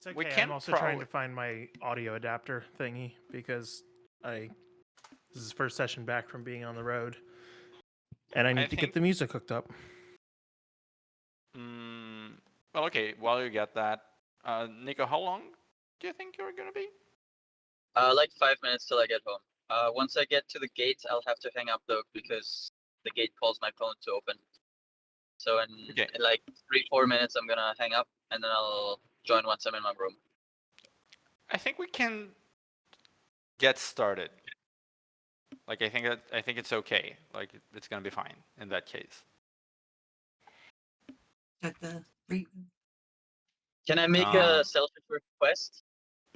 It's okay. We I'm can also trying probably- to find my audio adapter thingy because this is the first session back from being on the road, and I need to get think- the music hooked up. Well, okay. While you get that, Nico, how long do you think you're gonna be? Like 5 minutes till I get home. Once I get to the gate, I'll have to hang up though because the gate calls my phone to open. So in like 3-4 minutes, I'm gonna hang up and then I'll join once I'm in my room. I think we can get started. Like I think it's okay. Like it's gonna be fine in that case. Can I make a selfish request?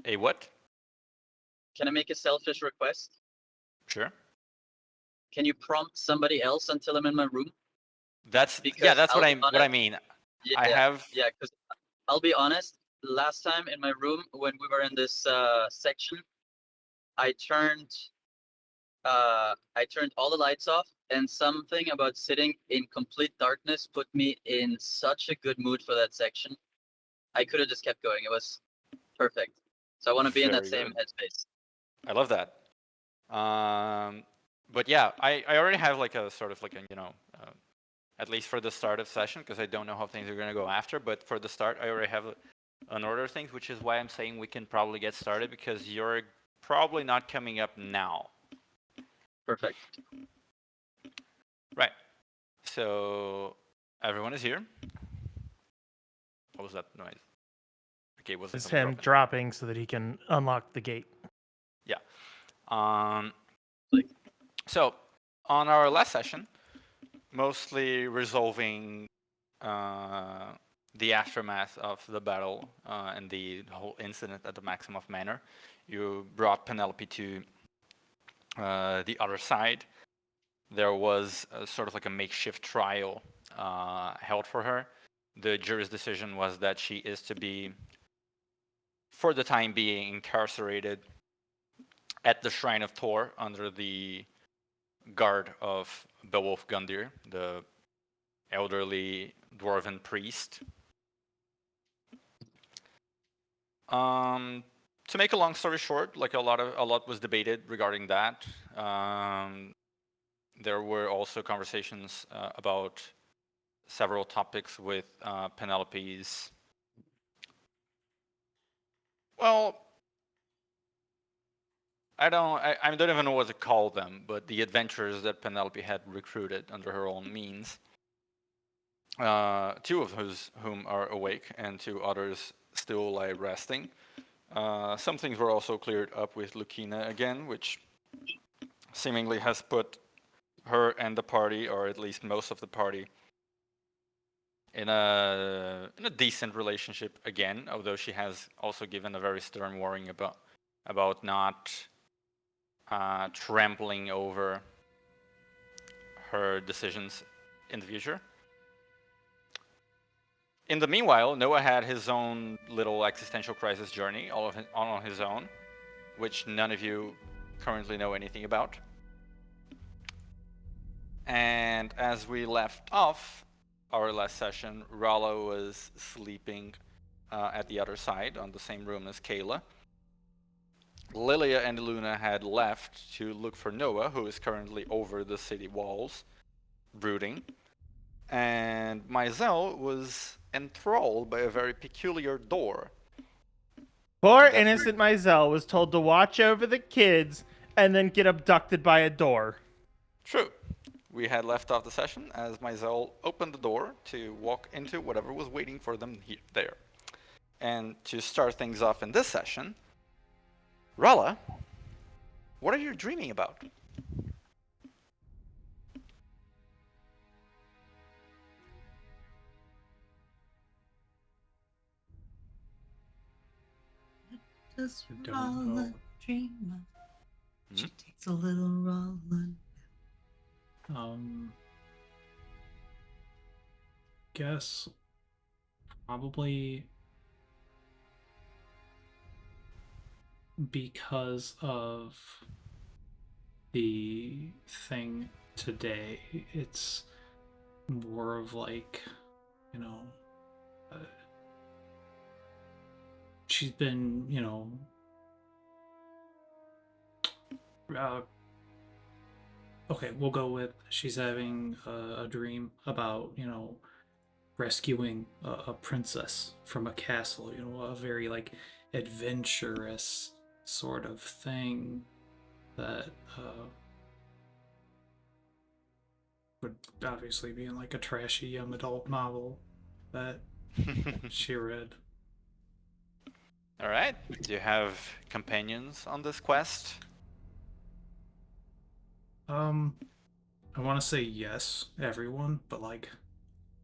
A what? Can I make a selfish request? Sure. Can you prompt somebody else until I'm in my room? That's Because that's I'll what be I mean. Yeah, because I'll be honest. Last time in my room when we were in this section, I turned all the lights off, and something about sitting in complete darkness put me in such a good mood for that section. I could have just kept going. It was perfect. So I want to be in that same headspace. I love that. But yeah, I already have like a sort of like a, at least for the start of session, because I don't know how things are going to go after, but for the start, I already have an order of things, which is why I'm saying we can probably get started, because you're probably not coming up now. Perfect. Right. So everyone is here. What was that noise? Okay, it wasn't It's him dropping so that he can unlock the gate. Yeah. So on our last session, mostly resolving the aftermath of the battle and the whole incident at the Maximoff Manor, you brought Penelope to the other side. There was sort of like a makeshift trial held for her. The jury's decision was that she is to be, for the time being, incarcerated at the Shrine of Thor under the guard of Beowulf Gundyr, the elderly dwarven priest. To make a long story short, like a lot was debated regarding that. There were also conversations about several topics with Penelope's. Well, I don't even know what to call them, but the adventurers that Penelope had recruited under her own means. Two of whom are awake, and two others still lie resting. Some things were also cleared up with Lucina again, which seemingly has put her and the party, or at least most of the party, in a decent relationship again, although she has also given a very stern warning about not trampling over her decisions in the future. In the meanwhile, Noah had his own little existential crisis journey, all on his own, which none of you currently know anything about. And as we left off our last session, Rollo was sleeping at the other side on the same room as Kayla. Lilia and Luna had left to look for Noah, who is currently over the city walls, brooding. And Mizell was enthralled by a very peculiar door. Poor innocent Mizell was told to watch over the kids and then get abducted by a door. True. We had left off the session as Mizell opened the door to walk into whatever was waiting for them there. And to start things off in this session, Rala, what are you dreaming about? Just Rala dreamer. She takes a little Rala. Guess probably because of the thing today, it's more of like, she's been, okay, we'll go with she's having a dream about, rescuing a princess from a castle, a very like adventurous sort of thing that would obviously be in like a trashy young adult novel that she read. All right. Do you have companions on this quest? I want to say yes, everyone, but like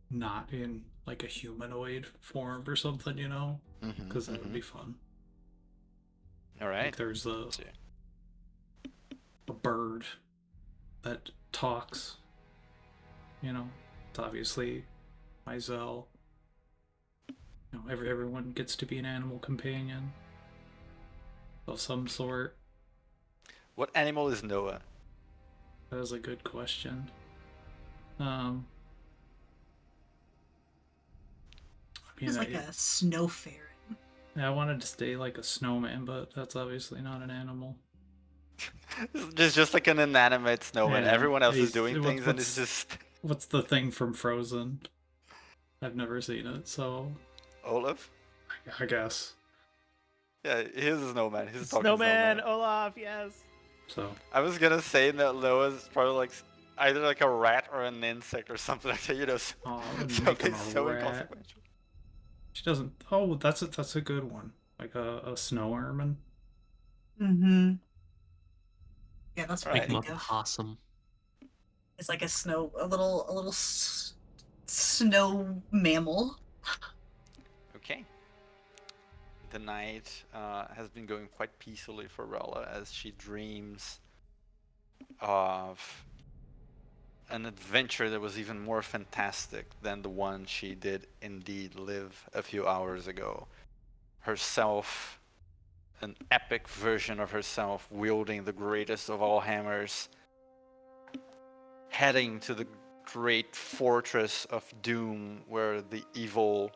not in like a humanoid form or something, because that would be fun. All right. Like there's a bird that talks. It's obviously Mizell. Everyone gets to be an animal companion of some sort. What animal is Noah? That is a good question. It's like a snow fairy. I wanted to stay like a snowman, but that's obviously not an animal. Just like an inanimate snowman. Yeah, Everyone else is doing things, and it's just. What's the thing from Frozen? I've never seen it, so. Olaf? I guess. Yeah, he's a snowman. He's a talking Snowman, Olaf, yes. So. I was gonna say that Noah's probably like either like a rat or an insect or something like that, something so inconsequential. She doesn't. Oh, that's a good one. Like a snow ermine. Mm-hmm. Yeah, that's what Right. I think of. Possum. It's like a little snow mammal. Okay. The night has been going quite peacefully for Rella as she dreams of an adventure that was even more fantastic than the one she did indeed live a few hours ago. Herself, an epic version of herself, wielding the greatest of all hammers, heading to the great fortress of doom where the evil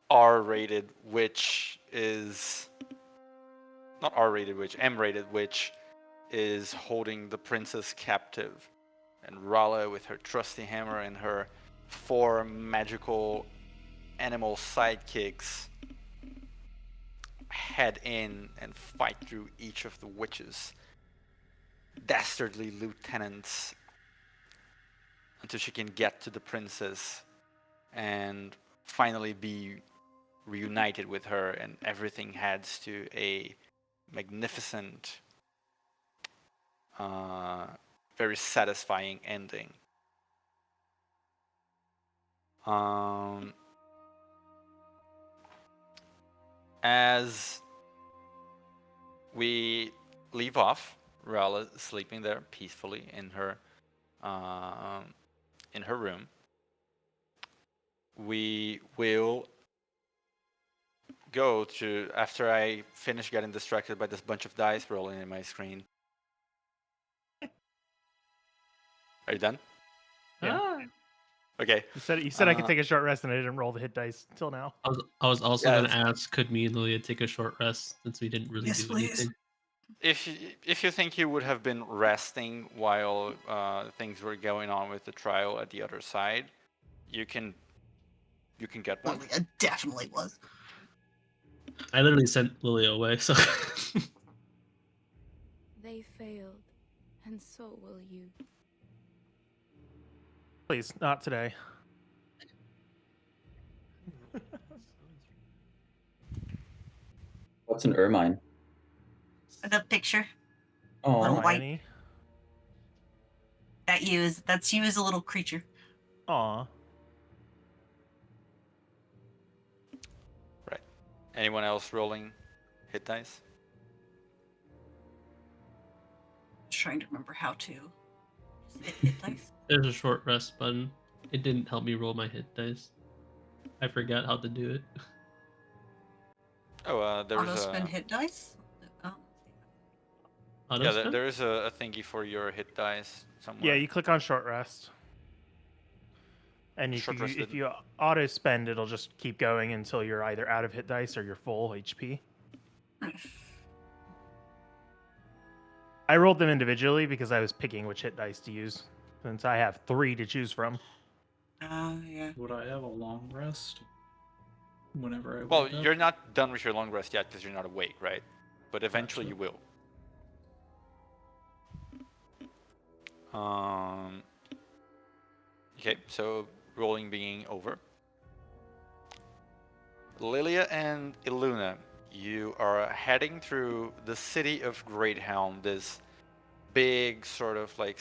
R-rated witch is not R-rated witch, M-rated witch is holding the princess captive, and Rala with her trusty hammer and her 4 magical animal sidekicks head in and fight through each of the witches' dastardly lieutenants until she can get to the princess and finally be reunited with her, and everything heads to a magnificent, very satisfying ending. As we leave off, Rala sleeping there peacefully in her room. We will go to, after I finish getting distracted by this bunch of dice rolling in my screen. Are you done? Yeah. Okay. You said I could take a short rest, and I didn't roll the hit dice till now. I was also going to ask, could me and Lilia take a short rest since we didn't really do anything? If you think you would have been resting while things were going on with the trial at the other side, you can get one. Well, it definitely was. I literally sent Lilia away, so. They failed, and so will you. Please, not today. What's an ermine? The picture. Oh, Little white. Hermione. That's you as a little creature. Aw. Right. Anyone else rolling hit dice? Just trying to remember how to. Just hit dice. There's a short rest button. It didn't help me roll my hit dice. I forgot how to do it. Oh, there's Auto spin hit dice. Oh. Yeah, there is a thingy for your hit dice somewhere. Yeah, you click on short rest. And if Short you, rest if didn't- you auto spend, it'll just keep going until you're either out of hit dice or you're full HP. I rolled them individually because I was picking which hit dice to use, since I have 3 to choose from. Yeah. Would I have a long rest whenever I Well, wake up? you're not done with your long rest yet because you're not awake, right? But eventually Gotcha. you will. Okay, so rolling being over. Lilia and Iluna, you are heading through the city of Greathelm, this big sort of like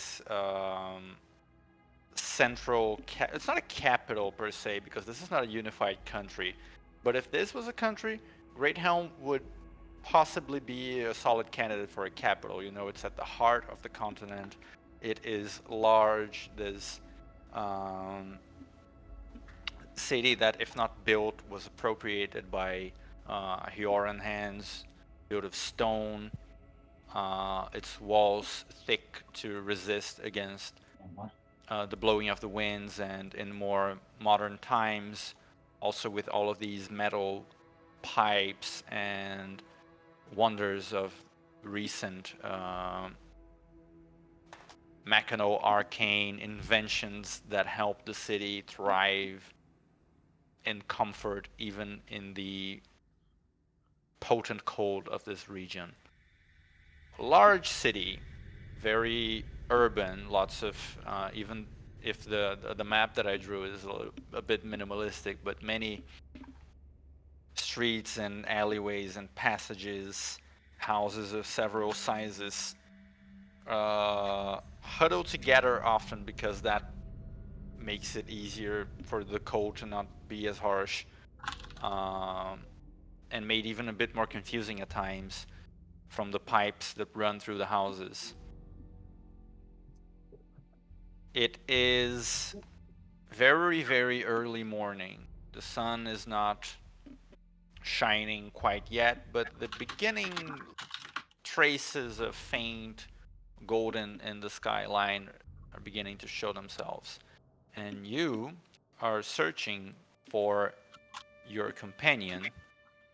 central. It's not a capital per se because this is not a unified country. But if this was a country, Greathelm would possibly be a solid candidate for a capital. You know, it's at the heart of the continent. It is large. There's city that, if not built, was appropriated by Hyoran hands, built of stone. Its walls thick to resist against the blowing of the winds, and in more modern times, also with all of these metal pipes and wonders of recent mechano-arcane inventions that help the city thrive in comfort, even in the potent cold of this region. Large city, very urban, lots of, even if the map that I drew is a bit minimalistic, but many streets and alleyways and passages, houses of several sizes, huddled together often because that makes it easier for the cold to not be as harsh, and made even a bit more confusing at times from the pipes that run through the houses. It is very, very early morning. The sun is not shining quite yet, but the beginning traces of faint golden in the skyline are beginning to show themselves. And you are searching for your companion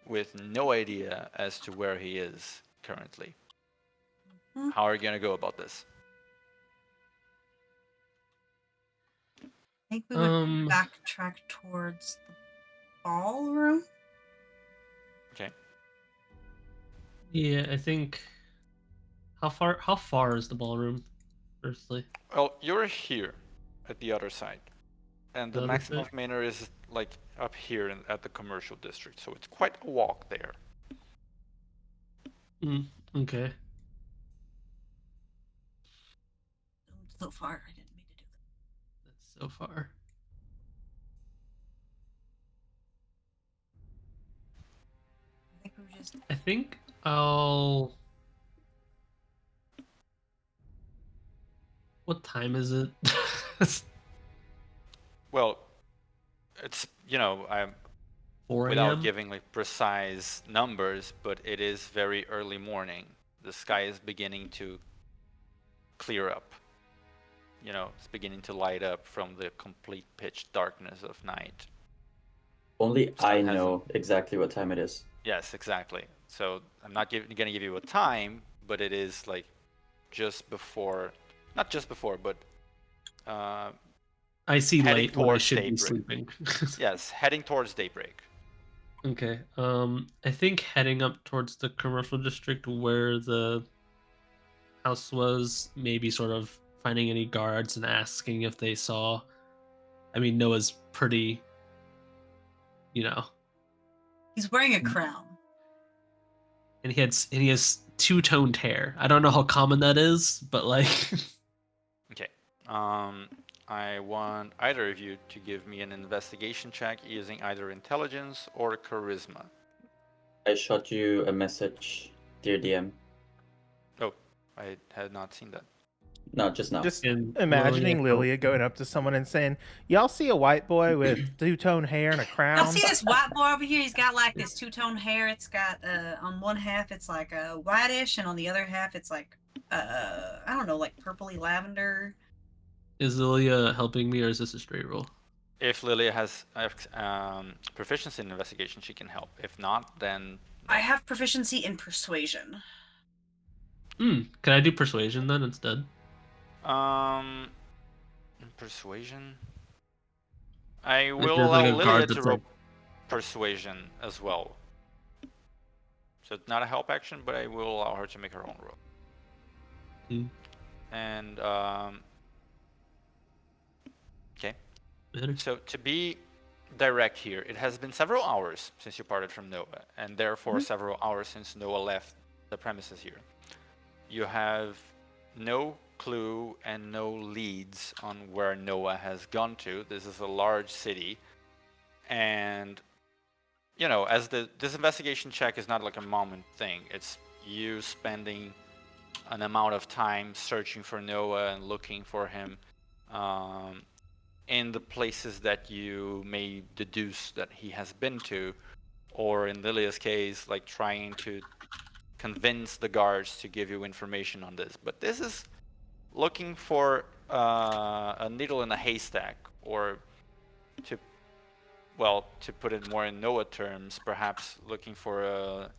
with no idea as to where he is currently. How are you going to go about this? I think we would backtrack towards the ballroom. Okay. Yeah, I think. How far is the ballroom? Firstly. Well, you're here at the other side, and the The other maximum side? manor is like up here at the commercial district, so it's quite a walk there. Okay. So far, I didn't mean to do that. That's so far. I think we just. I think I'll. What time is it? Well, it's, I'm 4 a.m. without giving like precise numbers, but it is very early morning. The sky is beginning to clear up. It's beginning to light up from the complete pitch darkness of night. Only I know exactly what time it is. Yes, exactly. So I'm not going to give you a time, but it is like just before, not just before, but I see heading light when I towards should be daybreak. sleeping. Yes, heading towards daybreak. Okay. I think heading up towards the commercial district where the house was, maybe sort of finding any guards and asking if they saw. I mean, Noah's pretty, He's wearing a crown. and he has two-toned hair. I don't know how common that is, but like. Okay. I want either of you to give me an investigation check using either intelligence or charisma. I shot you a message, dear DM. Oh, I had not seen that. No, just now. Just And imagining Lilia going up to someone and saying, "Y'all see a white boy with two-tone hair and a crown?" Now see this white boy over here. He's got like this two-tone hair. It's got on one half it's like whitish, and on the other half it's like I don't know, like purpley lavender. Is Lilia helping me, or is this a straight roll? If Lilia has proficiency in investigation, she can help. If not, then I have proficiency in persuasion. Can I do persuasion then instead? Persuasion. I Like will there's allow like a Lilia guard to that's roll like persuasion as well. So it's not a help action, but I will allow her to make her own roll. And okay. better. So to be direct here, it has been several hours since you parted from Noah, and therefore several hours since Noah left the premises here. You have no clue and no leads on where Noah has gone to. This is a large city, and you know, as this investigation check is not like a moment thing. It's you spending an amount of time searching for Noah and looking for him in the places that you may deduce that he has been to, or in Lilia's case, like trying to convince the guards to give you information on this. But this is looking for a needle in a haystack, or to put it more in Noah terms, perhaps looking for a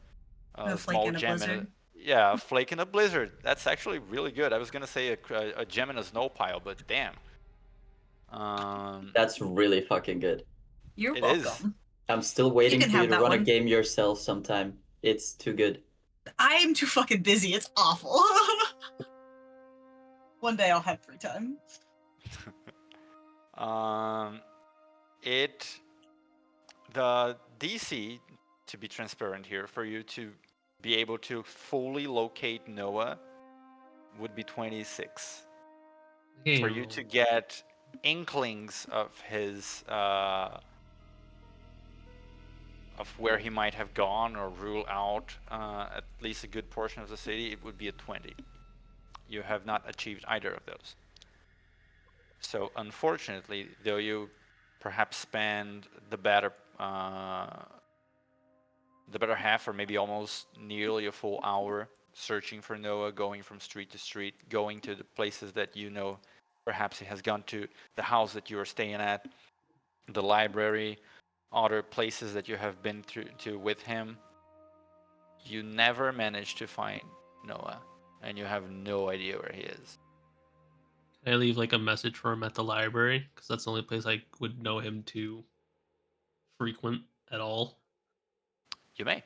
flake small in a gem blizzard. a flake in a blizzard. That's actually really good. I was gonna say a gem in a snow pile, but damn. That's really fucking good. You're It welcome. is. I'm still waiting can for you have to that run a one. game yourself sometime. It's too good. I am too fucking busy. It's awful. One day I'll have free time. The DC, to be transparent here, for you to be able to fully locate Noah would be 26. For you to get inklings of his of where he might have gone, or rule out at least a good portion of the city, it would be a 20. You have not achieved either of those. So unfortunately, though you perhaps spend the better half, or maybe almost nearly a full hour searching for Noah, going from street to street, going to the places that you know perhaps he has gone to, the house that you are staying at, the library, other places that you have been to with him, you never manage to find Noah, and you have no idea where he is. Can I leave like a message for him at the library? Because that's the only place I would know him to frequent at all. You may.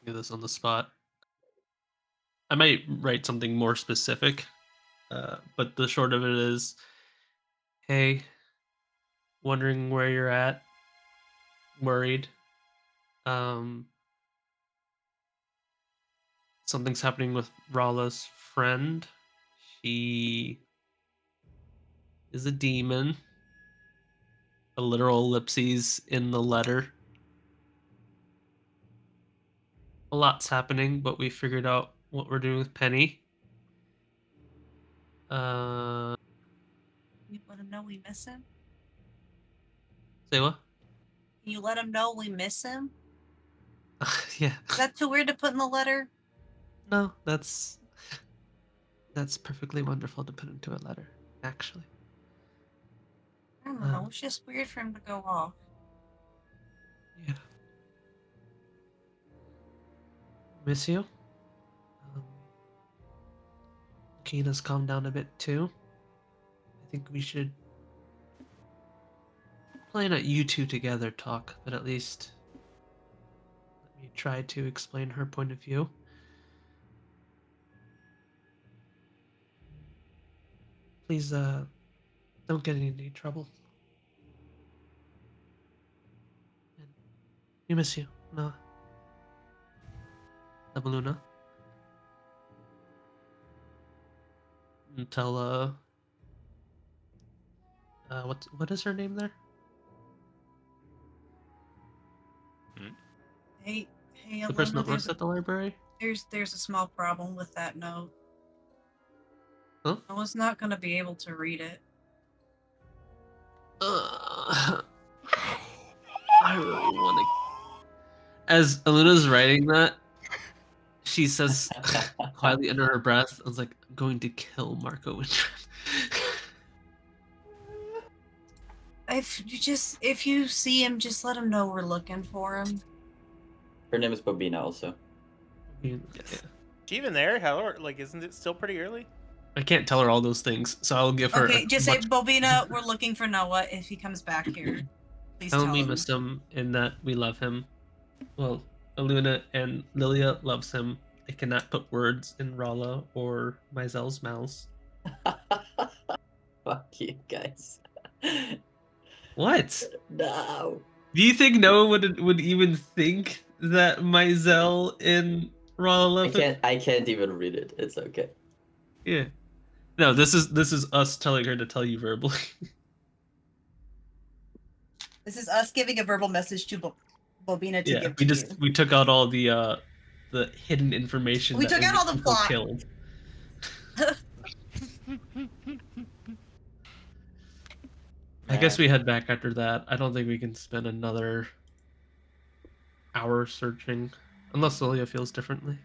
Do this on the spot. I might write something more specific, but the short of it is, hey, wondering where you're at, worried. Something's happening with Rala's friend. She is a demon. A literal ellipses in the letter. A lot's happening, but we figured out what we're doing with Penny. You let him know we miss him? Say what? Can you let him know we miss him? Yeah. Is that too weird to put in the letter? No, that's perfectly wonderful to put into a letter, actually. I don't know. It's just weird for him to go off. Yeah. Miss you. Keena's calmed down a bit too. I think we should plan at you two together talk, but at least let me try to explain her point of view. Please, don't get in any trouble. And we miss you, no. Luna. And tell, what is her name there? Hey, The person Alona, that works at the library? there's a small problem with that note. Huh? I was not going to be able to read it. I really want to. As Aluna's writing that, she says quietly under her breath, I was like, I'm going to kill Marco Wintran. If you see him, just let him know we're looking for him. Her name is Bobina also. Yes. Is she even there? How, like, isn't it still pretty early? I can't tell her all those things, so I'll give her. Okay, just say, Bobina, we're looking for Noah. If he comes back here, please Tell tell him we him. miss him and that we love him. Well, Aluna and Lilia loves him. They cannot put words in Rala or Myzel's mouths. Fuck you guys. What? No. Do you think no one would even think that Myzel and Rala love him? I can't even read it. It's okay. Yeah. No, this is us telling her to tell you verbally. This is us giving a verbal message to Bobina to give to you. We took out all the hidden information. We took out all the plot. Killed. I guess we head back after that. I don't think we can spend another hour searching, unless Lilia feels differently.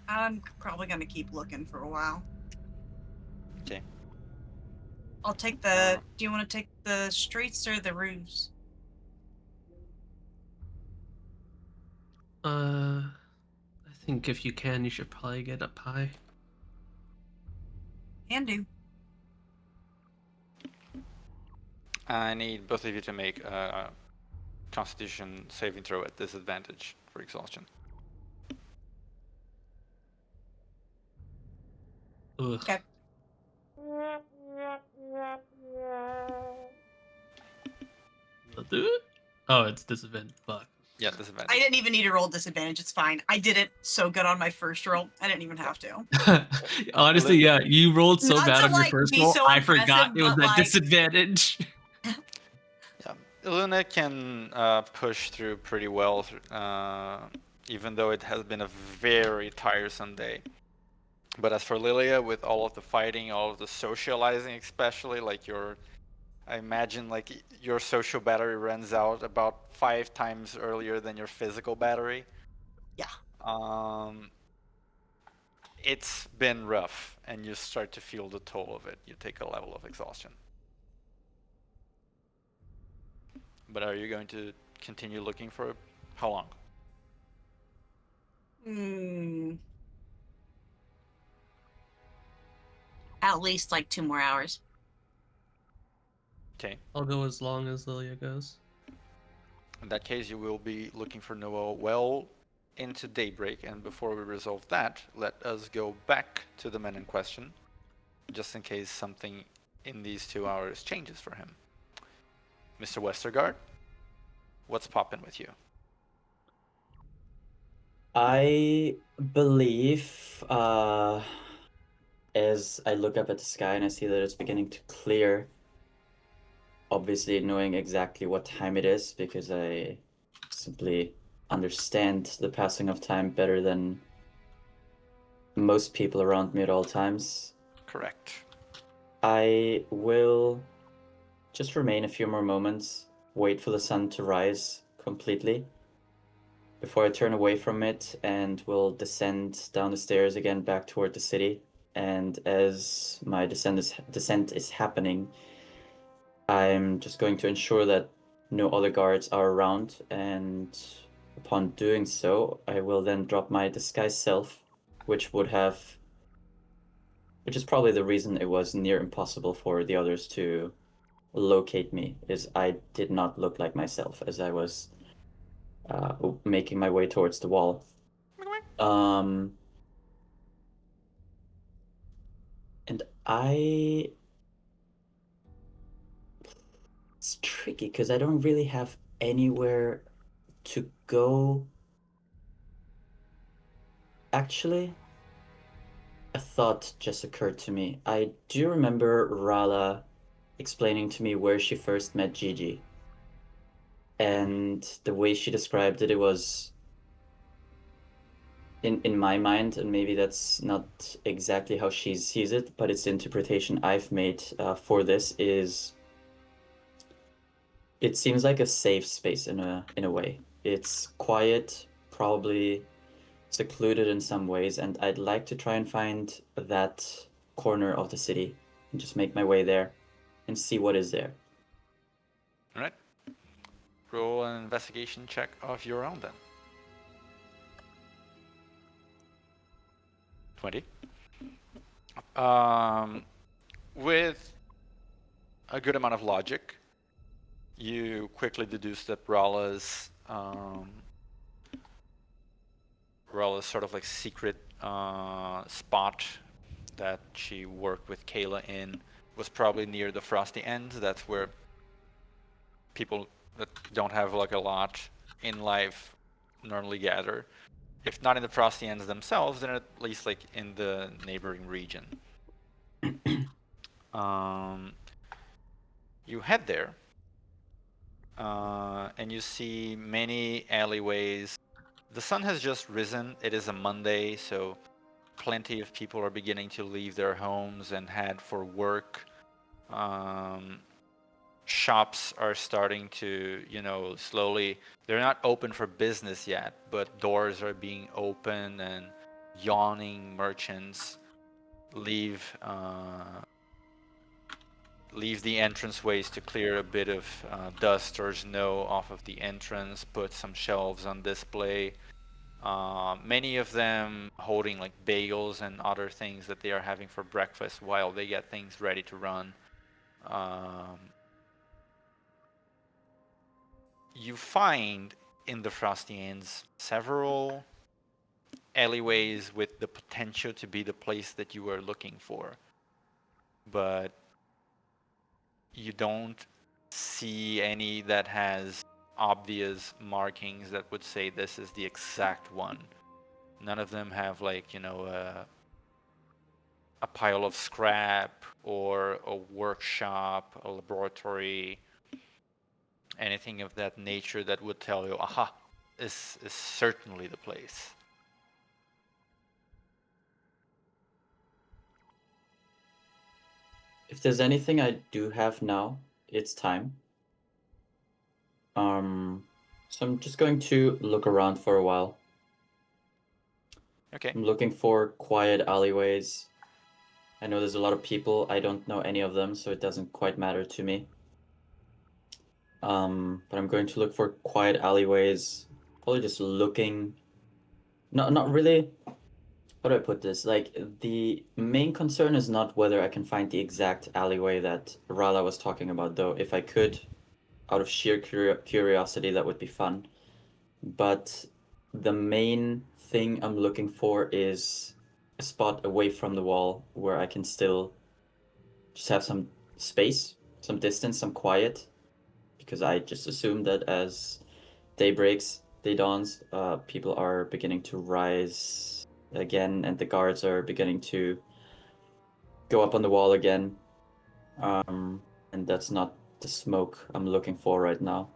I'm probably gonna keep looking for a while. Okay. I'll take the. Do you want to take the streets or the roofs? I think if you can, you should probably get up high. Can do. I need both of you to make a Constitution saving throw at disadvantage for exhaustion. Ugh. Okay. Oh, it's disadvantage. Fuck. Yeah, disadvantage. I didn't even need to roll disadvantage. It's fine. I did it so good on my first roll. I didn't even have to. Honestly, yeah, you rolled so Not bad to, on your like, first be roll. so I forgot impressive, it was but, a like- disadvantage. Yeah, Luna can push through pretty well, even though it has been a very tiresome day. But as for Lilia, with all of the fighting, all of the socializing, especially, like I imagine like your social battery runs out about 5 times earlier than your physical battery. Yeah. It's been rough, and you start to feel the toll of it. You take a level of exhaustion. But are you going to continue looking for how long? At least like 2 more hours. Okay. I'll go as long as Lilia goes. In that case, you will be looking for Noah well into daybreak, and before we resolve that, let us go back to the men in question, just in case something in these 2 hours changes for him. Mr. Westergaard, what's poppin' with you? I believe, as I look up at the sky and I see that it's beginning to clear, obviously knowing exactly what time it is, because I simply understand the passing of time better than most people around me at all times. Correct. I will just remain a few more moments, wait for the sun to rise completely before I turn away from it, and will descend down the stairs again back toward the city. And as my descent is happening, I'm just going to ensure that no other guards are around, and upon doing so, I will then drop my disguise self, which is probably the reason it was near impossible for the others to locate me, is I did not look like myself as I was making my way towards the wall. And it's tricky because I don't really have anywhere to go. Actually, a thought just occurred to me. I do remember Rala explaining to me where she first met Gigi. And the way she described it, it was, in my mind, and maybe that's not exactly how she sees it, but it's the interpretation I've made for this, is it seems like a safe space in a way. It's quiet, probably secluded in some ways, and I'd like to try and find that corner of the city and just make my way there and see what is there. All right. Roll an investigation check of your own then. 20. With a good amount of logic, you quickly deduce that Ralla's sort of like secret spot that she worked with Kayla in was probably near the Frosty Ends. That's where people that don't have like a lot in life normally gather. If not in the Frosty Ends themselves, then at least like in the neighboring region. You head there, and you see many alleyways. The sun has just risen. It is a Monday, so plenty of people are beginning to leave their homes and head for work. Shops are starting to, slowly, they're not open for business yet, but doors are being opened and yawning merchants leave the entranceways to clear a bit of dust or snow off of the entrance, put some shelves on display. Many of them holding like bagels and other things that they are having for breakfast while they get things ready to run. You find in the Frosty Ends several alleyways with the potential to be the place that you are looking for, but you don't see any that has obvious markings that would say this is the exact one. None of them have like, a pile of scrap or a workshop, a laboratory, anything of that nature that would tell you, aha, this is certainly the place. If there's anything I do have now, it's time. So I'm just going to look around for a while. Okay. I'm looking for quiet alleyways. I know there's a lot of people. I don't know any of them, so it doesn't quite matter to me. But I'm going to look for quiet alleyways. Probably just looking. Not really. How do I put this? Like, the main concern is not whether I can find the exact alleyway that Rala was talking about, though. If I could, out of sheer curiosity, that would be fun. But the main thing I'm looking for is a spot away from the wall where I can still just have some space, some distance, some quiet. Because I just assume that as day breaks, day dawns, people are beginning to rise again, and the guards are beginning to go up on the wall again. And that's not the smoke I'm looking for right now.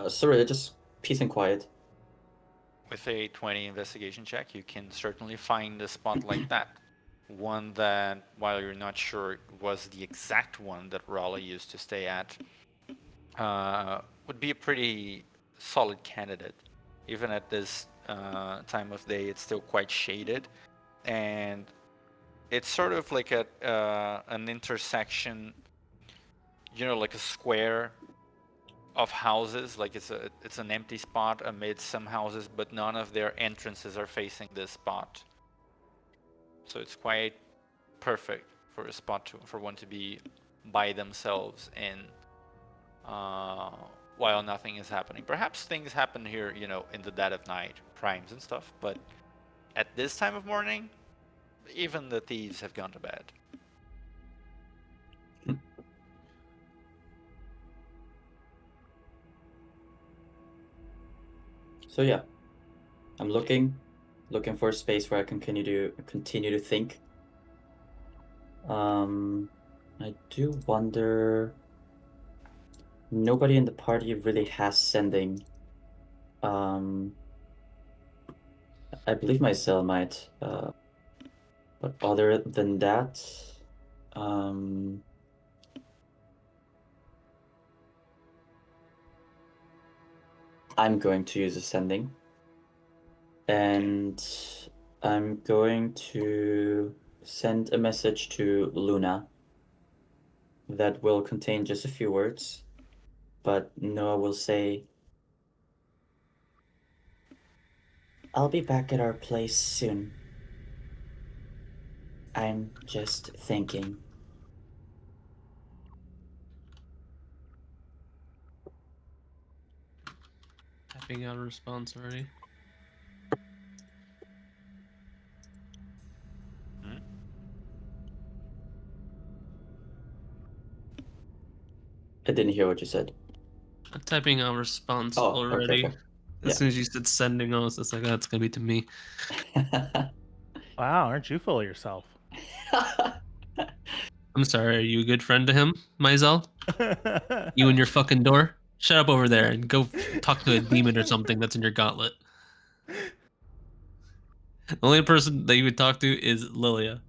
So really, just peace and quiet. With a 20 investigation check, you can certainly find a spot like that. One that, while you're not sure was the exact one that Raleigh used to stay at, would be a pretty solid candidate. Even at this time of day, it's still quite shaded, and it's sort of like at an intersection, like a square of houses. Like it's an empty spot amid some houses, but none of their entrances are facing this spot. So it's quite perfect for a spot for one to be by themselves in, while nothing is happening. Perhaps things happen here, in the dead of night, crimes and stuff, but at this time of morning, even the thieves have gone to bed. So yeah, I'm looking for a space where I can continue to think. I do wonder. Nobody in the party really has sending. I believe my cell might. But other than that, I'm going to use ascending. And I'm going to send a message to Luna that will contain just a few words, but Noah will say, I'll be back at our place soon. I'm just thinking. Typing out a response already. I didn't hear what you said. I'm typing out a response Oh, already. okay. As soon as you said sending, I was just like, that's gonna be to me. Wow, aren't you full of yourself? I'm sorry, are you a good friend to him, Maizel? You and your fucking door? Shut up over there and go talk to a demon or something that's in your gauntlet. The only person that you would talk to is Lilia.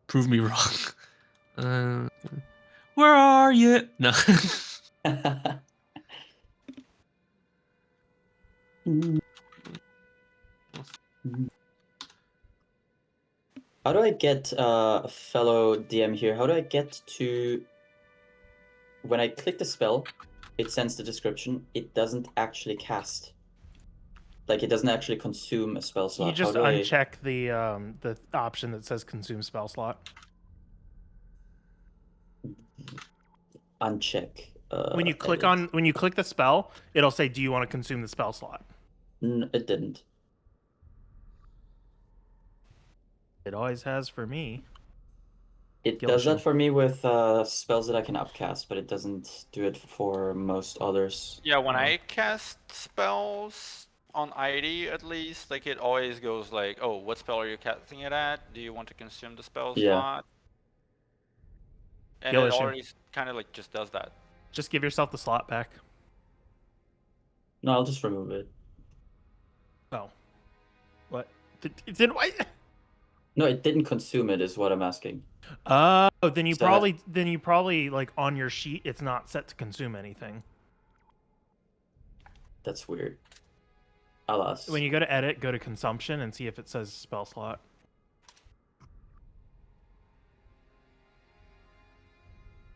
Prove me wrong. Where are you? No. How do I get a fellow DM here? How do I get to... When I click the spell, it sends the description. It doesn't actually cast. Like, it doesn't actually consume a spell slot. You just How do uncheck the option that says consume spell slot. Uncheck. When you click edit. when you click the spell, it'll say, "Do you want to consume the spell slot?" It didn't. It always has for me. It Guild does that Shield. for me with spells that I can upcast, but it doesn't do it for most others. Yeah, when I cast spells on ID at least, like it always goes like, oh, what spell are you casting it at? Do you want to consume the spell Yeah. slot? And Guild it issue. already kind of like just does that. Just give yourself the slot back. No, I'll just remove it. Oh, what? Did I? No, it didn't consume it, is what I'm asking. Oh, then you So probably like on your sheet, it's not set to consume anything. That's weird. I'll ask. When you go to edit, go to consumption and see if it says spell slot.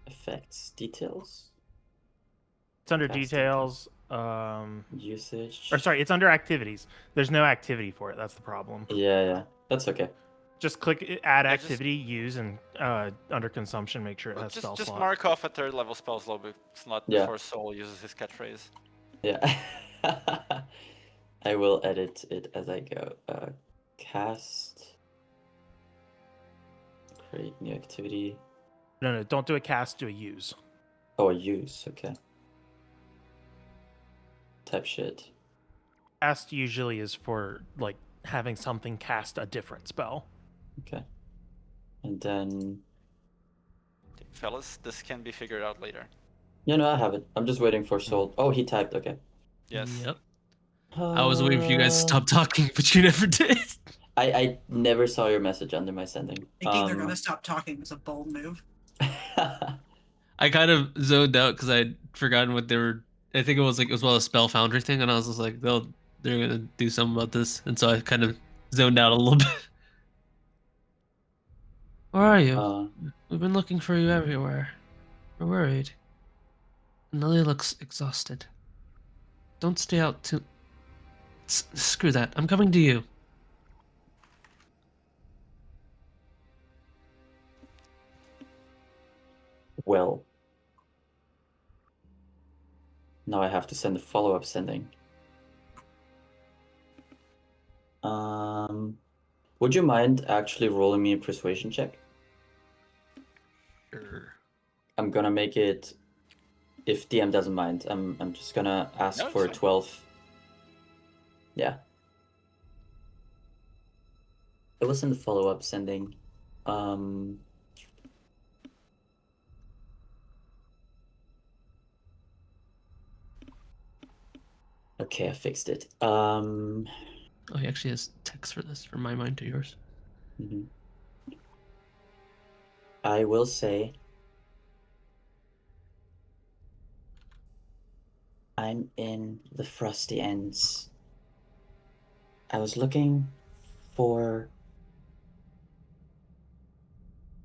Effects, details, It's under Casting. details. usage. Or sorry, it's under activities. There's no activity for it. That's the problem. Yeah, that's okay. Just click add Yeah, just- activity, use, and under consumption, make sure it has spell Just slot. mark off a third level spell slot Yeah. before Soul uses his catchphrase. Yeah. I will edit it as I go. Cast. Create new activity. No, don't do a cast, do a use. Oh, a use. Okay. Type shit. Cast usually is for like having something cast a different spell. Okay. And then... Fellas, this can be figured out later. Yeah, no, I have it. I'm just waiting for Soul. Oh, he typed. Okay. Yes. Yep. I was waiting for you guys to stop talking, but you never did. I never saw your message under my sending. Thinking they're gonna stop talking was a bold move. I kind of zoned out because I'd forgotten what they were. I think it was like as well a spell foundry thing, and I was just like, they're gonna do something about this, and so I kind of zoned out a little bit. Where are you? We've been looking for you everywhere. We're worried. Nelly looks exhausted. Don't stay out too. Screw that. I'm coming to you. Well. Now I have to send a follow-up sending. Would you mind actually rolling me a persuasion check? Sure. I'm gonna make it, if DM doesn't mind, I'm just gonna ask No, for it's fine. 12. Yeah. It was in the follow-up sending. Okay, I fixed it. Oh, he actually has text for this, from my mind to yours. I will say I'm in the Frosty Ends. I was looking for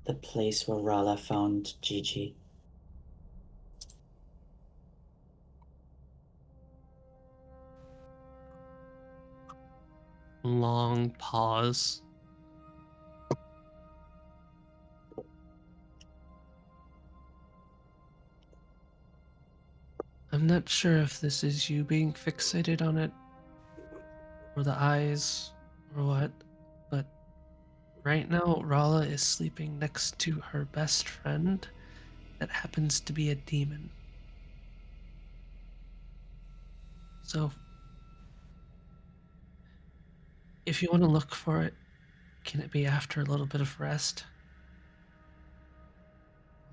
the place where Rala found Gigi. Long pause. I'm not sure if this is you being fixated on it, or the eyes, or what, but right now Rala is sleeping next to her best friend that happens to be a demon. So, if you want to look for it, can it be after a little bit of rest?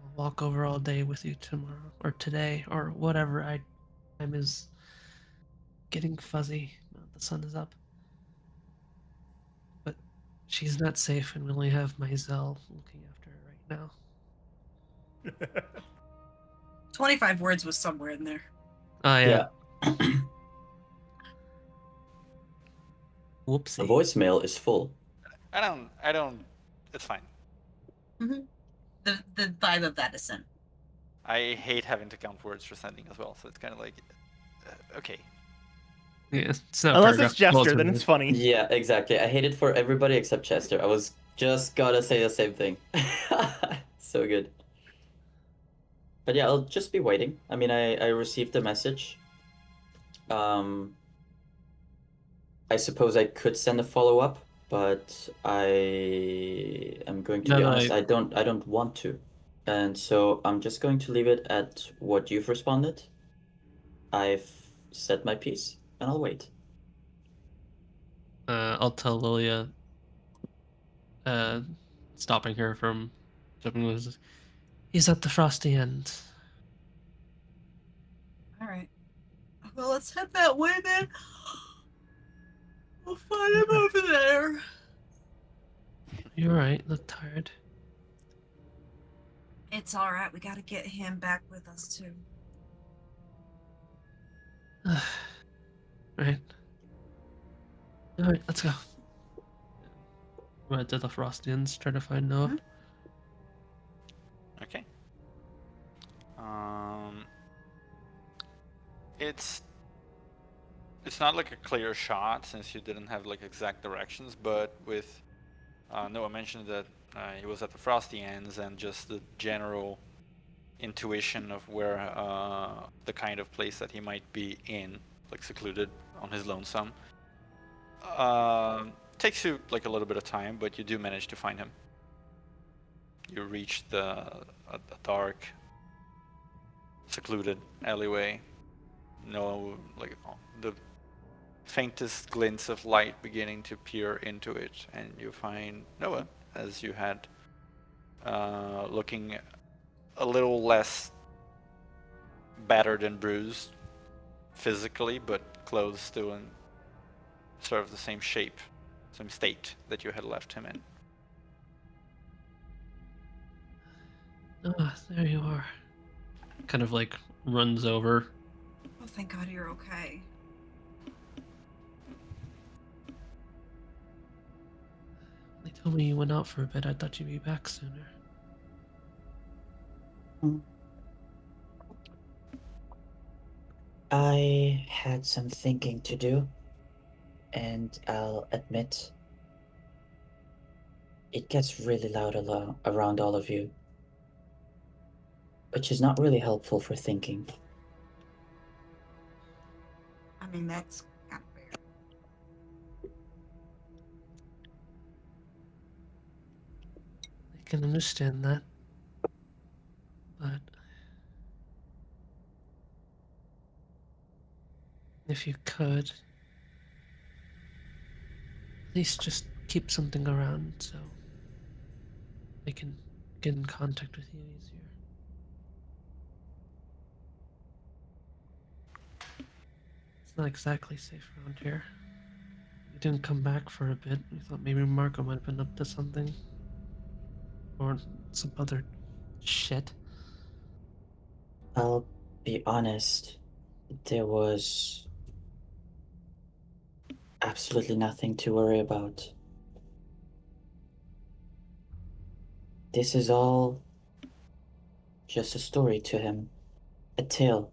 I'll walk over all day with you tomorrow, or today, or whatever. Time is getting fuzzy. The sun is up. But she's not safe, and we only have Maizel looking after her right now. 25 words was somewhere in there. Oh, yeah. The Whoopsie. voicemail is full. I don't. It's fine. Mm-hmm. The vibe of that is sent. I hate having to count words for sending as well, so it's kind of like, okay. Yeah, it's not Unless paragraph it's Jester, then 12. it's funny. Yeah, exactly. I hate it for everybody except Chester. I was just gotta say the same thing. So good. But yeah, I'll just be waiting. I mean, I received the message. I suppose I could send a follow-up, but I am going to be honest, I don't want to. And so I'm just going to leave it at what you've responded. I've said my piece, and I'll wait. I'll tell Lilia, stopping her from jumping loose. He's at the frosty end. All right. Well, let's head that way then. We'll find him over there. You're right. Look tired. It's all right. We got to get him back with us too. Right. All right, let's go. Right to the frosty ends, try to find Noah. Okay. It's not like a clear shot since you didn't have like exact directions, but with Noah mentioned that he was at the frosty ends, and just the general intuition of where the kind of place that he might be in, like secluded on his lonesome. Takes you like a little bit of time, but you do manage to find him. You reach a dark, secluded alleyway. No, like the faintest glints of light beginning to peer into it, and you find Noah, as you had, looking a little less battered and bruised physically, but clothes still in sort of the same shape, same state that you had left him in. Ah, there you are. Kind of like runs over. Oh, thank God you're okay. They told me you went out for a bit. I thought you'd be back sooner. I had some thinking to do, and I'll admit, it gets really loud around all of you, which is not really helpful for thinking. I mean, that's kind of fair. I can understand that. But if you could, at least just keep something around so I can get in contact with you easier. It's not exactly safe around here. We didn't come back for a bit. We thought maybe Marco might have been up to something. Or some other shit. I'll be honest, There was absolutely nothing to worry about. This is all just a story to him, a tale.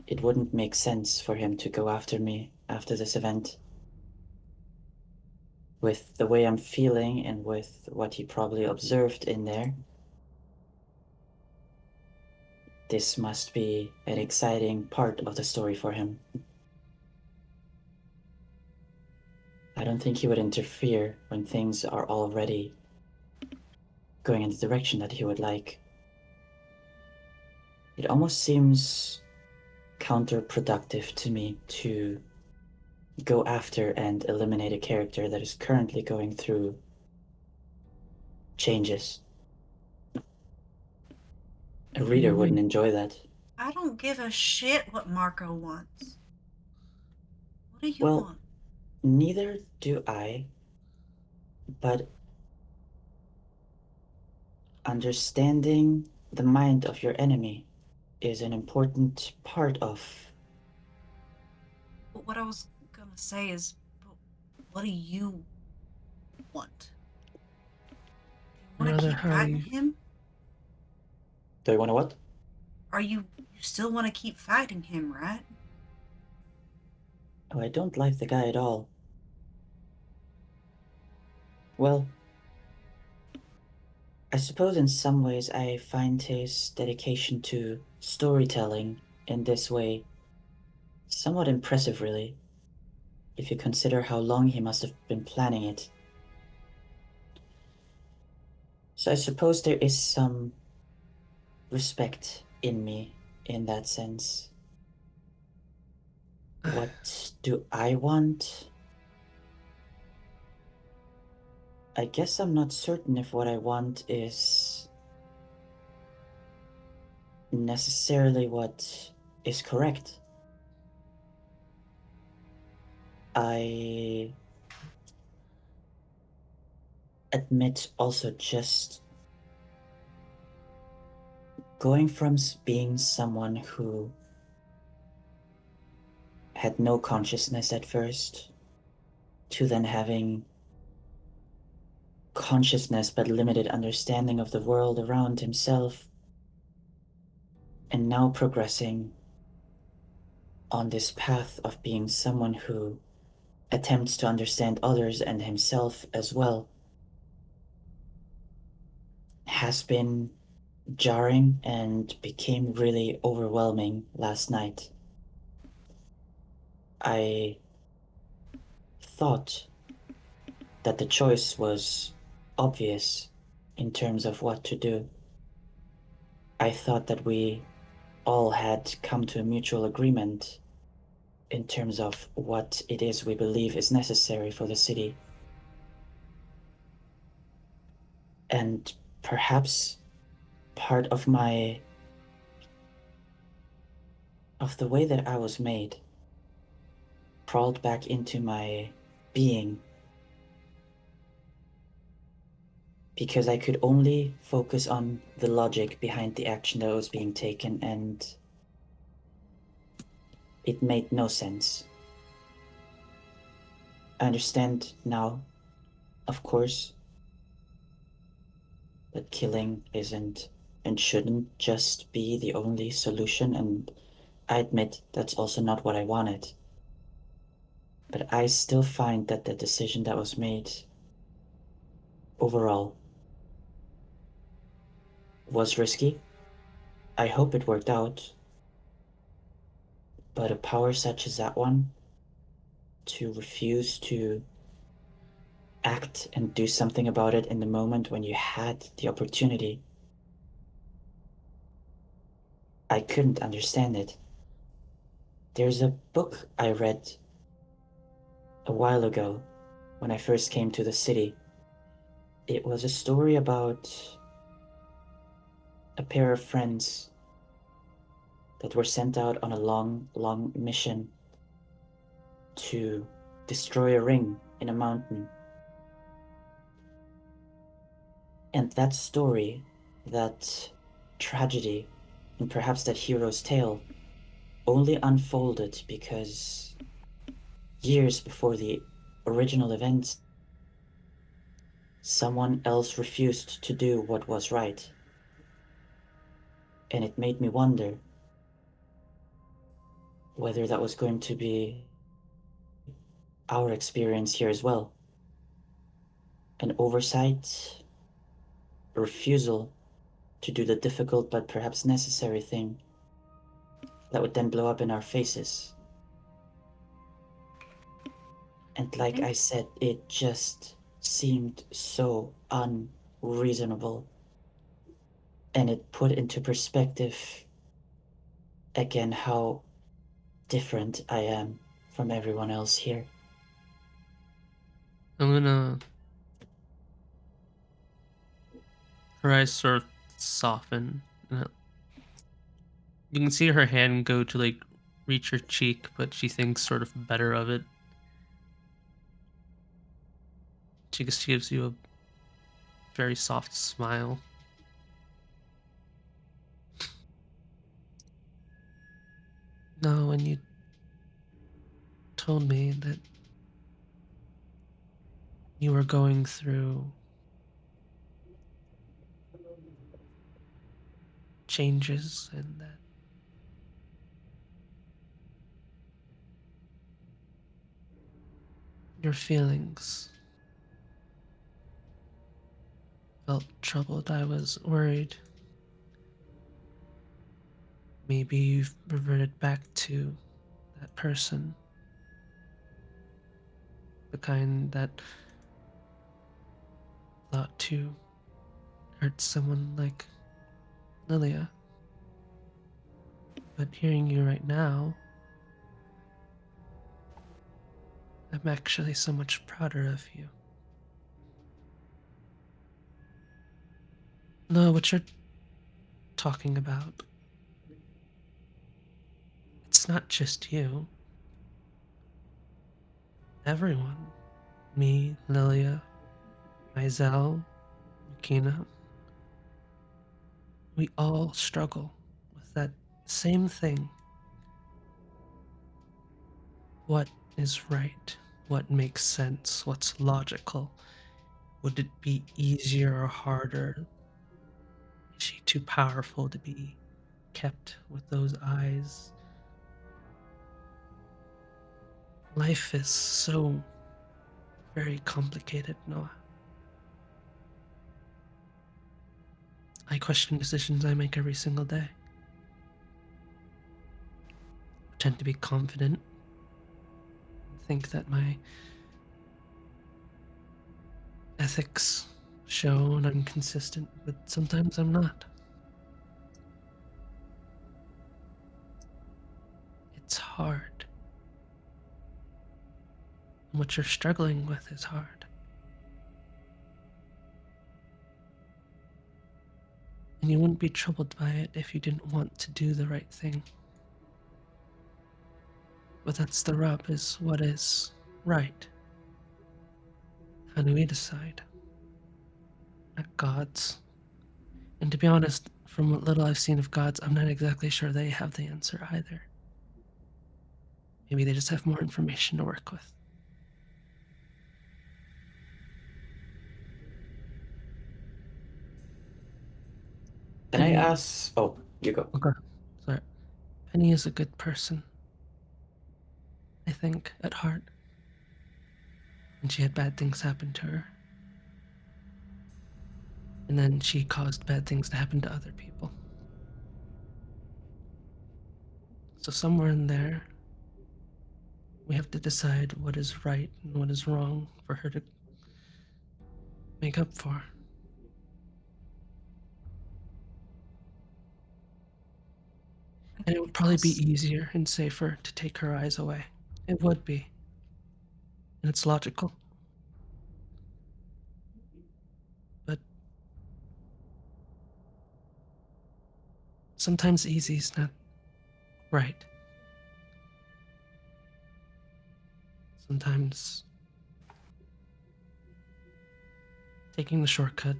It wouldn't make sense for him to go after me after this event. With the way I'm feeling and with what he probably observed in there, this must be an exciting part of the story for him. I don't think he would interfere when things are already going in the direction that he would like. It almost seems counterproductive to me to go after and eliminate a character that is currently going through changes. A reader wouldn't enjoy that. I don't give a shit what Marco wants. What do you Well, want? neither do I, but understanding the mind of your enemy is an important part of... But what I was gonna say is, what do you want? Do you want to Rather keep fighting hurry. him? Do you want to what? Are you still want to keep fighting him, right? Oh, I don't like the guy at all. Well, I suppose in some ways I find his dedication to storytelling in this way somewhat impressive, really, if you consider how long he must have been planning it. So I suppose there is some respect in me in that sense. What do I want? I guess I'm not certain if what I want is necessarily what is correct. I admit also just going from being someone who had no consciousness at first to then having consciousness but limited understanding of the world around himself, and now progressing on this path of being someone who attempts to understand others and himself as well, has been jarring and became really overwhelming last night. I thought that the choice was obvious in terms of what to do. I thought that we all had come to a mutual agreement in terms of what it is we believe is necessary for the city. And perhaps part of the way that I was made crawled back into my being because I could only focus on the logic behind the action that was being taken, and it made no sense. I understand now, of course, that killing isn't and shouldn't just be the only solution, and I admit that's also not what I wanted. But I still find that the decision that was made overall was risky. I hope it worked out. But a power such as that one, to refuse to act and do something about it in the moment when you had the opportunity, I couldn't understand it. There's a book I read a while ago when I first came to the city. It was a story about a pair of friends that were sent out on a long, long mission to destroy a ring in a mountain. And that story, that tragedy, and perhaps that hero's tale only unfolded because years before the original events, someone else refused to do what was right. And it made me wonder whether that was going to be our experience here as well. An oversight, a refusal to do the difficult but perhaps necessary thing that would then blow up in our faces. And like I said, it just seemed so unreasonable. And it put into perspective again how different I am from everyone else here. I'm gonna. Her eyes sort of soften. You can see her hand go to like reach her cheek, but she thinks sort of better of it. She just gives you a very soft smile. No, when you told me that you were going through changes and that your feelings felt troubled, I was worried. Maybe you've reverted back to that person. The kind that thought to hurt someone like Lilia. But hearing you right now, I'm actually so much prouder of you. No, what you're talking about, it's not just you. Everyone. Me, Lilia, Mizell, Makina. We all struggle with that same thing. What is right? What makes sense? What's logical? Would it be easier or harder? Is she too powerful to be kept with those eyes? Life is so very complicated, Noah. I question decisions I make every single day. I tend to be confident, think that my ethics show and I'm consistent, but sometimes I'm not. It's hard. What you're struggling with is hard. And you wouldn't be troubled by it if you didn't want to do the right thing. But that's the rub, is what is right. How do we decide? Not gods. And to be honest, from what little I've seen of gods, I'm not exactly sure they have the answer either. Maybe they just have more information to work with. Can I Penny- ask? Oh, you go. Okay, sorry. Penny is a good person, I think, at heart. And she had bad things happen to her. And then she caused bad things to happen to other people. So somewhere in there, we have to decide what is right and what is wrong for her to make up for. And it would probably be easier and safer to take her eyes away. It would be. And it's logical. But sometimes easy is not right. Sometimes taking the shortcut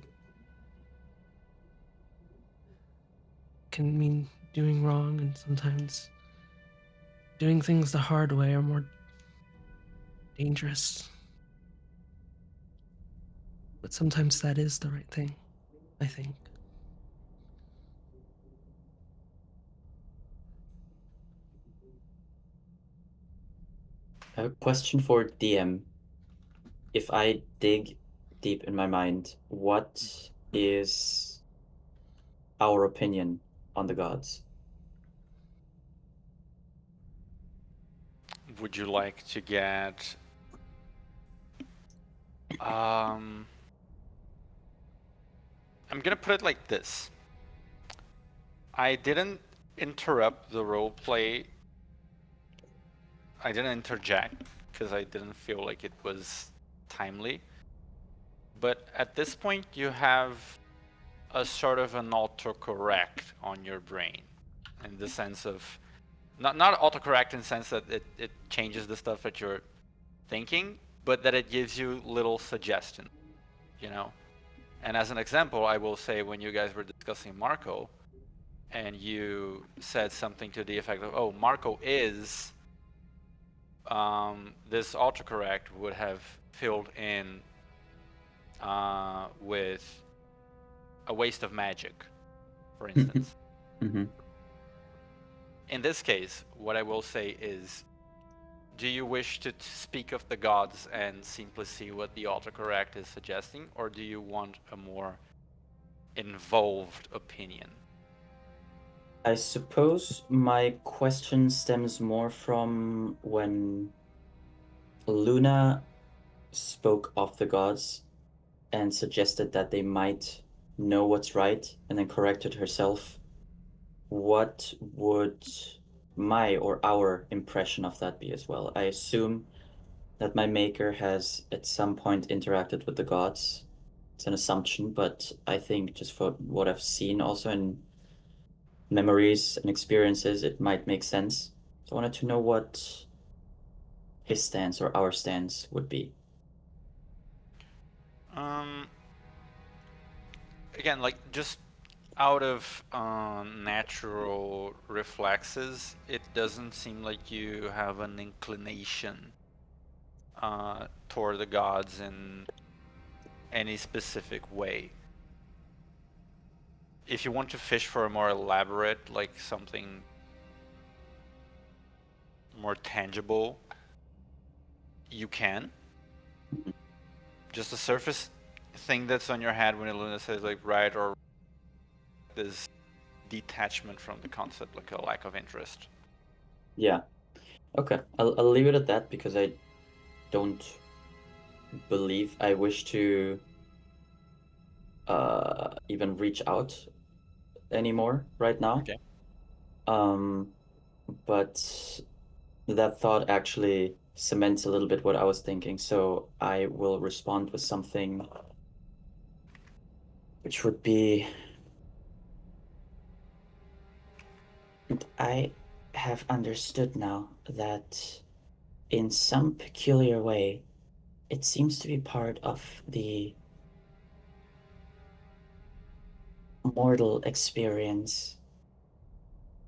can mean doing wrong, and sometimes doing things the hard way are more dangerous. But sometimes that is the right thing, I think. A question for DM. If I dig deep in my mind, what is our opinion on the gods? Would you like to get I'm gonna put it like this. I didn't interrupt the roleplay. I didn't interject because I didn't feel like it was timely. But at this point, you have a sort of an autocorrect on your brain, in the sense of not autocorrect in the sense that it changes the stuff that you're thinking, but that it gives you little suggestions, you know. And as an example, I will say when you guys were discussing Marco, and you said something to the effect of, "Oh, Marco is," this autocorrect would have filled in with a waste of magic, for instance. Mm-hmm. In this case, what I will say is, do you wish to speak of the gods and simply see what the autocorrect is suggesting, or do you want a more involved opinion? I suppose my question stems more from when Luna spoke of the gods and suggested that they might know what's right and then corrected herself. What would my or our impression of that be as well? I assume that my maker has at some point interacted with the gods. It's an assumption, but I think just for what I've seen also in memories and experiences, it might make sense. So I wanted to know what his stance or our stance would be. Again, like just out of natural reflexes, it doesn't seem like you have an inclination toward the gods in any specific way. If you want to fish for a more elaborate, like something more tangible, you can. Just a surface thing that's on your head when Luna says like right or this detachment from the concept, like a lack of interest. Yeah. Okay. I'll leave it at that because I don't believe I wish to even reach out anymore right now. Okay. But that thought actually cements a little bit what I was thinking, so I will respond with something which would be, and I have understood now that in some peculiar way, it seems to be part of the mortal experience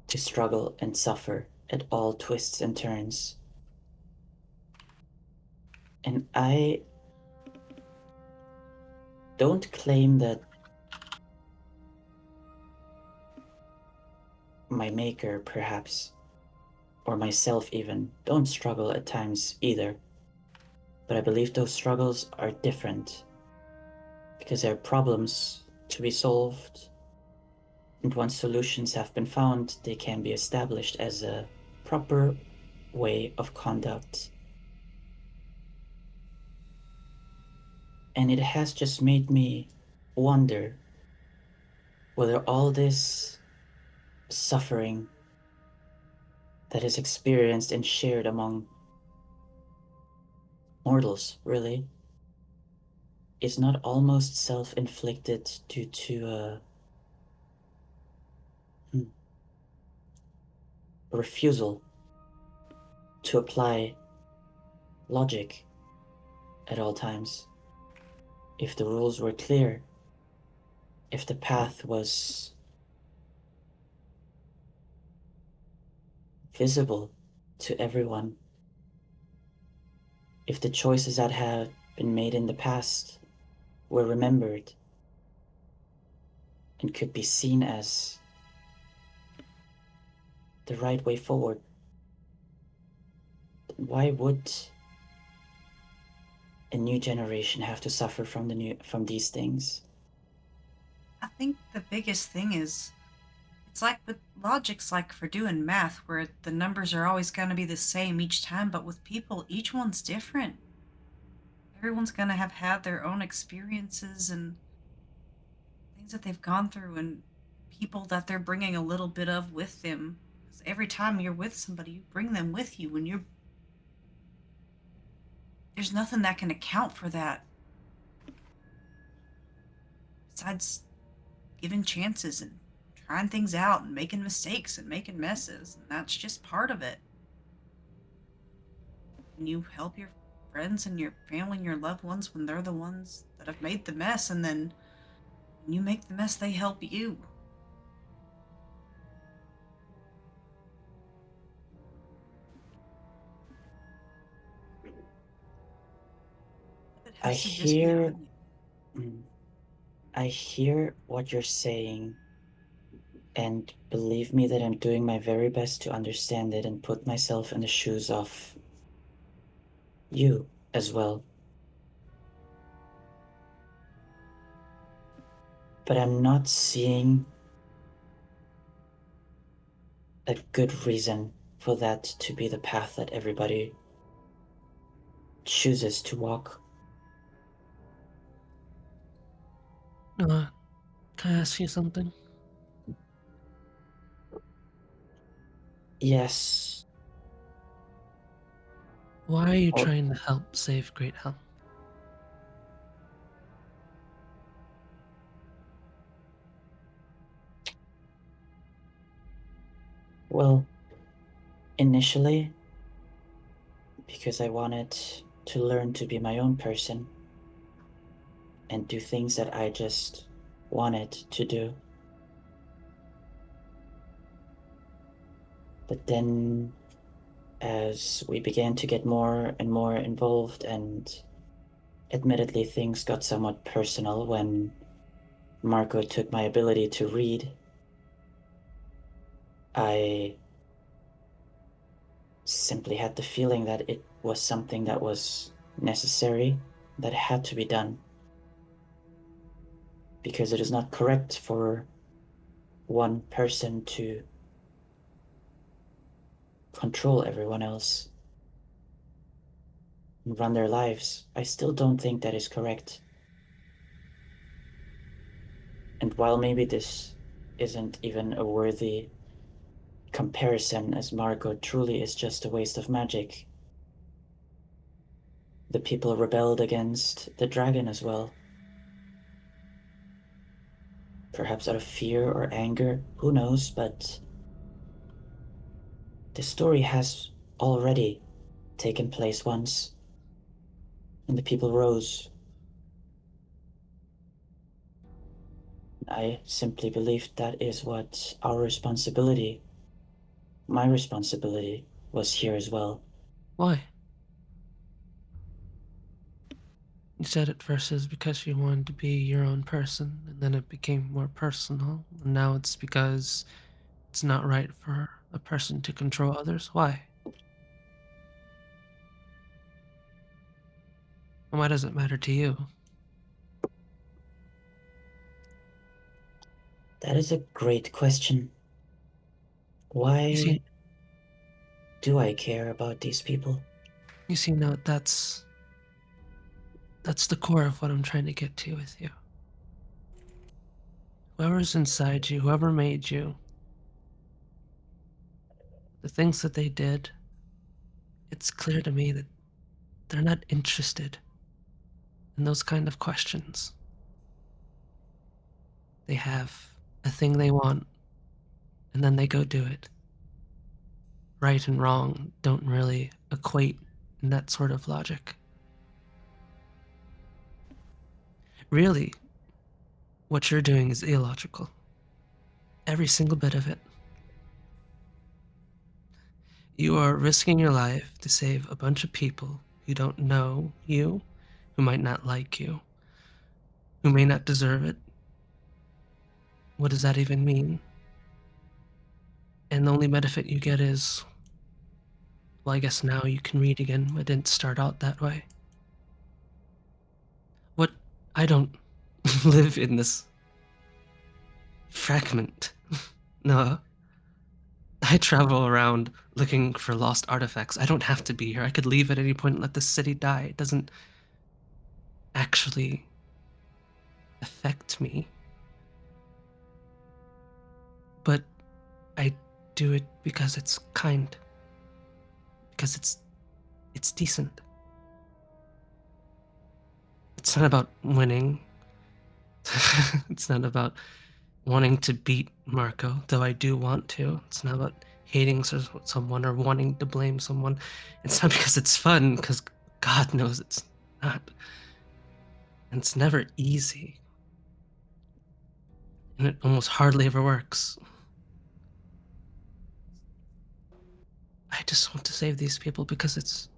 to struggle and suffer at all twists and turns. And I don't claim that my maker, perhaps, or myself even, don't struggle at times either. But I believe those struggles are different because there are problems to be solved, and once solutions have been found, they can be established as a proper way of conduct. And it has just made me wonder whether all this suffering that is experienced and shared among mortals, really, is not almost self-inflicted due to a refusal to apply logic at all times. If the rules were clear, if the path was visible to everyone. If the choices that have been made in the past were remembered and could be seen as the right way forward, why would a new generation have to suffer from these things? I think the biggest thing is it's like with logic's like for doing math where the numbers are always going to be the same each time, but with people, each one's different. Everyone's going to have had their own experiences and things that they've gone through and people that they're bringing a little bit of with them. Because every time you're with somebody, you bring them with you, and there's nothing that can account for that besides giving chances and trying things out and making mistakes and making messes, and that's just part of it. And you help your friends and your family and your loved ones when they're the ones that have made the mess, and then when you make the mess, they help you. It I has to just be hear, on you. I hear what you're saying, and believe me that I'm doing my very best to understand it and put myself in the shoes of you as well. But I'm not seeing a good reason for that to be the path that everybody chooses to walk. Can I ask you something? Yes. Why are you Or- trying to help save Great Helm? Well, initially, because I wanted to learn to be my own person and do things that I just wanted to do. But then, as we began to get more and more involved, and admittedly, things got somewhat personal when Marco took my ability to read, I simply had the feeling that it was something that was necessary, that had to be done. Because it is not correct for one person to control everyone else and run their lives. I still don't think that is correct. And while maybe this isn't even a worthy comparison, as Margot truly is just a waste of magic, the people rebelled against the dragon as well. Perhaps out of fear or anger, who knows, but the story has already taken place once, and the people rose. I simply believe that is what our responsibility, my responsibility, was here as well. Why? You said at first it was because you wanted to be your own person, and then it became more personal, and now it's because it's not right for a person to control others. Why? And why does it matter to you? That is a great question. Why You see, do I care about these people? no, that's the core of what I'm trying to get to with you. Whoever's inside you, whoever made you, the things that they did, it's clear to me that they're not interested in those kind of questions. They have a thing they want, and then they go do it. Right and wrong don't really equate in that sort of logic. Really, what you're doing is illogical. Every single bit of it. You are risking your life to save a bunch of people who don't know you, who might not like you, who may not deserve it. What does that even mean? And the only benefit you get is, well, I guess now you can read again. It didn't start out that way. What? I don't live in this fragment. No. I travel around looking for lost artifacts. I don't have to be here. I could leave at any point and let the city die. It doesn't actually affect me. But I do it because it's kind. Because it's decent. It's not about winning. It's not about wanting to beat Marco, though I do want to. It's not about hating someone or wanting to blame someone. It's not because it's fun, because God knows it's not. And it's never easy. And it almost hardly ever works. I just want to save these people because it's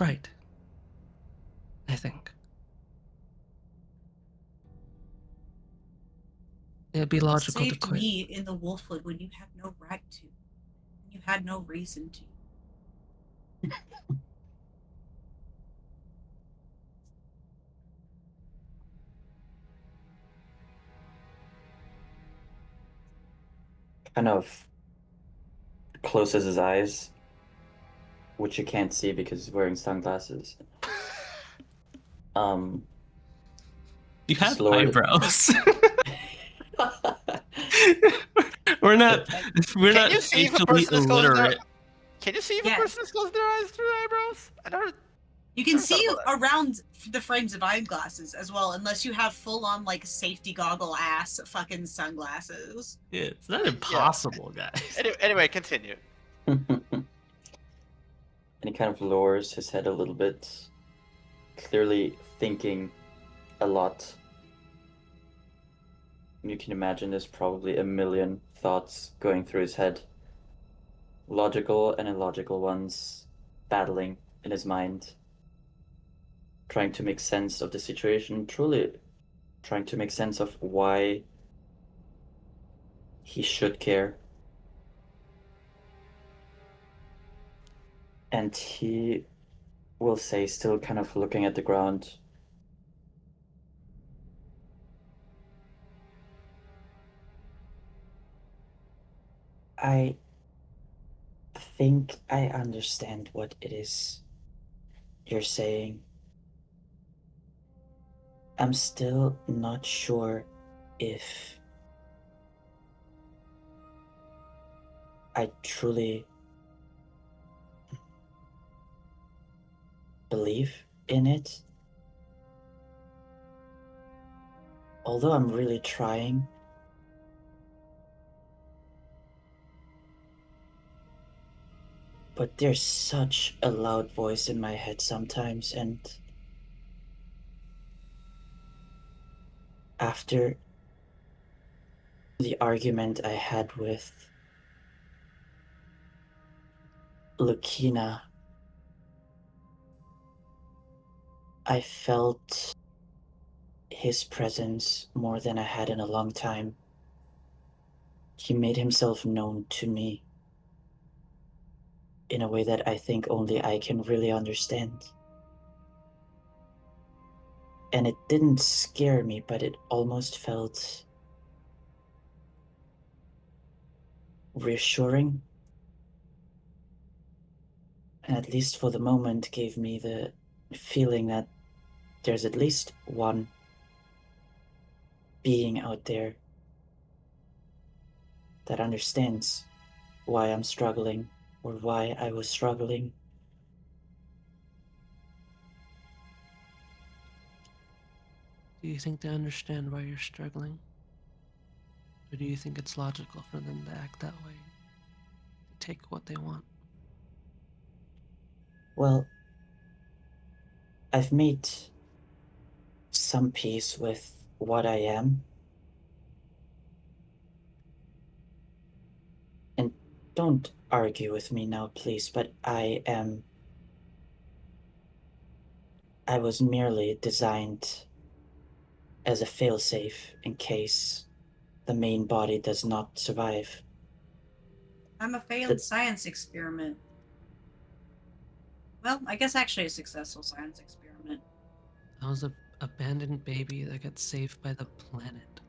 right. I think. It'd be logical to Saved quit. me in the Wolfwood when you had no right to. You had no reason to. Kind of closes his eyes, which you can't see because he's wearing sunglasses. You have Slower- eyebrows. We're not Can you see if a facially person is closing their? illiterate. Can you see if Yes. a person is closing their eyes through eyebrows? I never. You can Never thought see about that. around the frames of eyeglasses as well, unless you have full on like safety goggle ass fucking sunglasses. Yeah, it's not impossible, guys. Anyway, continue. And he kind of lowers his head a little bit, clearly thinking a lot. You can imagine there's probably a million thoughts going through his head. Logical and illogical ones battling in his mind. Trying to make sense of the situation, truly trying to make sense of why he should care. And he will say, still kind of looking at the ground, I think I understand what it is you're saying. I'm still not sure if I truly believe in it. Although I'm really trying. But there's such a loud voice in my head sometimes, and after the argument I had with Lucina, I felt his presence more than I had in a long time. He made himself known to me in a way that I think only I can really understand. And it didn't scare me, but it almost felt reassuring. And at least for the moment gave me the feeling that there's at least one being out there that understands why I'm struggling or why I was struggling. Do you think they understand why you're struggling? Or do you think it's logical for them to act that way? To take what they want? Well, I've made some peace with what I am. And don't argue with me now, please, but I was merely designed as a failsafe in case the main body does not survive. I'm a failed science experiment. Well, I guess actually a successful science experiment. I was an abandoned baby that got saved by the planet.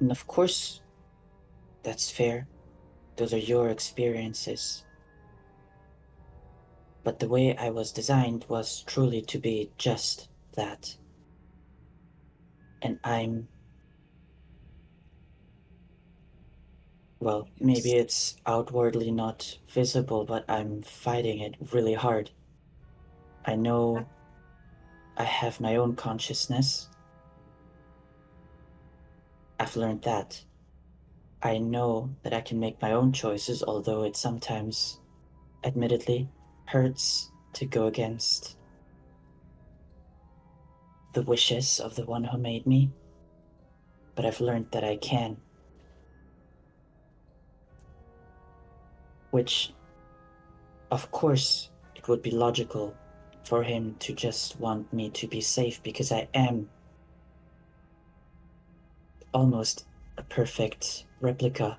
And of course, that's fair. Those are your experiences. But the way I was designed was truly to be just that. And well, maybe it's outwardly not visible, but I'm fighting it really hard. I know I have my own consciousness. I've learned that. I know that I can make my own choices, although it sometimes, admittedly, hurts to go against the wishes of the one who made me. But I've learned that I can. Which, of course, it would be logical for him to just want me to be safe because I am almost a perfect replica.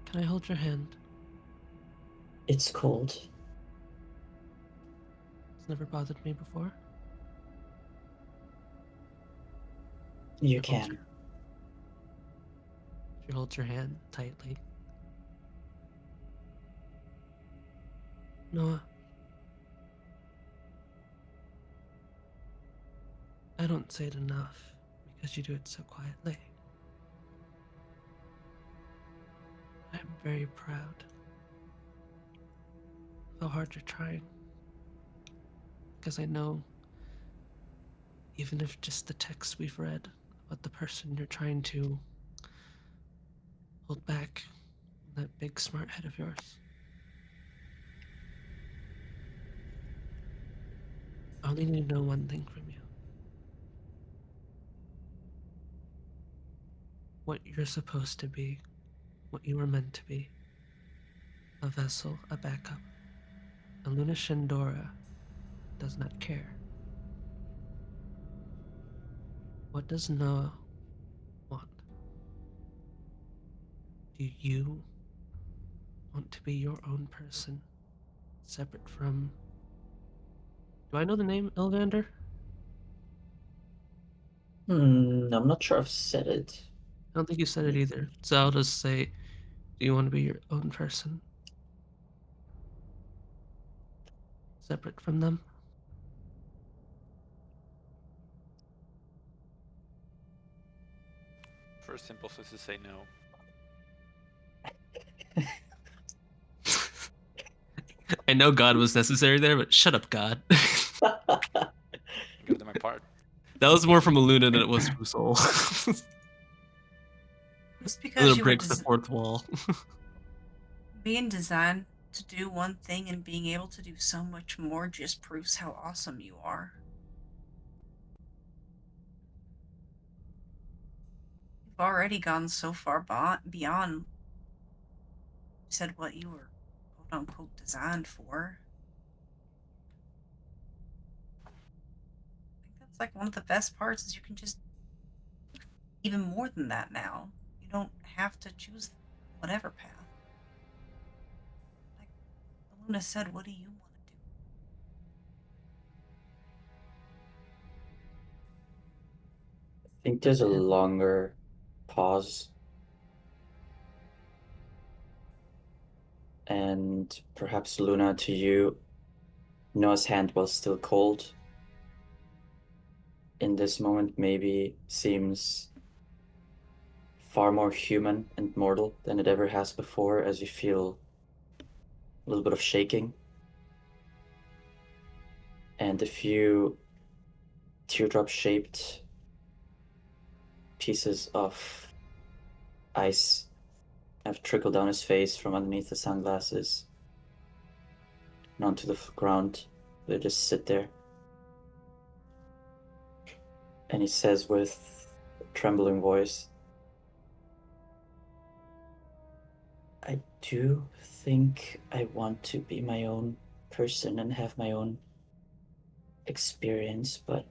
Can I hold your hand? It's cold. It's never bothered me before. You can. She holds your hand tightly. Noah, I don't say it enough because you do it so quietly. I'm very proud of how hard you're trying. Because I know, even if just the text we've read about the person you're trying to hold back in that big smart head of yours, I only need to know one thing from you. What you're supposed to be, what you were meant to be. A vessel, a backup. And Luna Shindora does not care. What does Noah want? Do you want to be your own person, separate from... Do I know the name Elvander? I'm not sure I've said it. I don't think you said it either. So I'll just say, do you want to be your own person? Separate from them? First impulse is to say no. I know God was necessary there, but shut up, God. I'm gonna do my part. That was more from a Luna than it was from Soul. Just because Luna you were breaks the fourth wall. being designed to do one thing and being able to do so much more just proves how awesome you are. You've already gone so far beyond you said what you were quote unquote designed for. I think that's like one of the best parts is you can just even more than that now. You don't have to choose whatever path. Like Luna said, what do you want to do? I think there's a longer pause. And perhaps Luna, to you, Noah's hand was still cold. In this moment, maybe seems far more human and mortal than it ever has before, as you feel a little bit of shaking. And a few teardrop-shaped pieces of ice have trickled down his face from underneath the sunglasses and onto the ground. They just sit there. And he says with a trembling voice, I do think I want to be my own person and have my own experience, but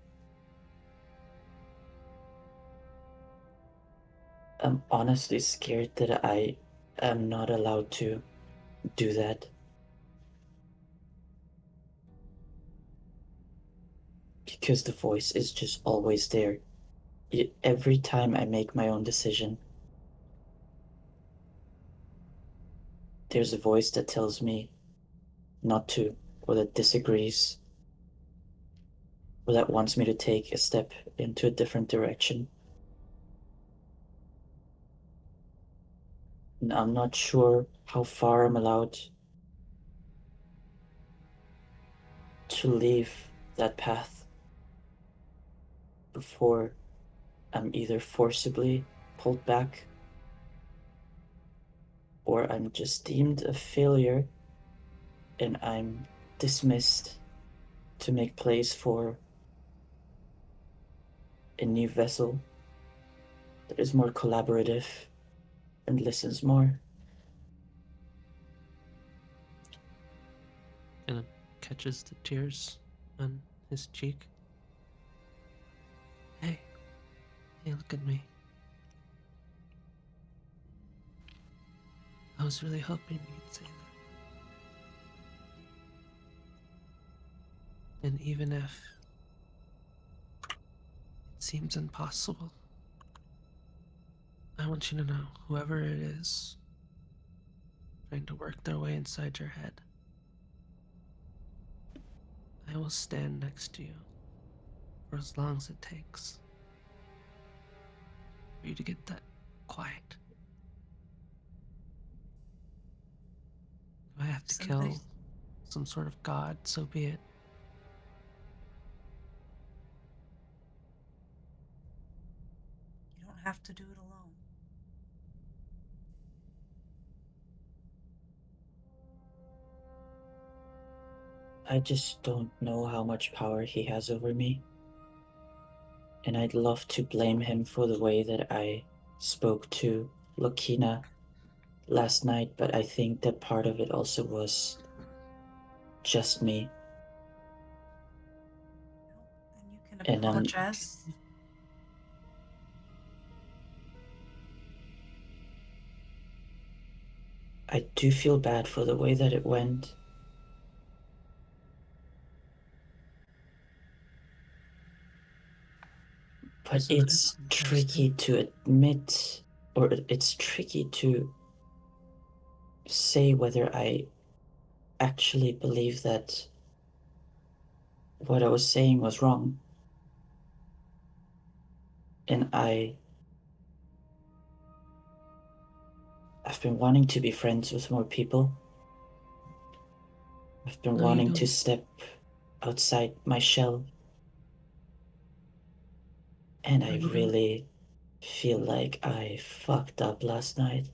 I'm honestly scared that I am not allowed to do that. Because the voice is just always there. Every time I make my own decision, there's a voice that tells me not to, or that disagrees, or that wants me to take a step into a different direction. And I'm not sure how far I'm allowed to leave that path before I'm either forcibly pulled back or I'm just deemed a failure and I'm dismissed to make place for a new vessel that is more collaborative and listens more. And catches the tears on his cheek. Hey, look at me. I was really hoping you'd say that. And even if it seems impossible, I want you to know, whoever it is trying to work their way inside your head, I will stand next to you for as long as it takes for you to get that quiet. If I have to kill some sort of god, so be it. You don't have to do it alone. I just don't know how much power he has over me. And I'd love to blame him for the way that I spoke to Lokina last night, but I think that part of it also was just me. And you can And apologize. I do feel bad for the way that it went. But it's tricky to admit, or it's tricky to say whether I actually believe that what I was saying was wrong. And I've been wanting to be friends with more people. I've been wanting to step outside my shell. And I really feel like I fucked up last night.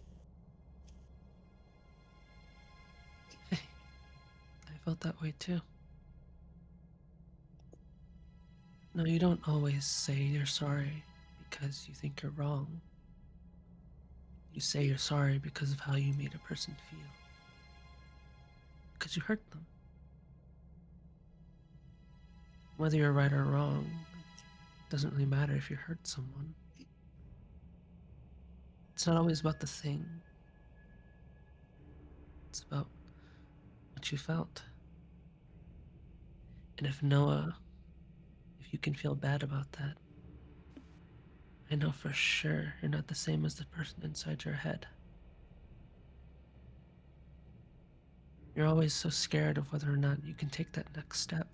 I felt that way too. No, you don't always say you're sorry because you think you're wrong. You say you're sorry because of how you made a person feel. Because you hurt them. Whether you're right or wrong, it doesn't really matter if you hurt someone. It's not always about the thing. It's about what you felt. And if you can feel bad about that, I know for sure you're not the same as the person inside your head. You're always so scared of whether or not you can take that next step,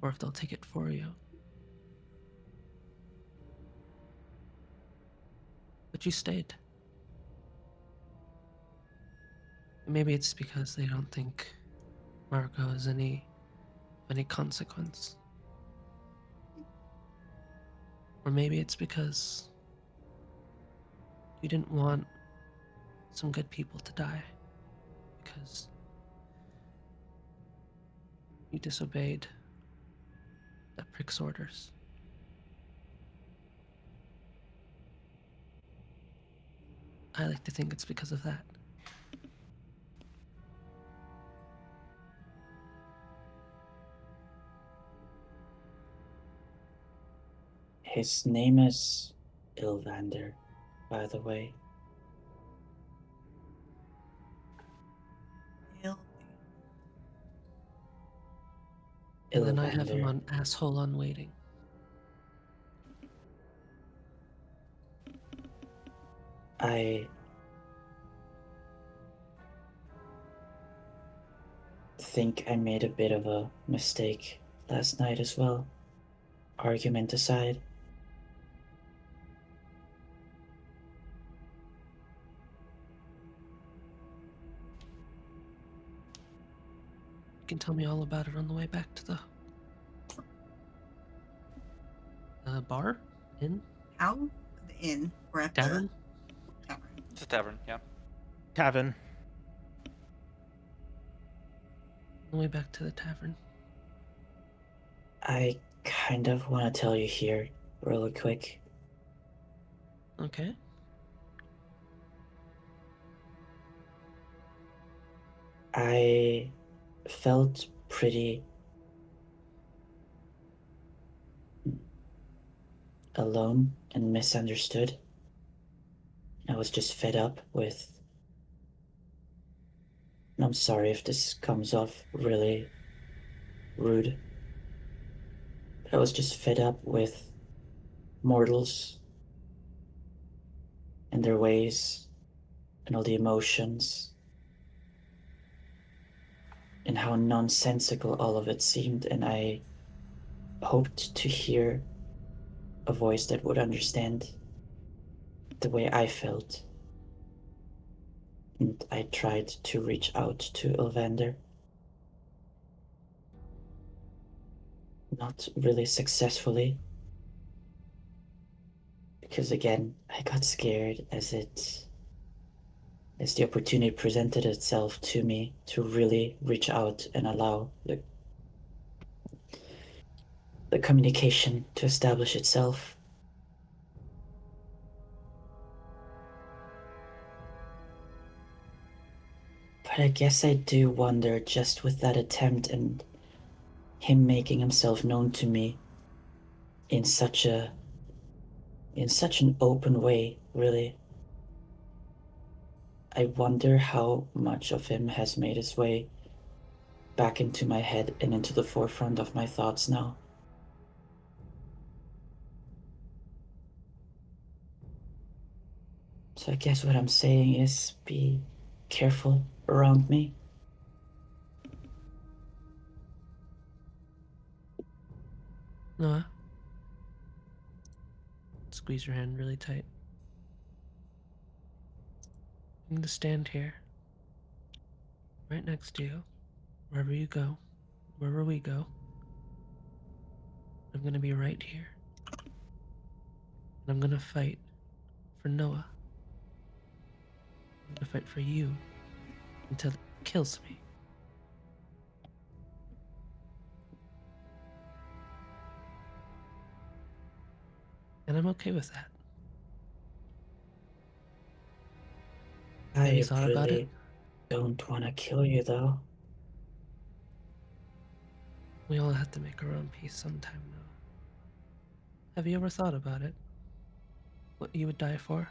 or if they'll take it for you. But you stayed. And maybe it's because they don't think Marco is any consequence. Or maybe it's because you didn't want some good people to die because you disobeyed that prick's orders. I like to think it's because of that. His name is Ilvander, by the way. And then I have him Ilvander. on asshole on waiting. I think I made a bit of a mistake last night as well. Argument aside. You can tell me all about it on the way back to the bar? Inn? How? The inn. We're at Tavern? the tavern. It's a tavern, yeah. Tavern. On the way back to the tavern. I kind of want to tell you here, really quick. Okay. I felt pretty alone and misunderstood. I was just fed up with. And I'm sorry if this comes off really rude. But I was just fed up with mortals and their ways and all the emotions and how nonsensical all of it seemed. And I hoped to hear a voice that would understand the way I felt. And I tried to reach out to Ilvander. Not really successfully. Because again, I got scared as the opportunity presented itself to me to really reach out and allow the communication to establish itself. But I guess I do wonder, just with that attempt and him making himself known to me in such an open way, really. I wonder how much of him has made his way back into my head and into the forefront of my thoughts now. So I guess what I'm saying is be careful around me. Noah. Squeeze your hand really tight. I'm going to stand here. Right next to you. Wherever you go. Wherever we go. I'm going to be right here. And I'm going to fight for Noah. I'm going to fight for you until it kills me. And I'm okay with that. Have you thought about it? Don't want to kill you, though. We all have to make our own peace sometime, Noah. Have you ever thought about it? What you would die for?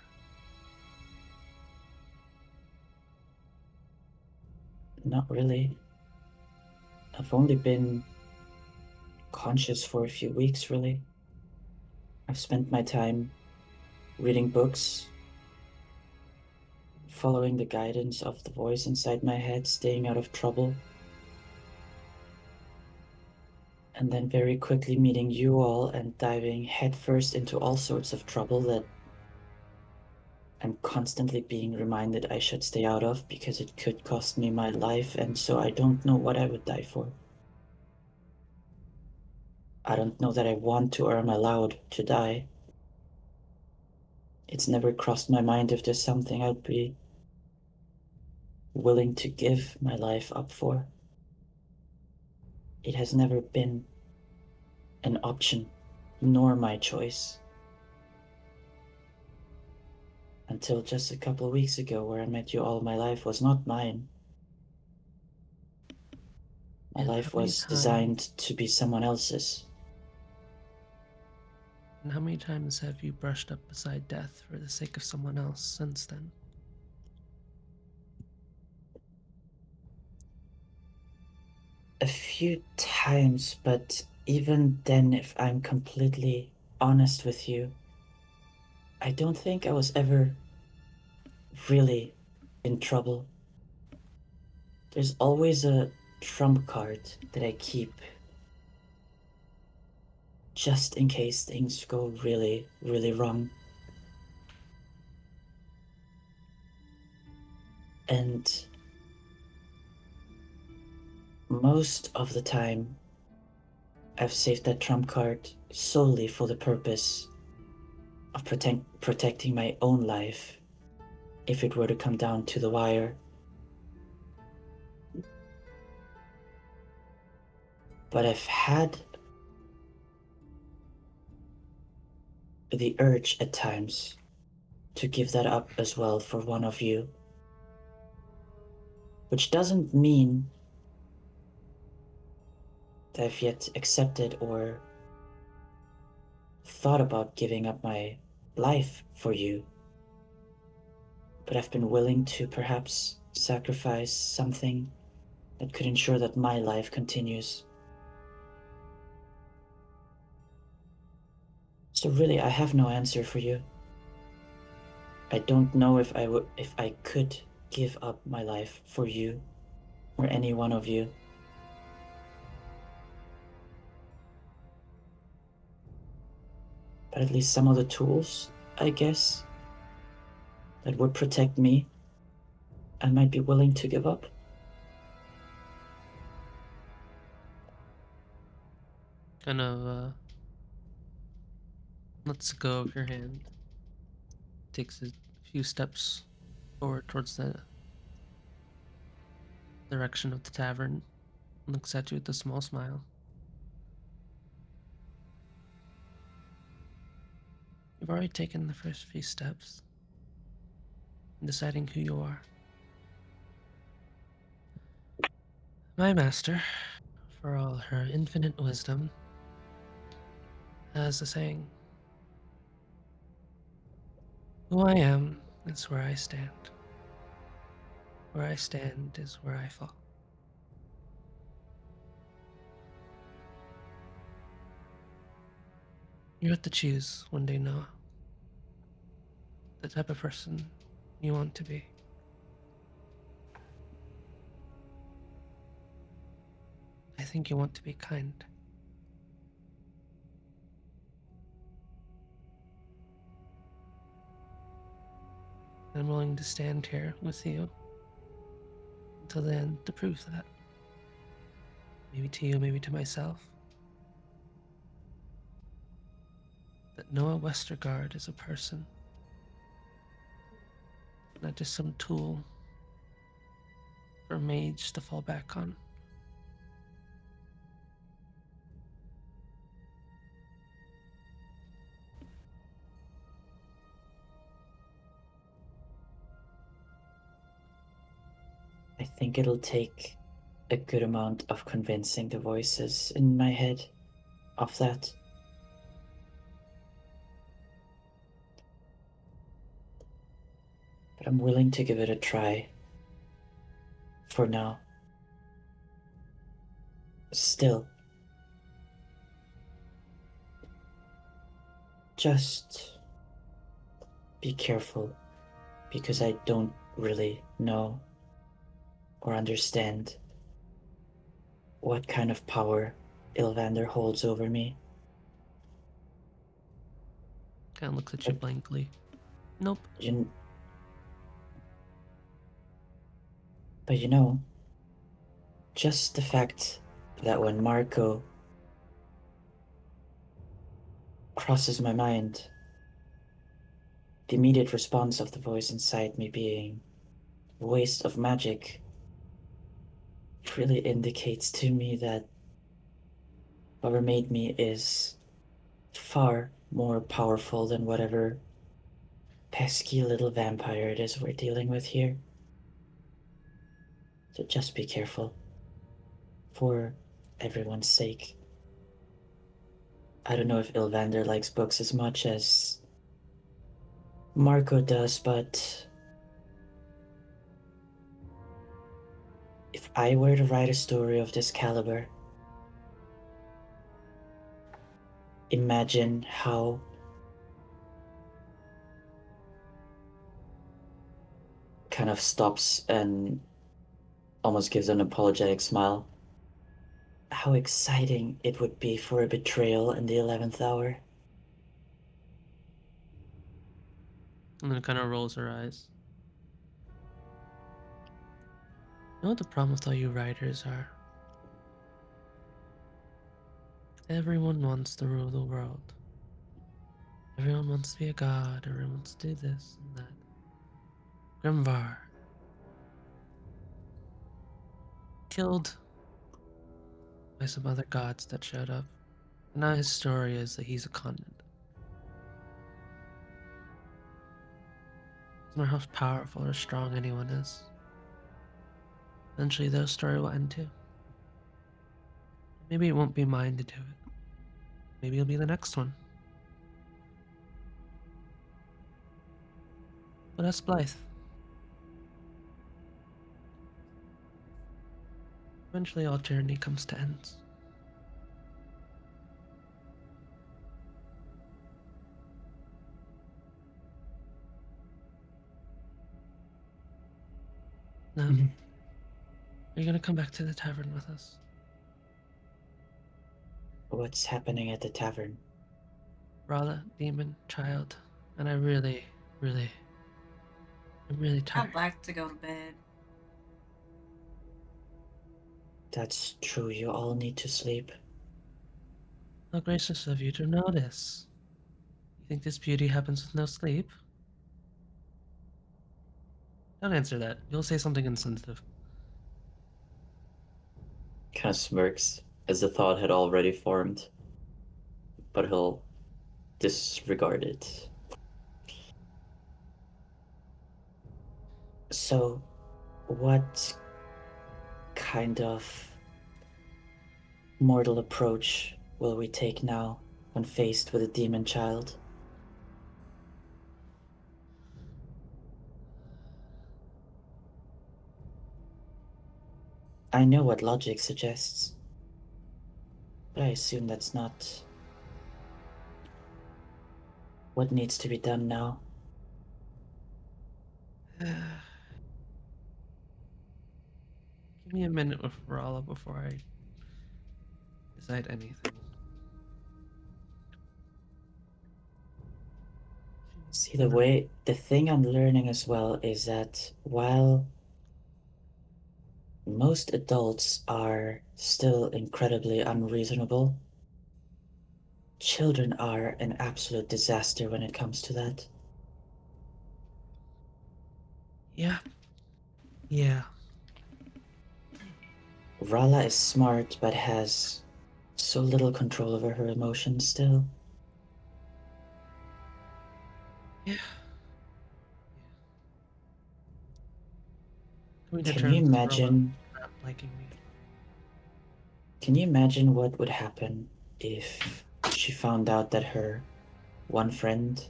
Not really. I've only been conscious for a few weeks, really. I've spent my time reading books, following the guidance of the voice inside my head, staying out of trouble, and then very quickly meeting you all and diving headfirst into all sorts of trouble that I'm constantly being reminded I should stay out of because it could cost me my life, and so I don't know what I would die for. I don't know that I want to or am allowed to die. It's never crossed my mind if there's something I'd be willing to give my life up for. It has never been an option, nor my choice. until just a couple of weeks ago, where I met you all my life, was not mine. My life was designed to be someone else's. And how many times have you brushed up beside death for the sake of someone else since then? A few times, but even then, if I'm completely honest with you, I don't think I was ever really in trouble. There's always a trump card that I keep just in case things go really, really wrong. And most of the time, I've saved that trump card solely for the purpose of protecting my own life if it were to come down to the wire. But I've had the urge at times to give that up as well for one of you. Which doesn't mean that I've yet accepted or thought about giving up my life for you. But I've been willing to perhaps sacrifice something that could ensure that my life continues. So really, I have no answer for you. I don't know if I could give up my life for you or any one of you. But at least some of the tools, I guess, that would protect me, I might be willing to give up. Kind of lets go of your hand. Takes a few steps forward towards the direction of the tavern. Looks at you with a small smile. You've already taken the first few steps in deciding who you are. My master, for all her infinite wisdom, has a saying: who I am is where I stand. Where I stand is where I fall. You have to choose one day, Noah. The type of person you want to be. I think you want to be kind. I'm willing to stand here with you until the end to prove that. Maybe to you, maybe to myself. That Noah Westergaard is a person, not just some tool for a mage to fall back on. I think it'll take a good amount of convincing the voices in my head of that. But I'm willing to give it a try for now. Still, just be careful, because I don't really know or understand what kind of power Ilvander holds over me. Kind of looks at you blankly. Nope. But you know, just the fact that when Marco crosses my mind, the immediate response of the voice inside me being waste of magic really indicates to me that whoever made me is far more powerful than whatever pesky little vampire it is we're dealing with here. So just be careful. For everyone's sake. I don't know if Ilvander likes books as much as Marco does, but if I were to write a story of this caliber, imagine how kind of stops and almost gives an apologetic smile. How exciting it would be for a betrayal in the 11th hour. And then kind of rolls her eyes. You know what the problem with all you writers are? Everyone wants to rule the world. Everyone wants to be a god. Everyone wants to do this and that. Grimvar killed by some other gods that showed up. And now his story is that he's a convent. No matter how powerful or strong anyone is, eventually their story will end too. Maybe it won't be mine to do it. Maybe it'll be the next one. But that's Blythe. Eventually all tyranny comes to ends. Now, are you gonna come back to the tavern with us? What's happening at the tavern? Rala, demon, child, and I'm really tired. I'd like to go to bed. That's true, you all need to sleep. How gracious of you to notice. You think this beauty happens with no sleep? Don't answer that. You'll say something insensitive. Kind of smirks, as the thought had already formed. But he'll disregard it. So, what kind of mortal approach will we take now when faced with a demon child? I know what logic suggests, but I assume that's not what needs to be done now. Give me a minute with Rala before I decide anything. See, the thing I'm learning as well is that while most adults are still incredibly unreasonable, children are an absolute disaster when it comes to that. Yeah. Yeah. Rala is smart but has so little control over her emotions still. Yeah. Can you imagine? Not liking me. Can you imagine what would happen if she found out that her one friend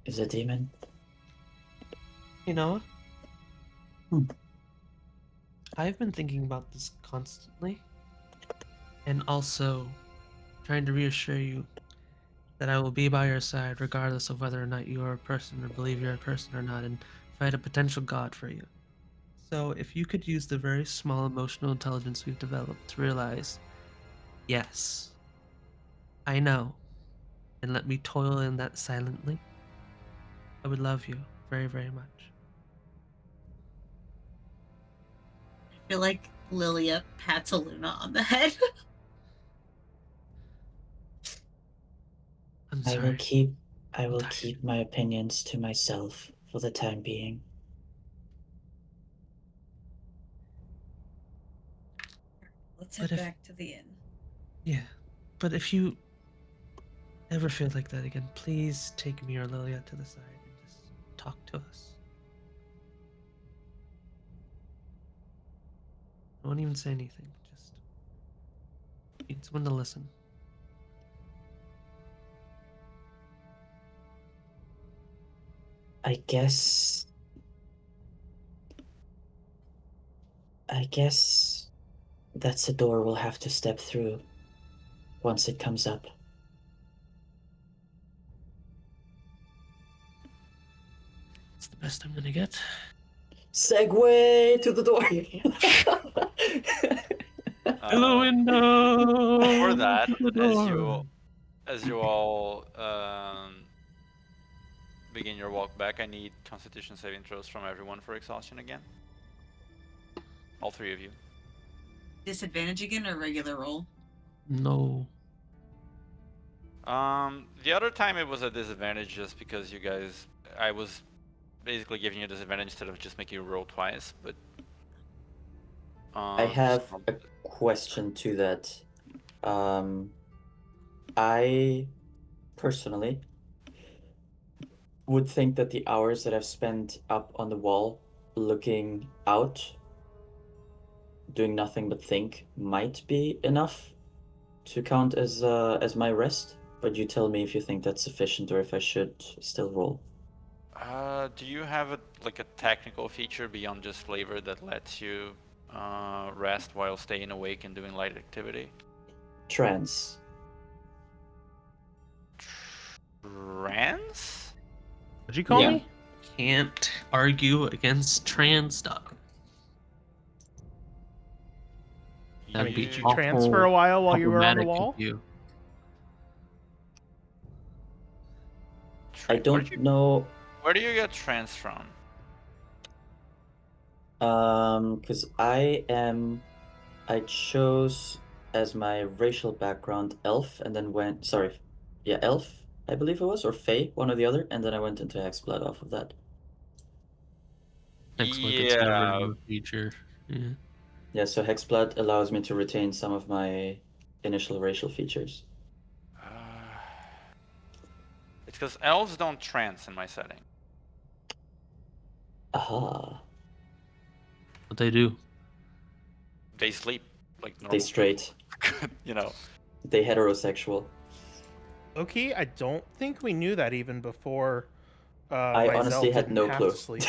is a demon? You know, Hmm. I've been thinking about this constantly, and also trying to reassure you that I will be by your side regardless of whether or not you are a person or believe you're a person or not, and fight a potential god for you. So if you could use the very small emotional intelligence we've developed to realize, yes, I know, and let me toil in that silently, I would love you very, very much. I feel like Lilia pats Aluna on the head. I'm I will sorry. keep my opinions to myself for the time being. Let's But head if back to the inn. yeah, but if you Never feel like that again. Please take me or Lilia to the side and just talk to us. I won't even say anything. Just need someone to listen. I guess that's a door we'll have to step through once it comes up. It's the best I'm gonna get. Segue to the door. Hello, window. For that, to the door. as you all begin your walk back, I need Constitution saving throws from everyone for exhaustion again. All three of you. Disadvantage again or regular roll? No. The other time it was a disadvantage just because you guys, I was basically giving you a disadvantage instead of just making you roll twice, but I have a question to that. I personally would think that the hours that I've spent up on the wall looking out, doing nothing but think, might be enough to count as my rest. But you tell me if you think that's sufficient or if I should still roll. Do you have a technical feature beyond just flavor that lets you rest while staying awake and doing light activity? Trance. Trance? What'd you call Yeah. me? Can't argue against trans stuff. I mean, did you awful trance for a while you were on the problematic wall? of you. I don't know. Where do you get trance from? Because I chose as my racial background elf, and then elf, I believe it was, or fae, one or the other, and then I went into hexblood off of that. Hexblood gets never new feature. Yeah. Yeah, so hexblood allows me to retain some of my initial racial features. It's because elves don't trance in my setting. Aha. What they do? They sleep like normal. They straight. You know. They heterosexual. Okay, I don't think we knew that even before. I honestly had no clue. Sleep.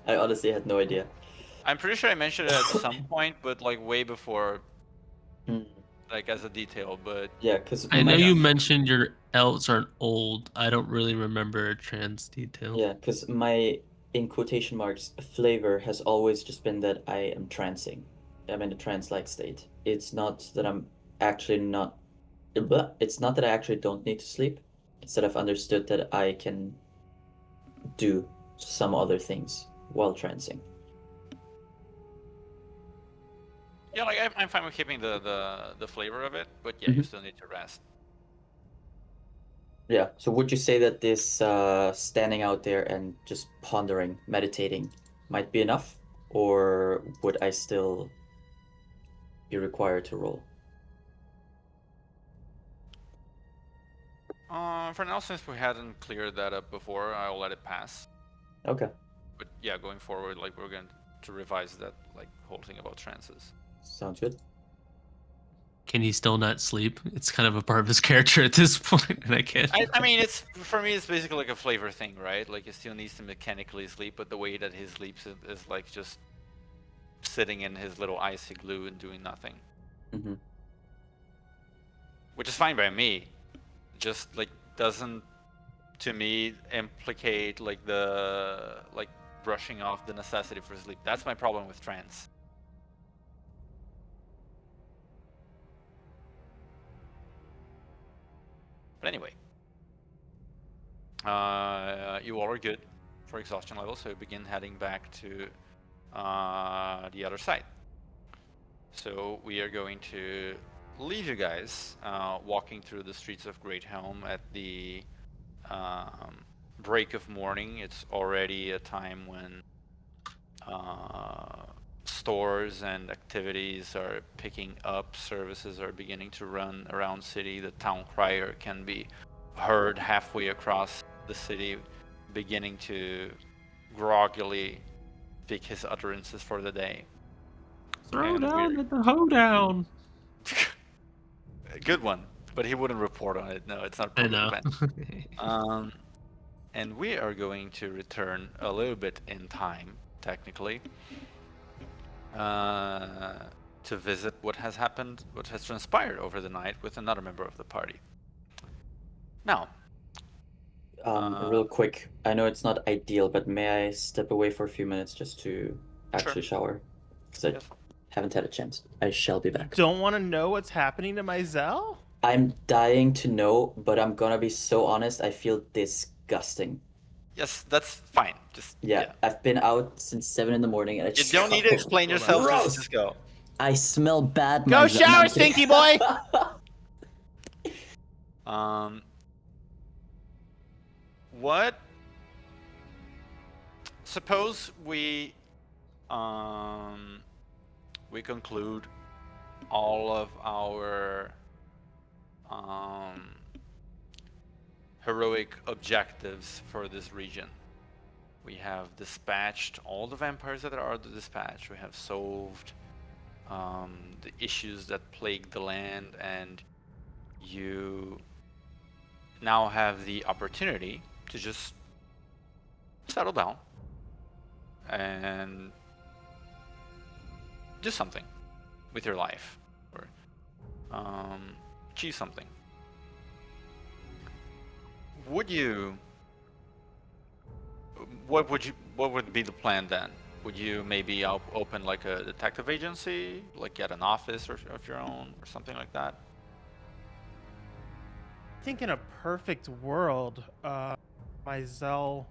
I honestly had no idea. I'm pretty sure I mentioned it at some point, but like way before, like as a detail. But yeah, because I know you mentioned your elves aren't old. I don't really remember a trans detail. Yeah, because my, in quotation marks, flavor has always just been that I am trancing. I'm in a trance-like state. It's not that I'm actually not. It's not that I actually don't need to sleep. It's that I've understood that I can do some other things while trancing. yeah, like I'm fine with keeping the flavor of it, but yeah, you still need to rest. Yeah, so would you say that this standing out there and just pondering, meditating might be enough? Or would I still be required to roll? For now, since we hadn't cleared that up before, I'll let it pass. Okay. But yeah, going forward, like we're going to revise that like whole thing about trances. Sounds good. Can he still not sleep? It's kind of a part of his character at this point, and I can't. I mean, it's for me, it's basically like a flavor thing, right? Like he still needs to mechanically sleep, but the way that he sleeps is like just sitting in his little icy glue and doing nothing. Mm-hmm. Which is fine by me. Just like doesn't, to me, implicate like the brushing off the necessity for sleep. That's my problem with trance. But anyway, you all are good for exhaustion level, so begin heading back to the other side. So we are going to leave you guys walking through the streets of Greathelm at the break of morning. It's already a time when stores and activities are picking up. Services are beginning to run around city. The town crier can be heard halfway across the city, beginning to groggily speak his utterances for the day. Throw And down at the hoedown. Good one, but he wouldn't report on it. No, it's not I public know. event. And we are going to return a little bit in time, technically, to visit what has happened, what has transpired over the night with another member of the party. Now, real quick, I know it's not ideal, but may I step away for a few minutes just to actually shower? Because I haven't had a chance. I shall be back. Don't want to know what's happening to my Zell? I'm dying to know, but I'm gonna be so honest, I feel disgusting. Yes, that's fine. Just yeah. I've been out since 7 in the morning and I You don't need to explain yourself, just go. I smell bad. Go shower, stinky boy! What? Suppose we conclude all of our heroic objectives for this region. We have dispatched all the vampires that are dispatched. We have solved the issues that plague the land, and you now have the opportunity to just settle down and do something with your life, or achieve something. What would be the plan then? Would you maybe open like a detective agency, like get an office of your own or something like that? I think in a perfect world, my Zell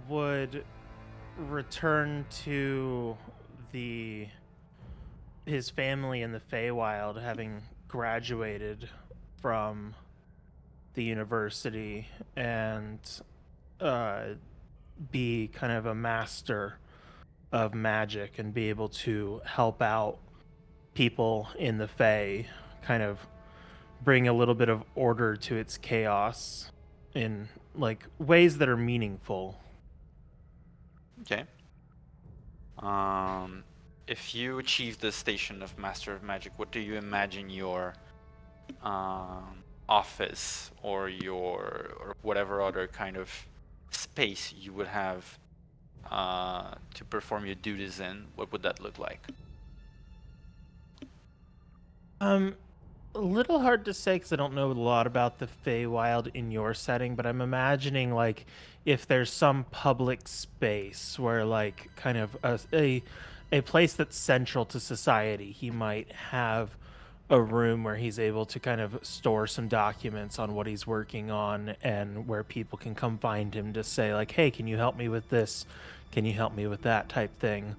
would return to his family in the Feywild, having graduated from the university, and be kind of a master of magic and be able to help out people in the Fey, kind of bring a little bit of order to its chaos in like ways that are meaningful. Okay. If you achieve the station of Master of Magic, what do you imagine your office or whatever other kind of space you would have to perform your duties in? What would that look like? A little hard to say because I don't know a lot about the Feywild in your setting, but I'm imagining like if there's some public space where like kind of a place that's central to society, he might have a room where he's able to kind of store some documents on what he's working on, and where people can come find him to say like, hey, can you help me with this? Can you help me with that type thing?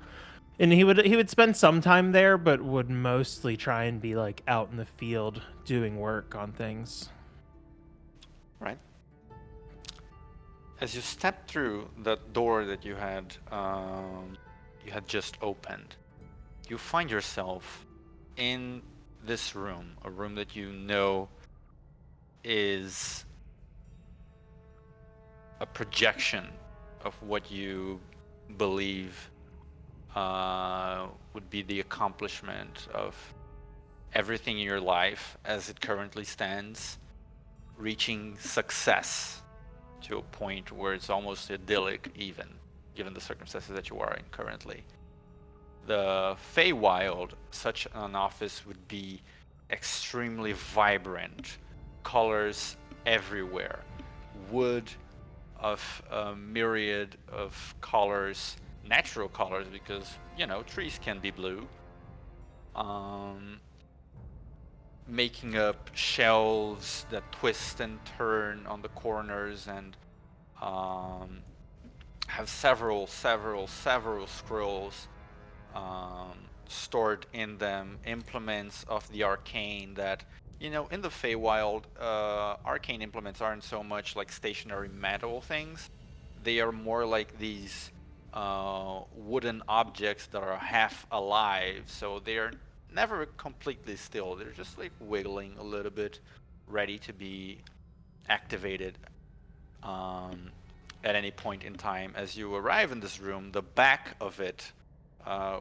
And he would spend some time there, but would mostly try and be like out in the field doing work on things. Right. As you step through that door that you had just opened, you find yourself in this room, a room that you know is a projection of what you believe would be the accomplishment of everything in your life as it currently stands, reaching success to a point where it's almost idyllic, even given the circumstances that you are in currently. The Feywild, such an office would be extremely vibrant, colors everywhere, wood of a myriad of colors, natural colors, because trees can be blue, making up shelves that twist and turn on the corners and have several scrolls stored in them, implements of the arcane that, in the Feywild, arcane implements aren't so much like stationary metal things. They are more like these wooden objects that are half alive, so they're never completely still. They're just like wiggling a little bit, ready to be activated at any point in time. As you arrive in this room, the back of it,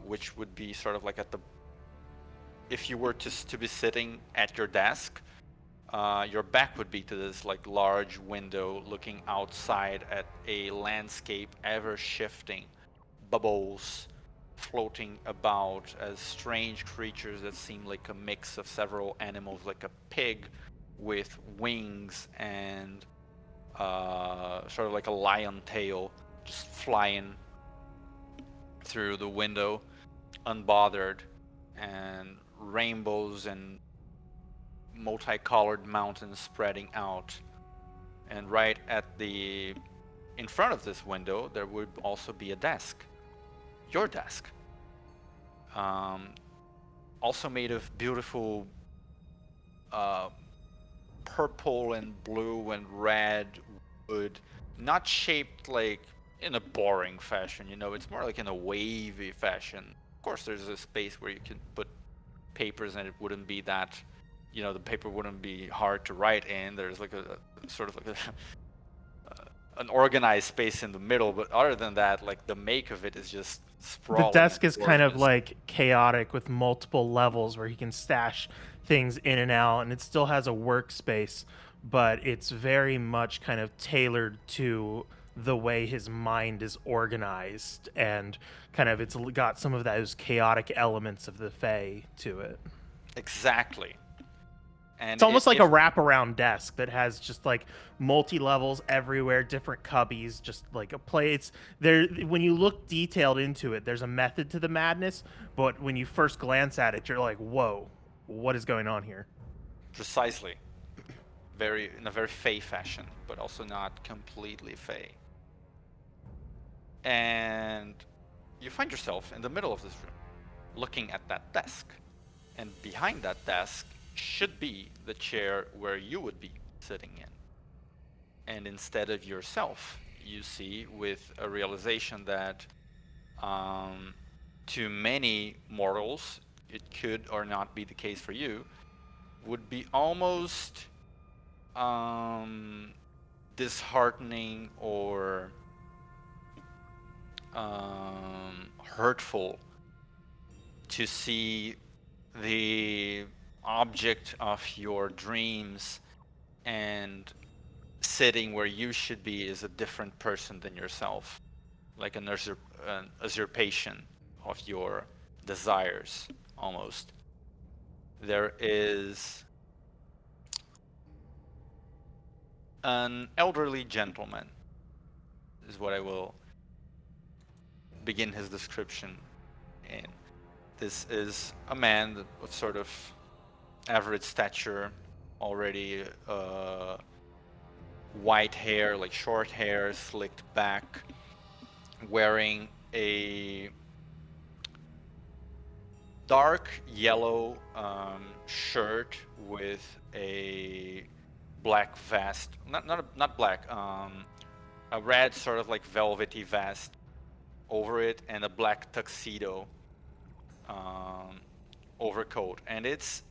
which would be sort of like at the, if you were to be sitting at your desk, your back would be to this like large window looking outside at a landscape ever shifting, bubbles floating about as strange creatures that seem like a mix of several animals, like a pig with wings and sort of like a lion tail just flying through the window unbothered, and rainbows and multicolored mountains spreading out. And right at the in front of this window there would also be a desk, your desk, also made of beautiful purple and blue and red wood, not shaped like in a boring fashion, you know, it's more like in a wavy fashion. Of course there's a space where you can put papers and it wouldn't be that, you know, the paper wouldn't be hard to write in. There's like a sort of like an organized space in the middle, but other than that, like the make of it is just sprawling. The desk is kind of like chaotic with multiple levels where he can stash things in and out, and it still has a workspace, but it's very much kind of tailored to the way his mind is organized, and kind of it's got some of those chaotic elements of the Fae to it. Exactly. And it's almost like a wraparound desk that has just like multi-levels everywhere, different cubbies, just like a play. It's there. When you look detailed into it, there's a method to the madness, but when you first glance at it, you're like, whoa, what is going on here? Precisely. In a very Fae fashion, but also not completely Fae. And you find yourself in the middle of this room, looking at that desk. And behind that desk should be the chair where you would be sitting in. And instead of yourself, you see, with a realization that to many mortals, it could or not be the case for you, would be almost disheartening or hurtful to see the object of your dreams and sitting where you should be is a different person than yourself, like an usurpation of your desires almost. There is an elderly gentleman, is what I will begin his description in. This is a man of sort of average stature, already white hair, like short hair, slicked back, wearing a dark yellow shirt with a black vest, not black, a red sort of like velvety vest over it, and a black tuxedo overcoat. And it's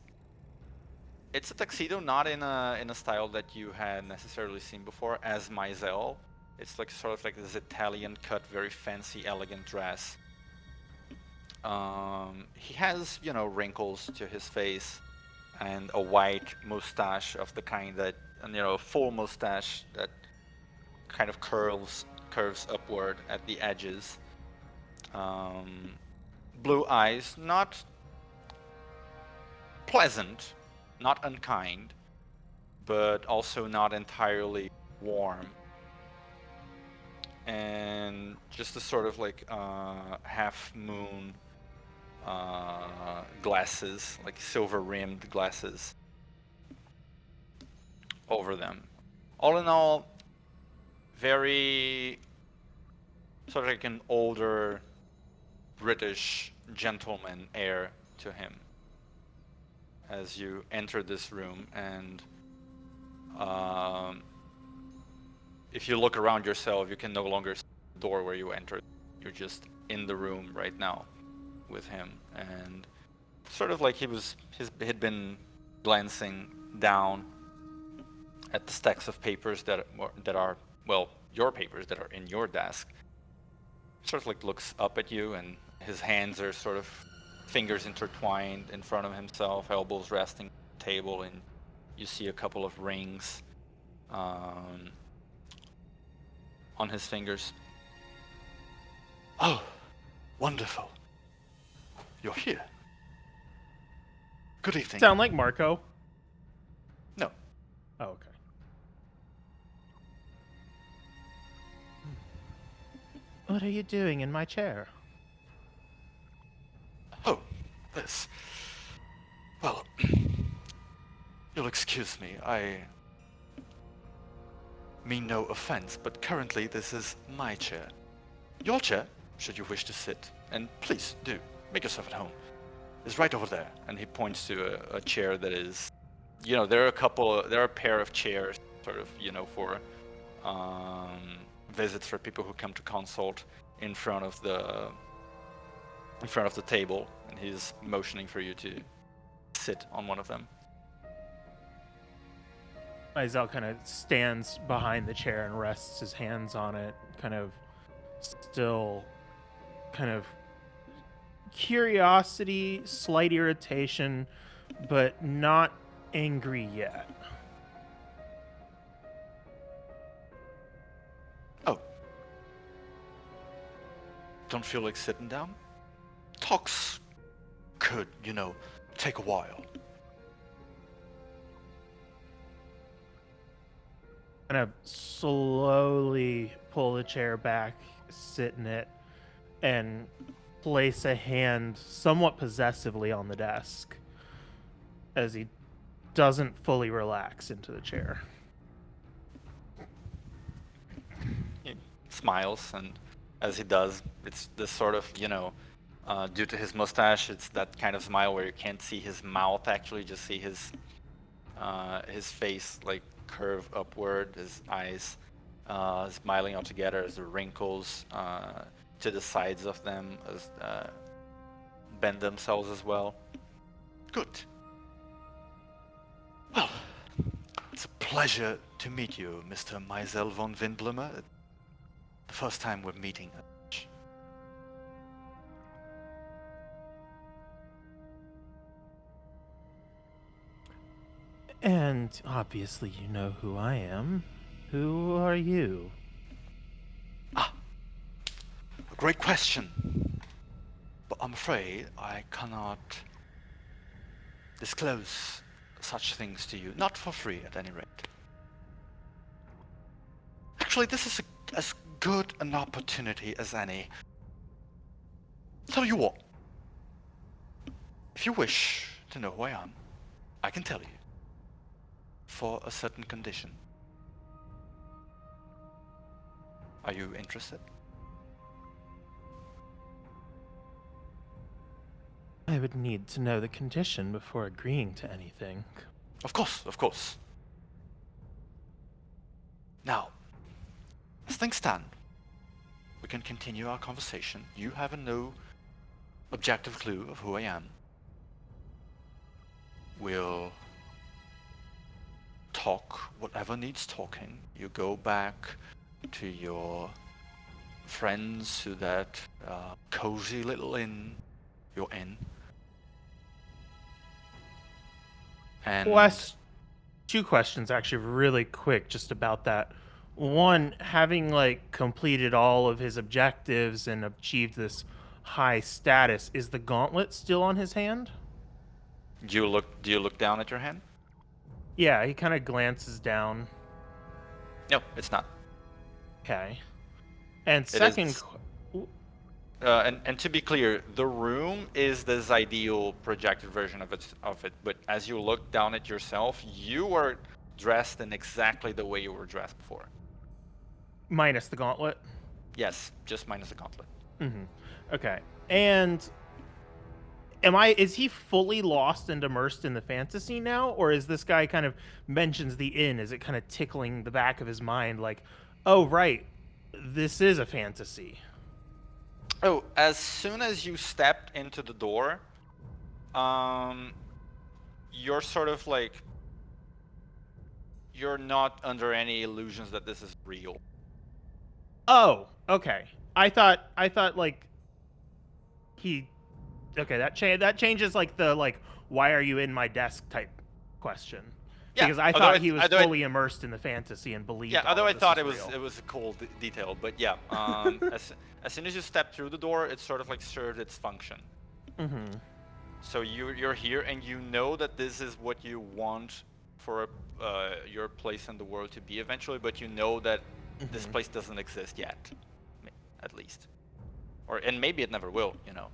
a tuxedo not in a style that you had necessarily seen before as Maisel. It's like sort of like this Italian cut, very fancy, elegant dress. He has, you know, wrinkles to his face and a white mustache of the kind that, you know, a full mustache that kind of curves upward at the edges. Blue eyes, not pleasant, not unkind, but also not entirely warm. And just a sort of like half moon glasses, like silver rimmed glasses over them. All in all, very sort of like an older British gentleman air to him as you enter this room. And if you look around yourself, you can no longer see the door where you entered. You're just in the room right now with him, and sort of like he'd been glancing down at the stacks of papers that are, well, your papers that are in your desk. Sort of like looks up at you, and his hands are sort of fingers intertwined in front of himself, elbows resting on the table, and you see a couple of rings on his fingers. Oh, wonderful. You're here. Good evening. Sound like Marco? No. Oh, okay. What are you doing in my chair? Oh, this. Well, you'll excuse me. I mean no offense, but currently this is my chair. Your chair, should you wish to sit, and please do, make yourself at home, is right over there. And he points to a chair that is, there are a pair of chairs, sort of, for visits for people who come to consult in front of the table, and he's motioning for you to sit on one of them. Maizel kind of stands behind the chair and rests his hands on it, kind of still kind of curiosity, slight irritation, but not angry yet. Oh. Don't feel like sitting down? Talks could, take a while. Kind of slowly pull the chair back, sit in it, and place a hand somewhat possessively on the desk as he doesn't fully relax into the chair. He smiles, and as he does, it's this sort of, due to his mustache, it's that kind of smile where you can't see his mouth, actually, just see his face, like, curve upward, his eyes smiling all together as the wrinkles to the sides of them bend themselves as well. Good. Well, it's a pleasure to meet you, Mr. Maizel von Windblumer. The first time we're meeting. And obviously you know who I am. Who are you? A great question. But I'm afraid I cannot disclose such things to you. Not for free, at any rate. Actually, this is as good an opportunity as any. Tell you what. If you wish to know who I am, I can tell you. For a certain condition. Are you interested? I would need to know the condition before agreeing to anything. Of course, of course. Now, as things stand, we can continue our conversation. You have no objective clue of who I am. We'll talk whatever needs talking. You go back to your friends, to that cozy little inn you're in. And two questions actually really quick just about that. One, having like completed all of his objectives and achieved this high status, is the gauntlet still on his hand? Do you look down at your hand? Yeah, he kind of glances down. No, it's not. Okay. And second, and to be clear, the room is this ideal projected version of it. But as you look down at yourself, you are dressed in exactly the way you were dressed before. Minus the gauntlet? Yes, just minus the gauntlet. Mm-hmm. Okay. And is he fully lost and immersed in the fantasy now? Or is this guy kind of mentions the inn? Is it kind of tickling the back of his mind like, oh, right, this is a fantasy? Oh, as soon as you stepped into the door, you're sort of like, you're not under any illusions that this is real. Oh, okay. I thought like he. Okay, that changes like the like why are you in my desk type question. Yeah, Because I thought he was fully immersed in the fantasy and believed. Yeah, although all I of this thought was real. it was a cool detail, but yeah, as soon as you step through the door, it sort of like served its function. Mm-hmm. So you're here, and you know that this is what you want for your place in the world to be eventually, but you know that this place doesn't exist yet, at least, and maybe it never will. You know.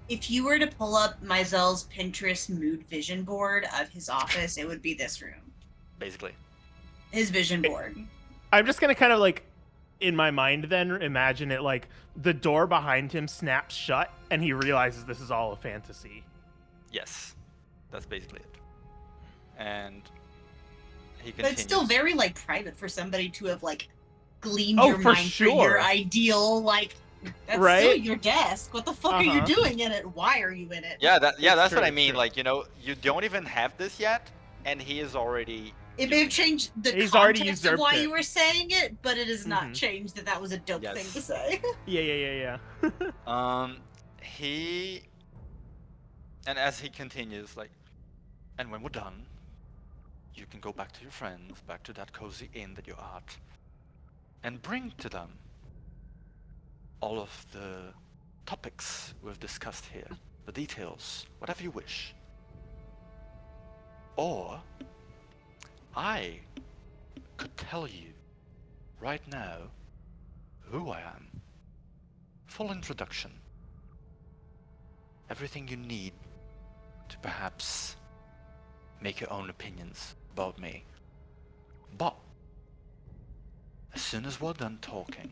If you were to pull up Meisel's Pinterest mood vision board of his office, it would be this room. Basically. His vision board. I'm just gonna kind of like, in my mind, then imagine it like the door behind him snaps shut, and he realizes this is all a fantasy. Yes, that's basically it. And he continues. But it's still very like private for somebody to have like gleaned Oh, your for mind sure. for your ideal like. That's Right? still your desk. What the fuck are you doing in it? Why are you in it? Yeah, that's true, what I it's mean. true. Like, you know, you don't even have this yet, and he is already. It may have changed the He's already context of usurped why it. you were saying it, but it has not Mhm. changed that was a dope Yes. thing to say. Yeah. And as he continues, like, and when we're done, you can go back to your friends, back to that cozy inn that you're at, and bring to them all of the topics we've discussed here, the details, whatever you wish. Or I could tell you right now who I am. Full introduction. Everything you need to perhaps make your own opinions about me. But as soon as we're done talking,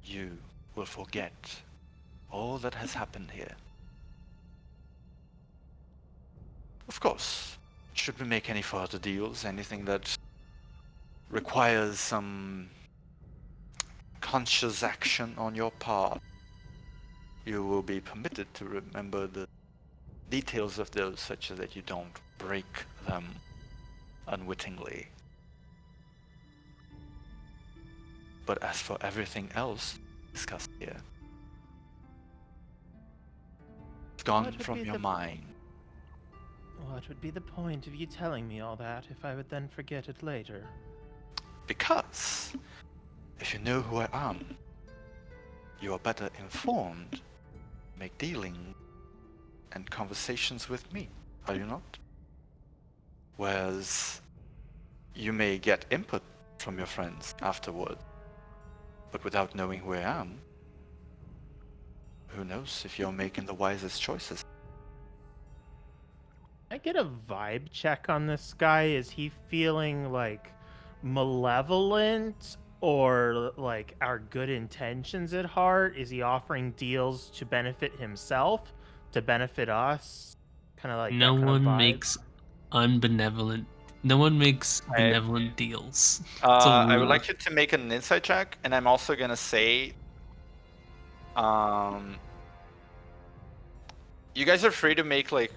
you will forget all that has happened here. Of course, should we make any further deals, anything that requires some conscious action on your part, you will be permitted to remember the details of those such that you don't break them unwittingly. But as for everything else discussed here, it's gone from your mind. What would be the point of you telling me all that if I would then forget it later? Because if you know who I am, you are better informed, make dealing and conversations with me, are you not? Whereas you may get input from your friends afterward, but without knowing who I am, who knows if you're making the wisest choices. I get a vibe check on this guy. Is he feeling like malevolent or like our good intentions at heart? Is he offering deals to benefit himself, to benefit us? Kind of like No that kind one of vibe? makes unbenevolent. No one makes benevolent deals. I would like you to make an insight check, and I'm also gonna say, you guys are free to make like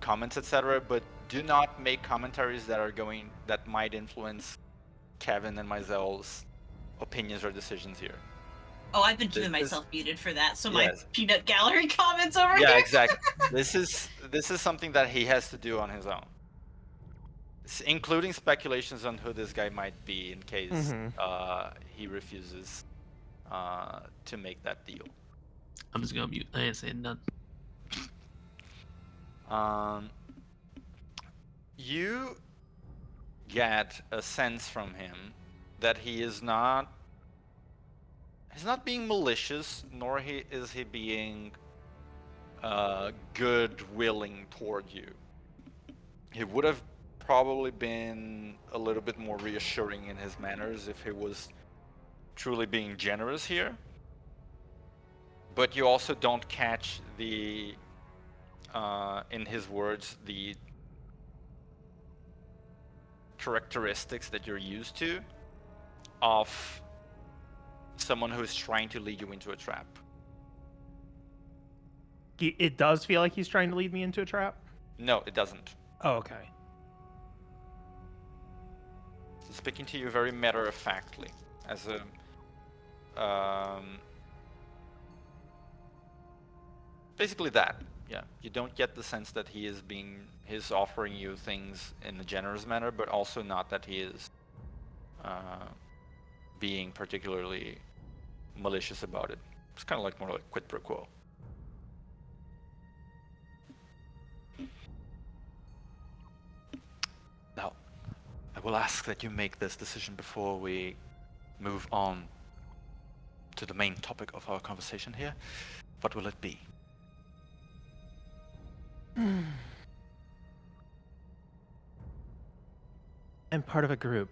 comments, etc., but do not make commentaries that might influence Kevin and Meisel's opinions or decisions here. Oh, I've been keeping myself muted for that, so Yes. my peanut gallery comments over here. Yeah, exactly. This is something that he has to do on his own, including speculations on who this guy might be in case he refuses to make that deal. I'm just gonna mute. I ain't saying nothing. You get a sense from him that he's not being malicious, nor is he being good-willing toward you. He would have probably been a little bit more reassuring in his manners if he was truly being generous here. But you also don't catch the, in his words, the characteristics that you're used to of someone who is trying to lead you into a trap. It does feel like he's trying to lead me into a trap? No, it doesn't. Oh, okay. So speaking to you very matter-of-factly, as a basically that. Yeah, you don't get the sense that he's offering you things in a generous manner, but also not that he is being particularly malicious about it. It's kind of like more like quid pro quo. Now, I will ask that you make this decision before we move on to the main topic of our conversation here. What will it be? I'm part of a group.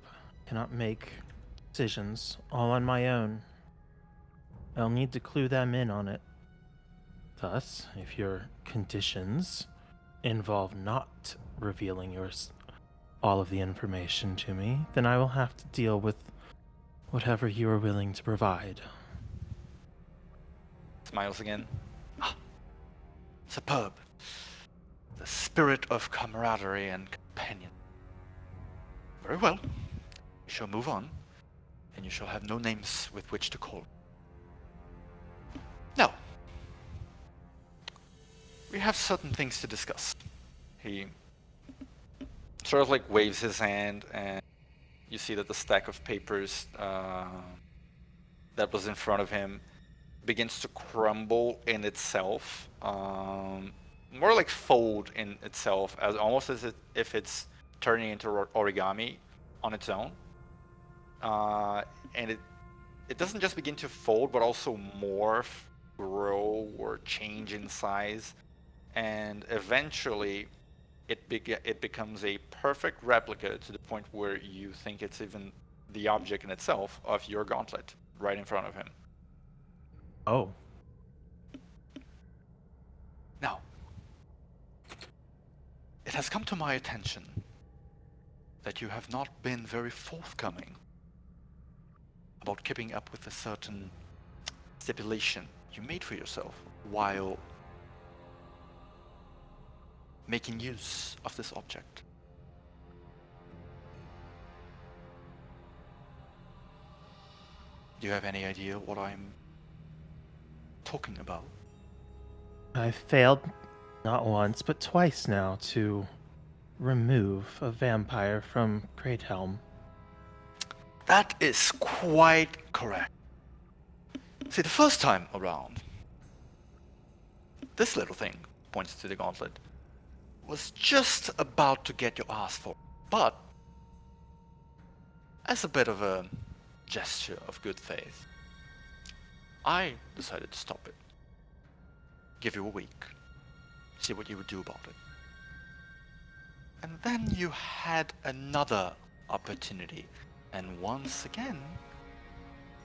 Cannot make decisions all on my own. I'll need to clue them in on it. Thus, if your conditions involve not revealing all of the information to me, then I will have to deal with whatever you are willing to provide. Smiles again. Ah, superb. The spirit of camaraderie and companion. Very well. We shall move on, and you shall have no names with which to call. Now, we have certain things to discuss. He sort of like waves his hand, and you see that the stack of papers that was in front of him begins to crumble in itself, more like fold in itself, as almost as if it's turning into origami on its own. And it doesn't just begin to fold, but also morph, grow, or change in size, and eventually it becomes a perfect replica to the point where you think it's even the object in itself of your gauntlet right in front of him. Oh. Now, it has come to my attention that you have not been very forthcoming about keeping up with a certain stipulation you made for yourself while making use of this object. Do you have any idea what I'm talking about? I've failed not once, but twice now to remove a vampire from Great Helm. That is quite correct. See, the first time around, this little thing, points to the gauntlet, was just about to get your ass for. But, as a bit of a gesture of good faith, I decided to stop it. Give you a week. See what you would do about it. And then you had another opportunity. And once again,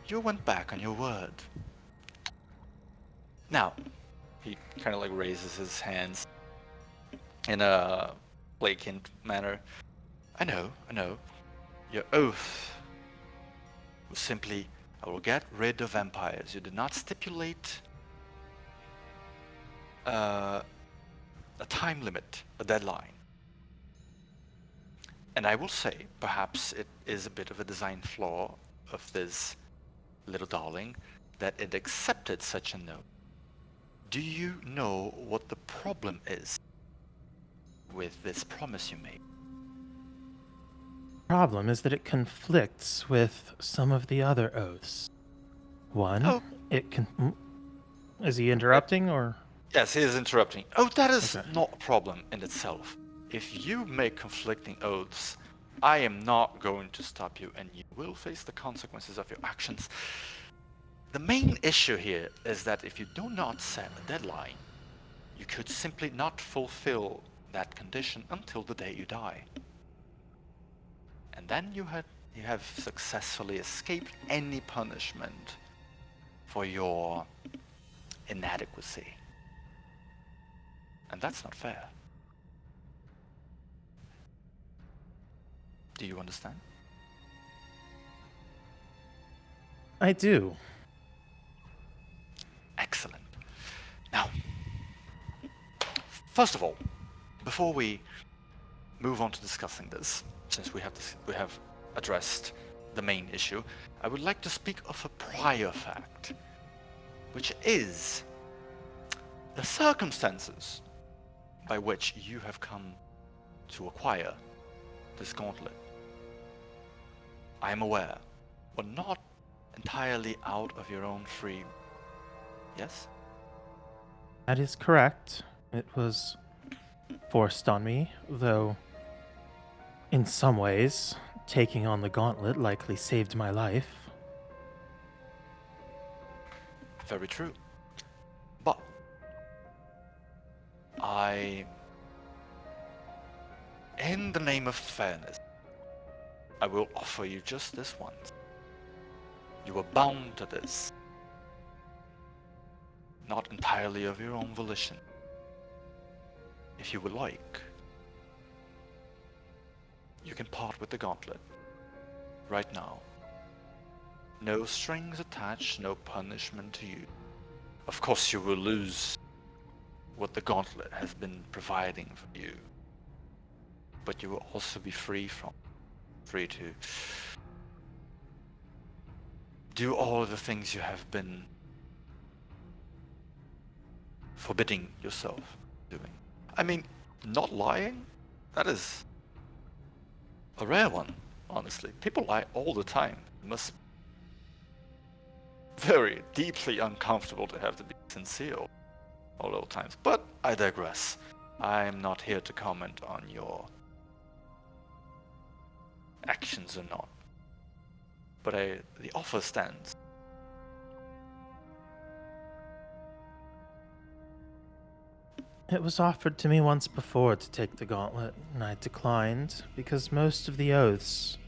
you went back on your word. Now, he kind of like raises his hands in a placant manner. I know. Your oath was simply, I will get rid of vampires. You did not stipulate a time limit, a deadline. And I will say, perhaps it is a bit of a design flaw of this little darling that it accepted such a no. Do you know what the problem is with this promise you made? Problem is that it conflicts with some of the other oaths. One, Oh. it can. Is he interrupting or? Yes, he is interrupting. Oh, that is Okay. not a problem in itself. If you make conflicting oaths, I am not going to stop you, and you will face the consequences of your actions. The main issue here is that if you do not set a deadline, you could simply not fulfill that condition until the day you die. And then you have successfully escaped any punishment for your inadequacy. And that's not fair. Do you understand? I do. First of all, before we move on to discussing this, since we have addressed the main issue, I would like to speak of a prior fact, which is the circumstances by which you have come to acquire this gauntlet. I am aware, but not entirely out of your own free. Yes? That is correct. It was forced on me, though in some ways, taking on the gauntlet likely saved my life. Very true. But in the name of fairness, I will offer you just this once. You are bound to this. Not entirely of your own volition. If you would like, you can part with the gauntlet. Right now. No strings attached, no punishment to you. Of course you will lose what the gauntlet has been providing for you. But you will also be free to do all the things you have been forbidding yourself doing. I mean, not lying? That is a rare one, honestly. People lie all the time. It must be very deeply uncomfortable to have to be sincere all the times. But I digress. I'm not here to comment on your actions or not. But the offer stands. It was offered to me once before to take the gauntlet, and I declined because most of the oaths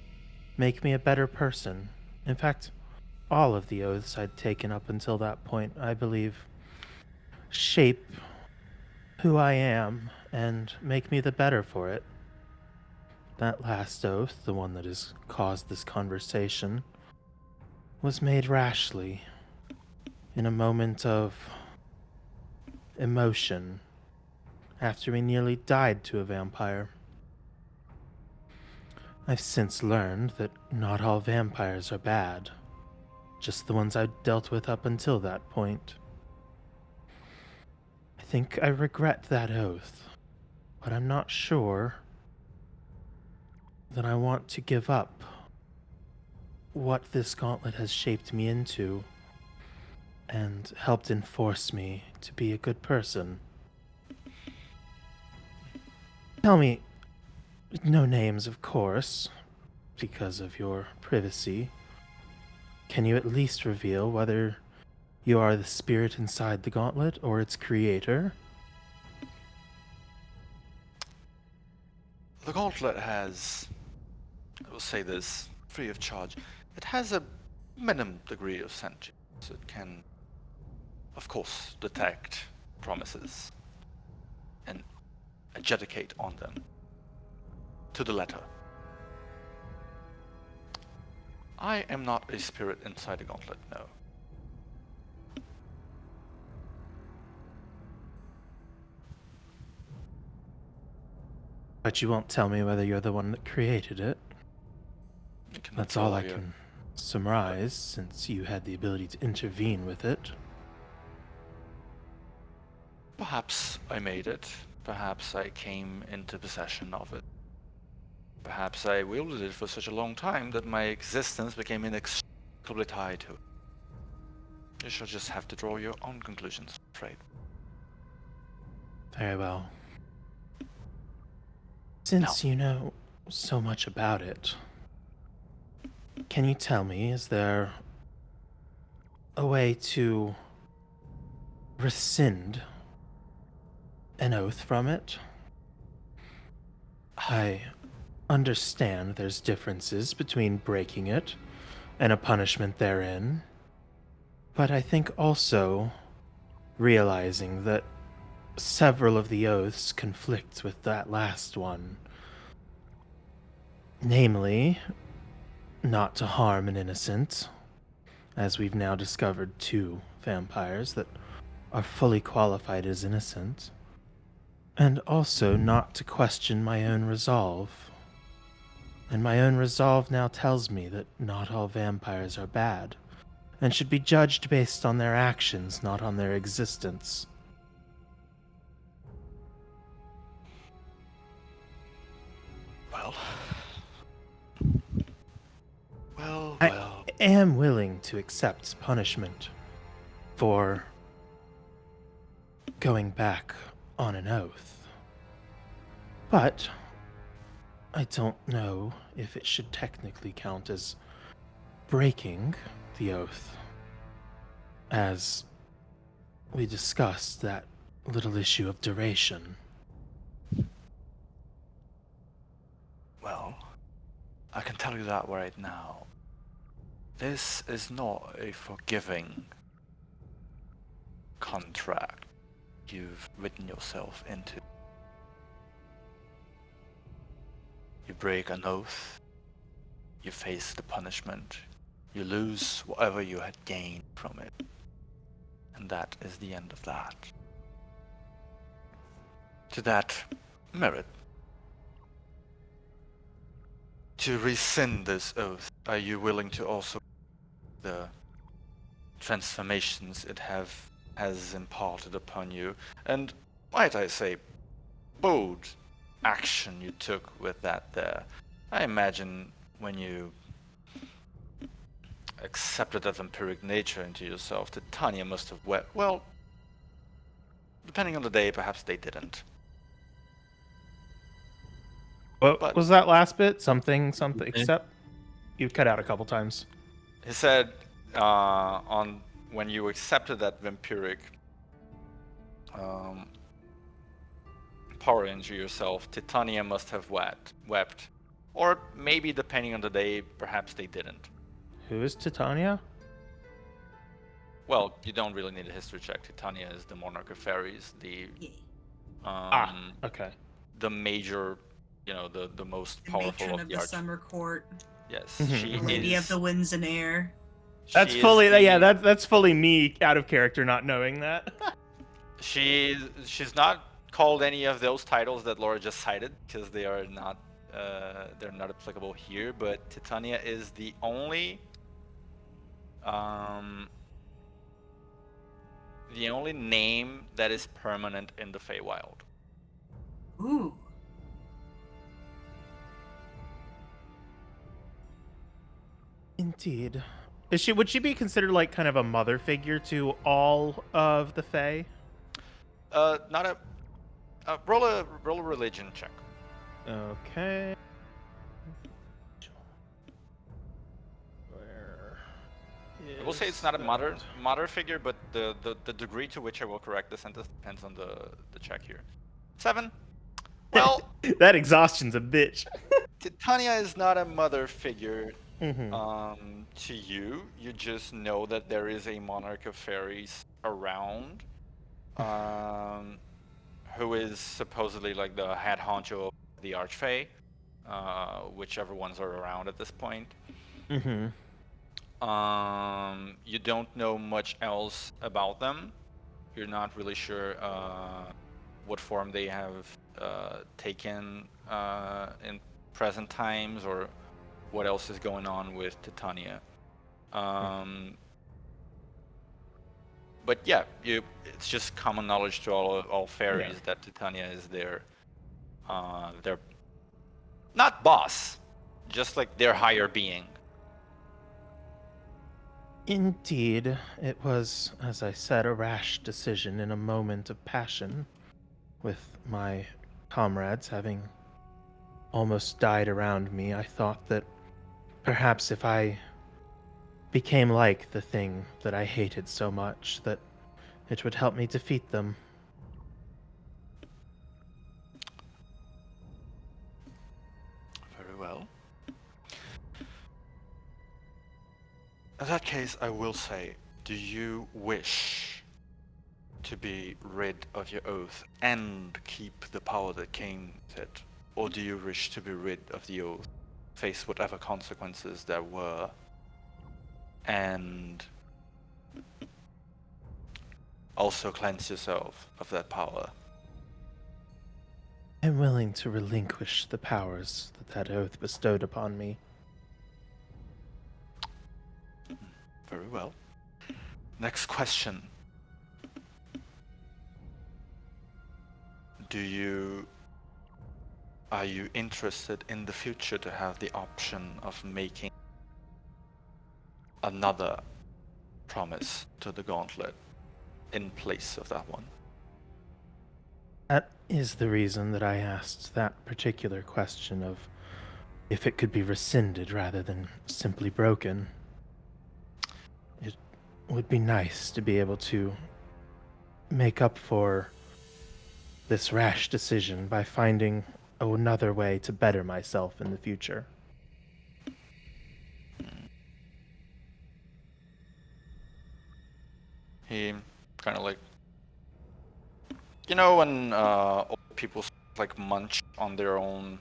make me a better person. In fact, all of the oaths I'd taken up until that point, I believe, shape who I am and make me the better for it. That last oath, the one that has caused this conversation, was made rashly, in a moment of emotion, after we nearly died to a vampire. I've since learned that not all vampires are bad, just the ones I've dealt with up until that point. I think I regret that oath, but I'm not sure that I want to give up what this gauntlet has shaped me into and helped enforce me to be a good person. Tell me, no names of course, because of your privacy, can you at least reveal whether you are the spirit inside the gauntlet or its creator? The gauntlet has, I will say this free of charge, it has a minimum degree of sentience. It can, of course, detect promises and adjudicate on them to the letter. I am not a spirit inside the gauntlet, no. But you won't tell me whether you're the one that created it. That's all I can surmise, since you had the ability to intervene with it. Perhaps I made it. Perhaps I came into possession of it. Perhaps I wielded it for such a long time that my existence became inextricably tied to it. You shall just have to draw your own conclusions, I'm afraid. Very well. Since you know so much about it, can you tell me, is there a way to rescind an oath from it? I understand there's differences between breaking it and a punishment therein, but I think also realizing that several of the oaths conflict with that last one. Namely, not to harm an innocent, as we've now discovered 2 vampires that are fully qualified as innocent, And also not to question my own resolve. And my own resolve now tells me that not all vampires are bad, and should be judged based on their actions, not on their existence. Well. I am willing to accept punishment for going back on an oath. But I don't know if it should technically count as breaking the oath. As we discussed that little issue of duration. Well, I can tell you that right now. This is not a forgiving contract you've written yourself into. You break an oath, you face the punishment, you lose whatever you had gained from it. And that is the end of that. To that merit, to rescind this oath, are you willing to also the transformations it has imparted upon you, and might I say, bold action you took with that there? I imagine when you accepted that vampiric nature into yourself, that Tanya must have wept. Well, depending on the day, perhaps they didn't. What But was that last bit? Something, Okay. except you cut out a couple times. he said on when you accepted that vampiric power into yourself, Titania must have wept. Or maybe, depending on the day, perhaps they didn't. Who is Titania? Well, you don't really need a history check. Titania is the monarch of fairies, Okay. the major, the most The powerful matron of the the summer court. Yes, Mhm. she The lady is. of the winds and air. That's she is fully the- that's fully me out of character not knowing that. She's not called any of those titles that Laura just cited because they're not applicable here. But Titania is the only name that is permanent in the Feywild. Ooh. Indeed. Would she be considered like kind of a mother figure to all of the Fae? Not a roll a religion check. Okay. Where I will say it's not a mother figure, but the degree to which I will correct the sentence depends on the check here. 7. Well, that exhaustion's a bitch. Titania is not a mother figure Mm-hmm. to you. You just know that there is a monarch of fairies around, who is supposedly like the head honcho of the Archfey, whichever ones are around at this point. Mm-hmm. You don't know much else about them. You're not really sure what form they have taken in present times, or what else is going on with Titania. But yeah, it's just common knowledge to all fairies that Titania is their not boss, just like their higher being. Indeed, it was, as I said, a rash decision in a moment of passion, with my comrades having almost died around me. I thought that perhaps if I became like the thing that I hated so much, that it would help me defeat them. Very well. In that case, I will say, do you wish to be rid of your oath and keep the power that came with it? Or do you wish to be rid of the oath, face whatever consequences there were, and also cleanse yourself of that power? I'm willing to relinquish the powers that oath bestowed upon me. Very well. Next question. Are you interested in the future to have the option of making another promise to the gauntlet in place of that one? That is the reason that I asked that particular question of if it could be rescinded rather than simply broken. It would be nice to be able to make up for this rash decision by finding another way to better myself in the future. He kind of like, you know, when old people like munch on their own,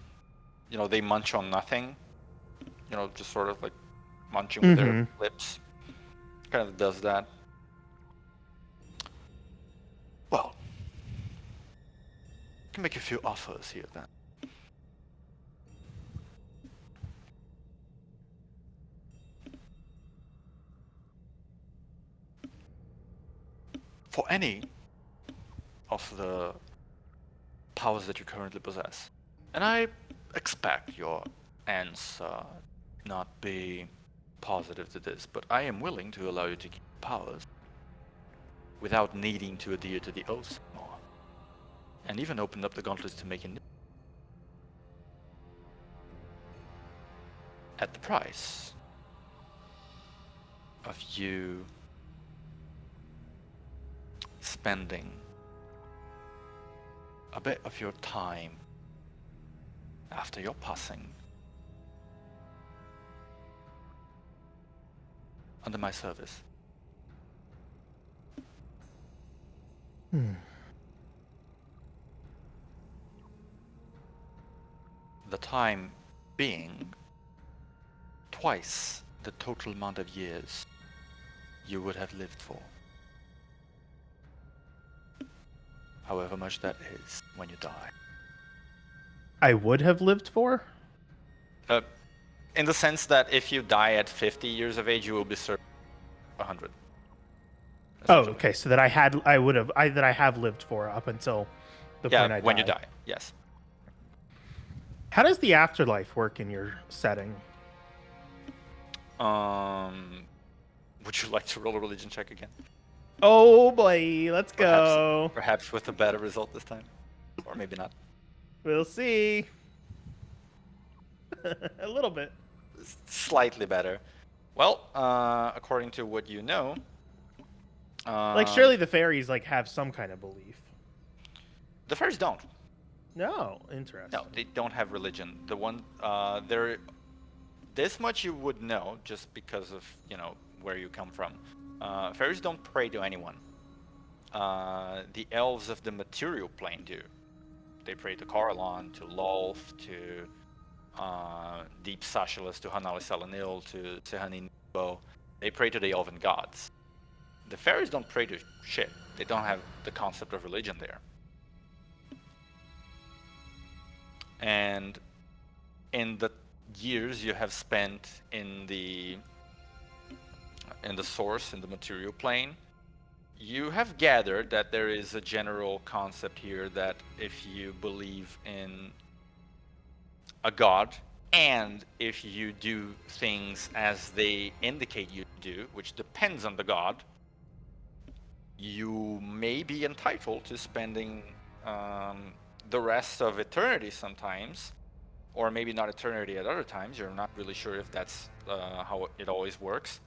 you know, they munch on nothing, you know, just sort of like munching with their lips. Kind of does that. Well, I can make a few offers here then. For any of the powers that you currently possess, and I expect your answer not be positive to this, but I am willing to allow you to keep powers without needing to adhere to the oaths anymore, and even open up the gauntlets to make a new. At the price of you spending a bit of your time after your passing under my service. The time being twice the total amount of years you would have lived for. However much that is when you die. I would have lived for? In the sense that if you die at 50 years of age, you will be served 100. Oh, okay. So that I have lived for up until the point I die. When you die, yes. How does the afterlife work in your setting? Would you like to roll a religion check again? Oh boy, let's go. Perhaps with a better result this time, or maybe not. We'll see. A little bit. Slightly better. Well, according to what you know, like surely the fairies like have some kind of belief. The fairies don't. No, interesting. No, they don't have religion. The one there, this much you would know just because of where you come from. Fairies don't pray to anyone. The elves of the material plane do. They pray to Coralon, to Lolth, to Deep Sashalas, to Hanali Salanil, to Sehani Nibo. They pray to the elven gods. The fairies don't pray to shit. They don't have the concept of religion there. And in the years you have spent in the source, in the material plane, you have gathered that there is a general concept here that if you believe in a god, and if you do things as they indicate you do, which depends on the god, you may be entitled to spending the rest of eternity sometimes, or maybe not eternity at other times. You're not really sure if that's how it always works.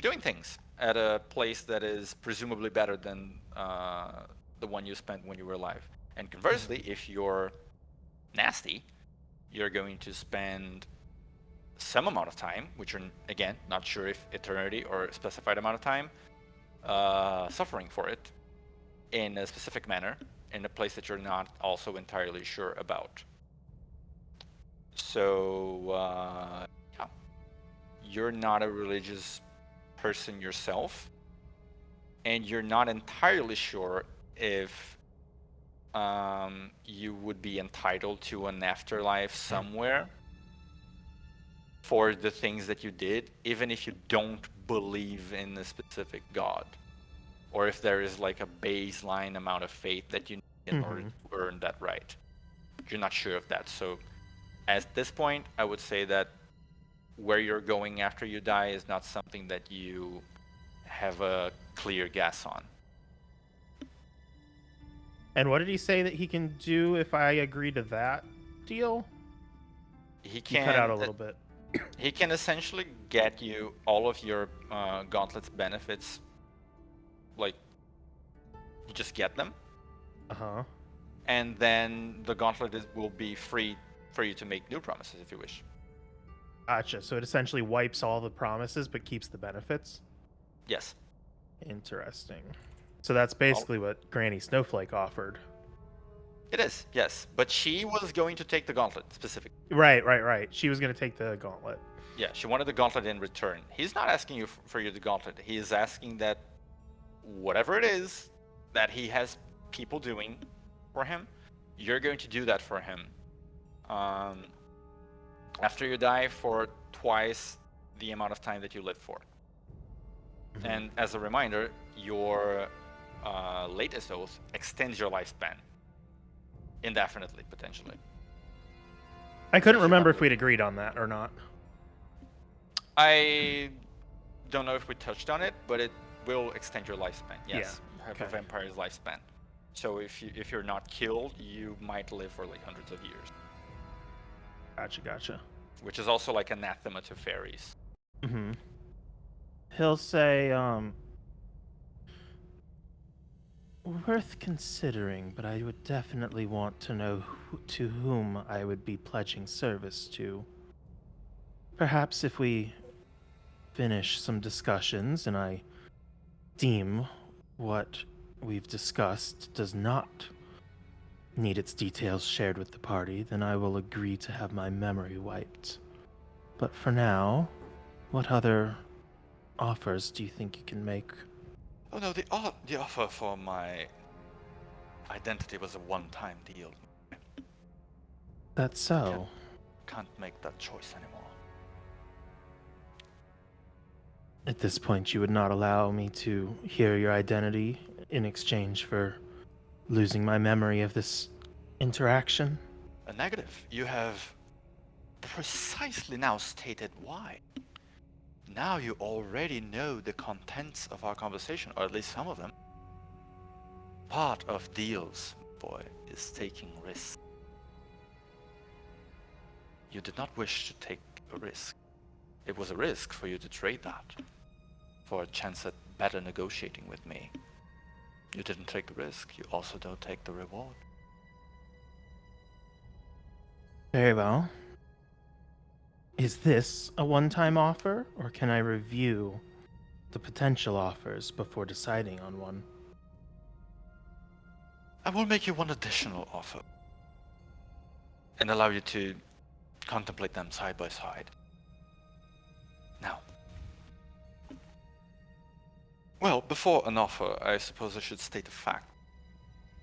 Doing things at a place that is presumably better than the one you spent when you were alive. And conversely, if you're nasty, you're going to spend some amount of time, which you're, again, not sure if eternity or a specified amount of time, suffering for it in a specific manner, in a place that you're not also entirely sure about. So, you're not a religious person yourself, and you're not entirely sure if you would be entitled to an afterlife somewhere for the things that you did, even if you don't believe in a specific god, or if there is like a baseline amount of faith that you need in order to earn that right. You're not sure of that. So at this point, I would say that where you're going after you die is not something that you have a clear guess on. And what did he say that he can do if I agree to that deal? He can cut out a little bit. He can essentially get you all of your Gauntlet's benefits. Like, you just get them. And then the Gauntlet will be free for you to make new promises if you wish. Gotcha. So it essentially wipes all the promises but keeps the benefits? Yes. Interesting. So that's basically what Granny Snowflake offered. It is, yes. But she was going to take the Gauntlet specifically. Right. She was going to take the Gauntlet. Yeah, she wanted the Gauntlet in return. He's not asking you for you the Gauntlet. He is asking that whatever it is that he has people doing for him, you're going to do that for him. After you die for twice the amount of time that you live for. And as a reminder, your latest oath extends your lifespan indefinitely, potentially. I couldn't remember if we'd agreed on that or not. I don't know if we touched on it, but it will extend your lifespan. Yes, you have a vampire's lifespan. So if you're not killed, you might live for like hundreds of years. Gotcha. Which is also like anathema to fairies. He'll say, worth considering, but I would definitely want to know to whom I would be pledging service to. Perhaps if we finish some discussions and I deem what we've discussed does not need its details shared with the party, then I will agree to have my memory wiped. But for now, what other offers do you think you can make? Oh no, the offer for my identity was a one-time deal. That's so. Can't make that choice anymore. At this point, you would not allow me to hear your identity in exchange for losing my memory of this interaction? A negative. You have precisely now stated why. Now you already know the contents of our conversation, or at least some of them. Part of deals, boy, is taking risks. You did not wish to take a risk. It was a risk for you to trade that for a chance at better negotiating with me. You didn't take the risk, you also don't take the reward. Very well. Is this a one-time offer, or can I review the potential offers before deciding on one? I will make you one additional offer and allow you to contemplate them side by side. Now, well, before an offer, I suppose I should state a fact.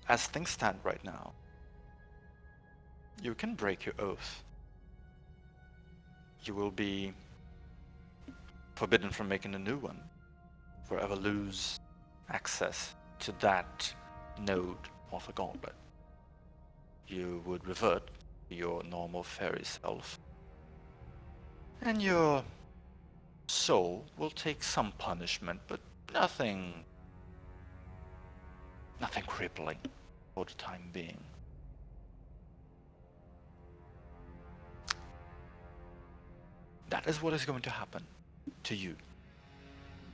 As things stand right now, you can break your oath. You will be forbidden from making a new one, forever lose access to that node of the gauntlet. You would revert to your normal fairy self. And your soul will take some punishment, but nothing crippling for the time being. That is what is going to happen to you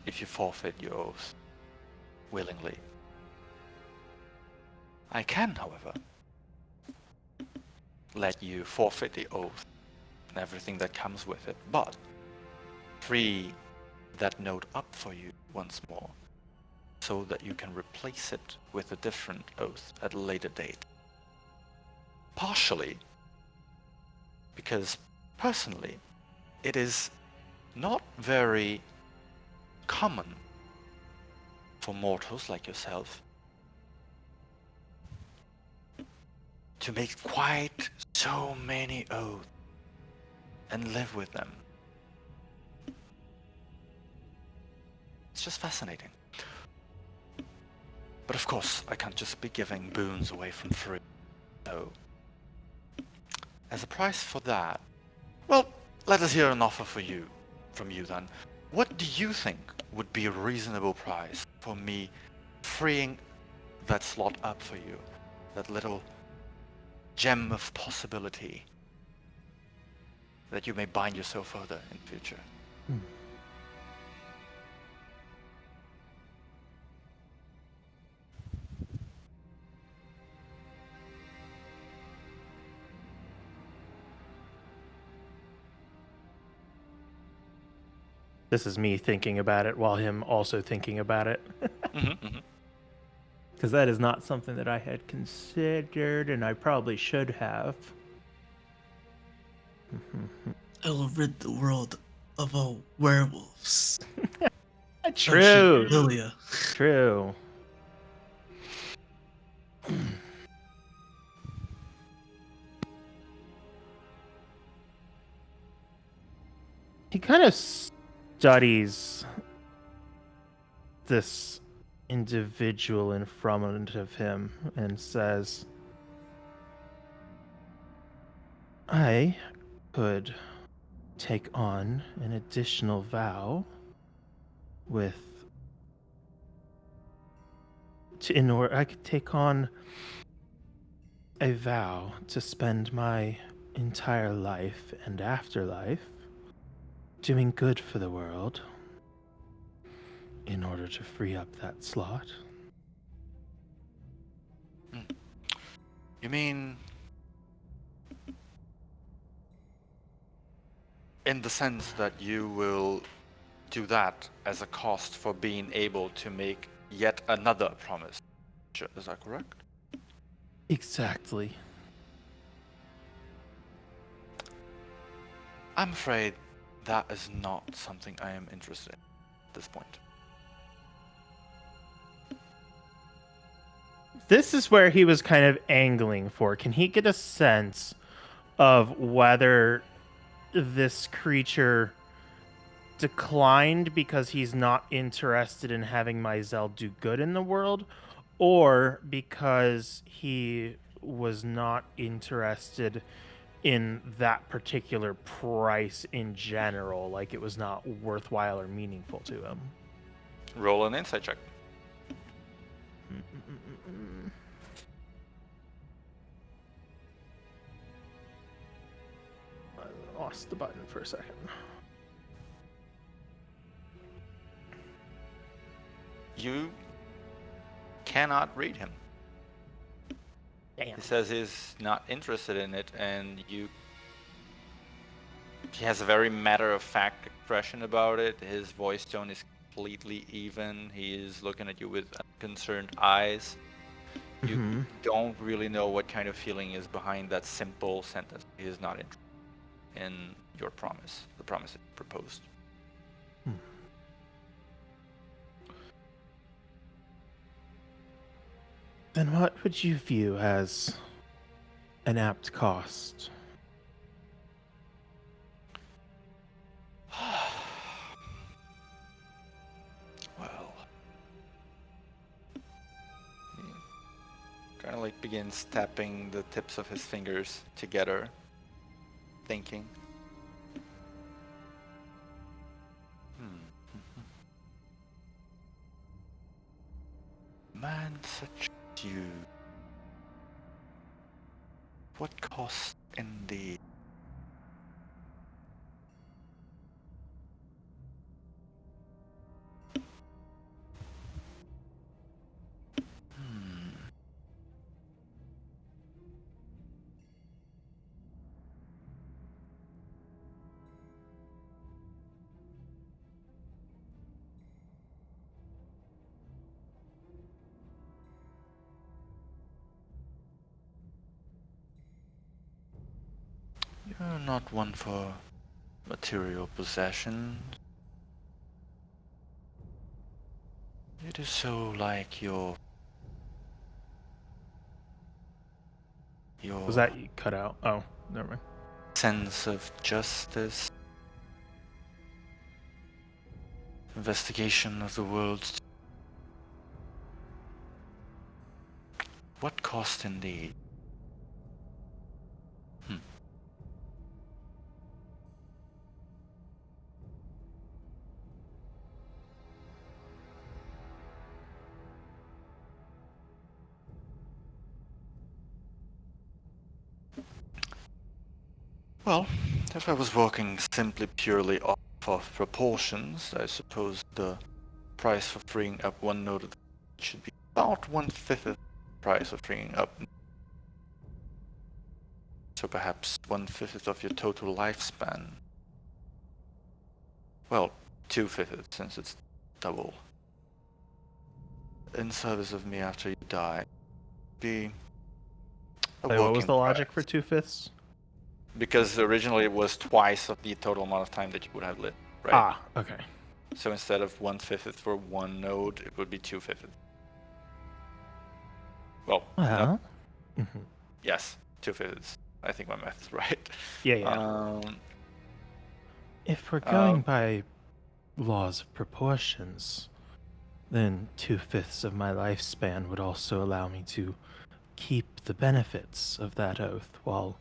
if you forfeit your oath willingly. I can, however, let you forfeit the oath and everything that comes with it, but free that node up for you once more so that you can replace it with a different oath at a later date. Partially because, personally, it is not very common for mortals like yourself to make quite so many oaths and live with them. It's just fascinating. But of course, I can't just be giving boons away from free. So, as a price for that, well, let us hear an offer from you then. What do you think would be a reasonable price for me freeing that slot up for you? That little gem of possibility that you may bind yourself further in the future. This is me thinking about it while him also thinking about it. Because that is not something that I had considered, and I probably should have. I will rid the world of all werewolves. True. Lilia. True. He kind of studies this individual in front of him and says, I could take on an additional vow I could take on a vow to spend my entire life and afterlife doing good for the world in order to free up that slot. You mean in the sense that you will do that as a cost for being able to make yet another promise? Is that correct? Exactly. I'm afraid that is not something I am interested in at this point. This is where he was kind of angling for. Can he get a sense of whether this creature declined because he's not interested in having Mizell do good in the world, or because he was not interested in that particular price in general, like it was not worthwhile or meaningful to him? Roll an insight check. I lost the button for a second. You cannot read him. Damn. He says he's not interested in it, and he has a very matter-of-fact expression about it. His voice tone is completely even. He is looking at you with concerned eyes. You don't really know what kind of feeling is behind that simple sentence. He is not interested in your promise, the promise that you proposed. Then what would you view as an apt cost? Well, he kind of like begins tapping the tips of his fingers together, thinking. Man such as you. What cost indeed? You're not one for material possessions. It is so like your Was that you cut out? Oh, never mind. sense of justice, investigation of the world. What cost indeed? Well, if I was working simply purely off of proportions, I suppose the price for freeing up one node should be about 1/5 of the price of freeing up. So perhaps 1/5 of your total lifespan. Well, 2/5 since it's double. In service of me after you die. Be a Wait, what was working the logic for price. 2/5? Because originally it was twice of the total amount of time that you would have lived, right? Ah, okay. So instead of 1/5 for one node, it would be 2/5. Well, Well, yes, 2/5. I think my math is right. yeah. If we're going by laws of proportions, then 2/5 of my lifespan would also allow me to keep the benefits of that oath while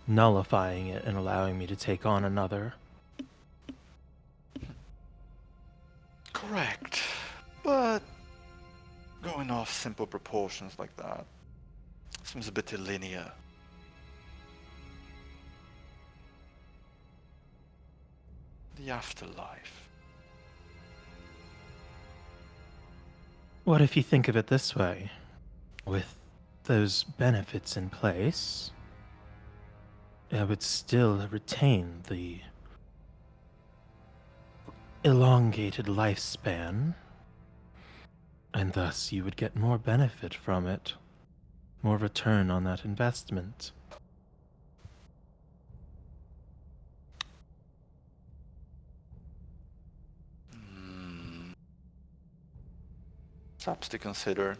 nullifying it and allowing me to take on another. Correct. But going off simple proportions like that seems a bit linear. The afterlife. What if you think of it this way? With those benefits in place, I would still retain the elongated lifespan, and thus you would get more benefit from it, more return on that investment. Perhaps to consider.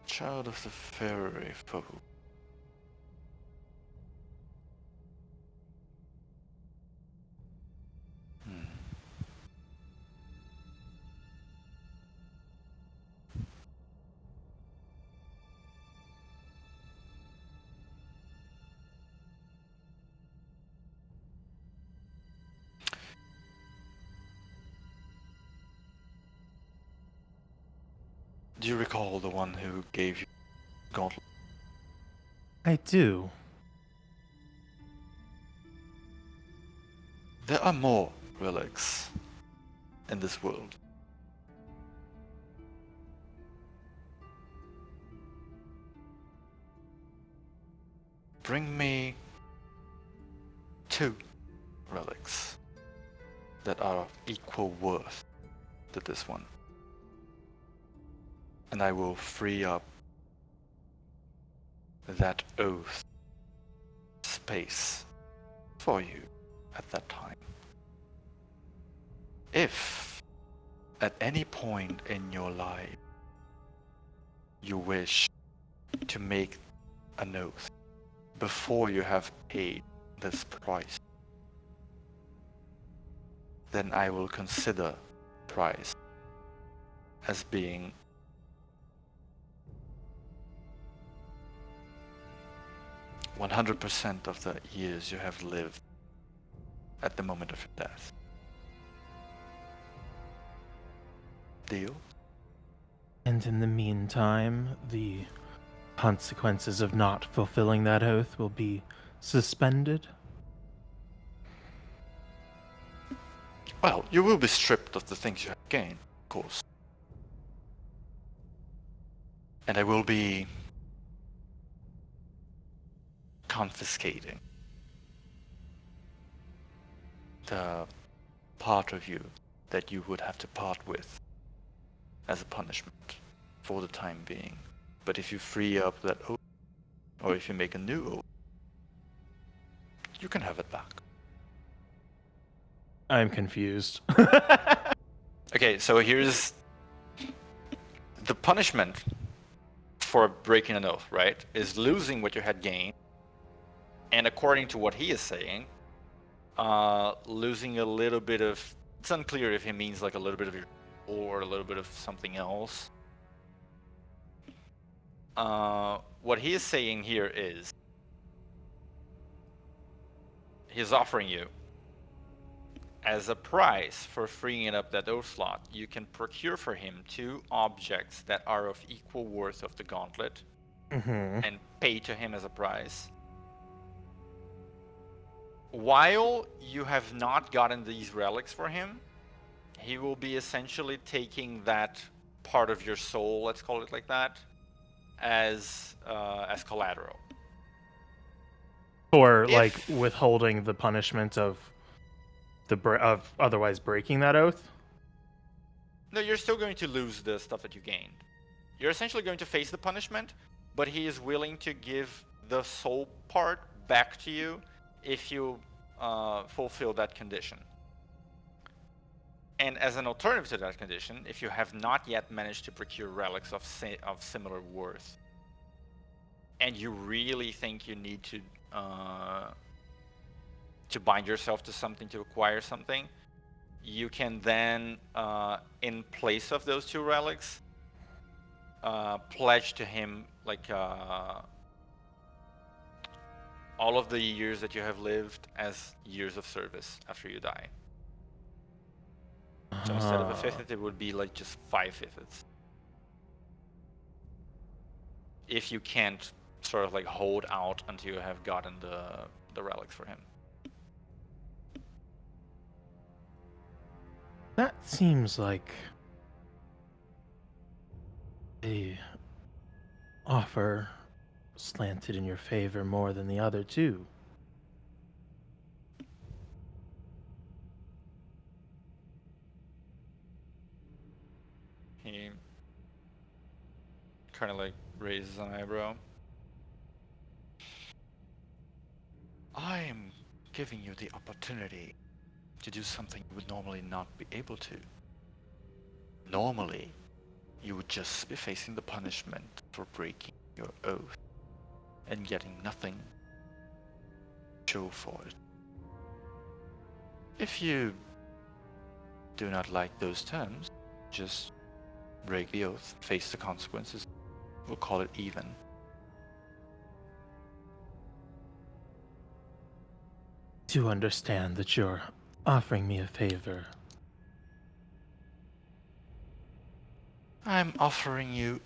Child of the fairy folk. Do you recall the one who gave you gauntlet? I do. There are more relics in this world. Bring me 2 relics that are of equal worth to this one. And I will free up that oath space for you at that time. If at any point in your life you wish to make an oath before you have paid this price, then I will consider price as being %100 of the years you have lived at the moment of your death. Deal? And in the meantime, the consequences of not fulfilling that oath will be suspended? Well, you will be stripped of the things you have gained, of course. And I will be confiscating the part of you that you would have to part with as a punishment for the time being. But if you free up that oath, or if you make a new oath, you can have it back. I'm confused. Okay, so here's the punishment for breaking an oath, right? Is losing what you had gained, and according to what he is saying, losing a little bit of. It's unclear if he means like a little bit of your or a little bit of something else. What he is saying here is he's offering you, as a price for freeing up that oath slot, you can procure for him 2 objects that are of equal worth of the gauntlet and pay to him as a price. While you have not gotten these relics for him, he will be essentially taking that part of your soul, let's call it like that, as collateral. Or like withholding the punishment of of otherwise breaking that oath? No, you're still going to lose the stuff that you gained. You're essentially going to face the punishment, but he is willing to give the soul part back to you if you fulfill that condition. And as an alternative to that condition, if you have not yet managed to procure relics of similar worth, and you really think you need to bind yourself to something to acquire something, you can then, in place of those 2 relics, pledge to him like all of the years that you have lived as years of service after you die. So instead of a 5th, it would be like just 5/5. If you can't sort of like hold out until you have gotten the relics for him. That seems like a offer slanted in your favor more than the other 2. He kind of like raises an eyebrow. I am giving you the opportunity to do something you would normally not be able to. Normally, you would just be facing the punishment for breaking your oath and getting nothing to show for it. If you do not like those terms, just break the oath, face the consequences. We'll call it even. Do understand that you're offering me a favor. I'm offering you,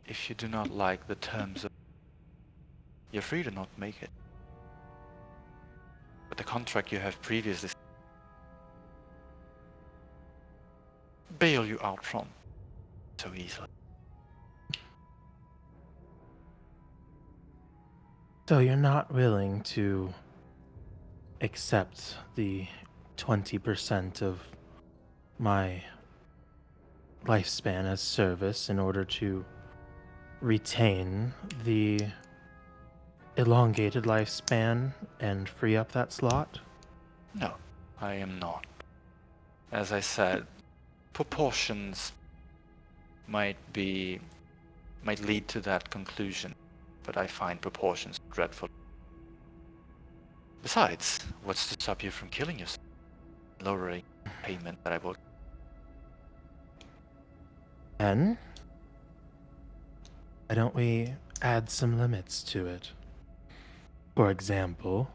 if you do not like the terms of, you're free to not make it. But the contract you have previously bail you out from so easily. So you're not willing to accept the 20% of my lifespan as service in order to retain the elongated lifespan and free up that slot? No, I am not. As I said, proportions might lead to that conclusion, but I find proportions dreadful. Besides, what's to stop you from killing yourself? Lowering payment that I will. Then, why don't we add some limits to it? For example,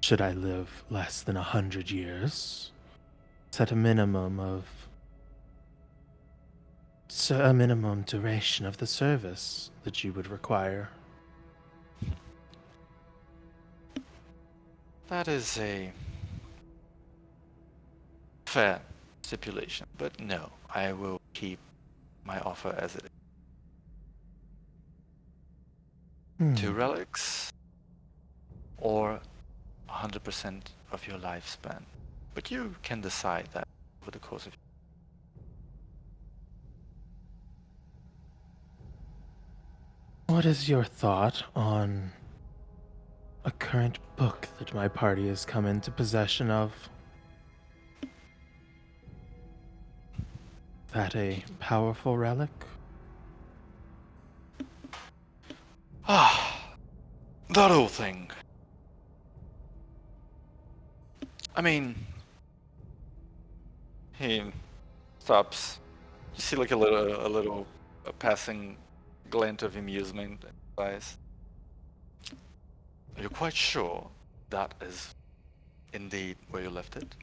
should I live less than 100 years, set a minimum duration of the service that you would require. That is a fair stipulation, but no, I will keep my offer as it is. 2 relics, or 100% of your lifespan But you can decide that over the course of. What is your thought on a current book that my party has come into possession of? That a powerful relic? Ah, that whole thing. I mean, he stops. You see like a passing glint of amusement in his eyes. Are you quite sure that is indeed where you left it?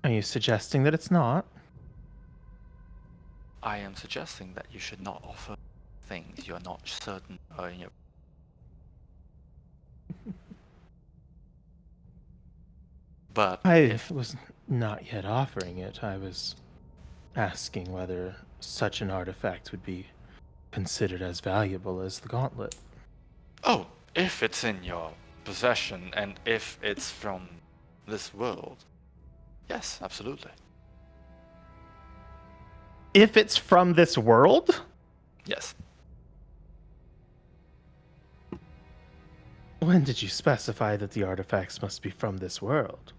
Are you suggesting that it's not? I am suggesting that you should not offer things you are not certain are in your. But I was not yet offering it. I was asking whether such an artifact would be considered as valuable as the gauntlet. Oh, if it's in your possession and if it's from this world, yes, absolutely. If it's from this world? Yes. When did you specify that the artifacts must be from this world?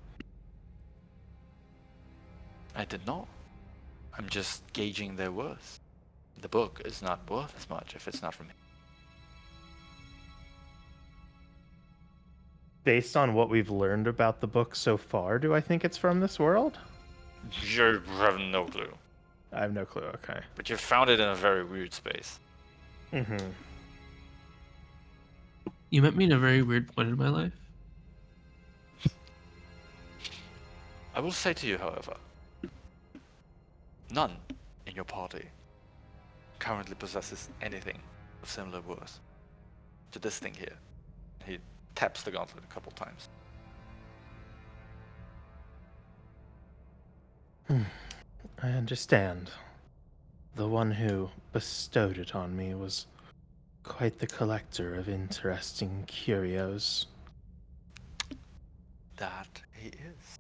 I did not. I'm just gauging their worth. The book is not worth as much if it's not from me. Based on what we've learned about the book so far, do I think it's from this world? You have no clue. I have no clue, okay. But you found it in a very weird space. Mm-hmm. You met me in a very weird point in my life. I will say to you, however, none in your party currently possesses anything of similar worth to this thing here. He taps the gauntlet a couple times. I understand. The one who bestowed it on me was quite the collector of interesting curios. That he is.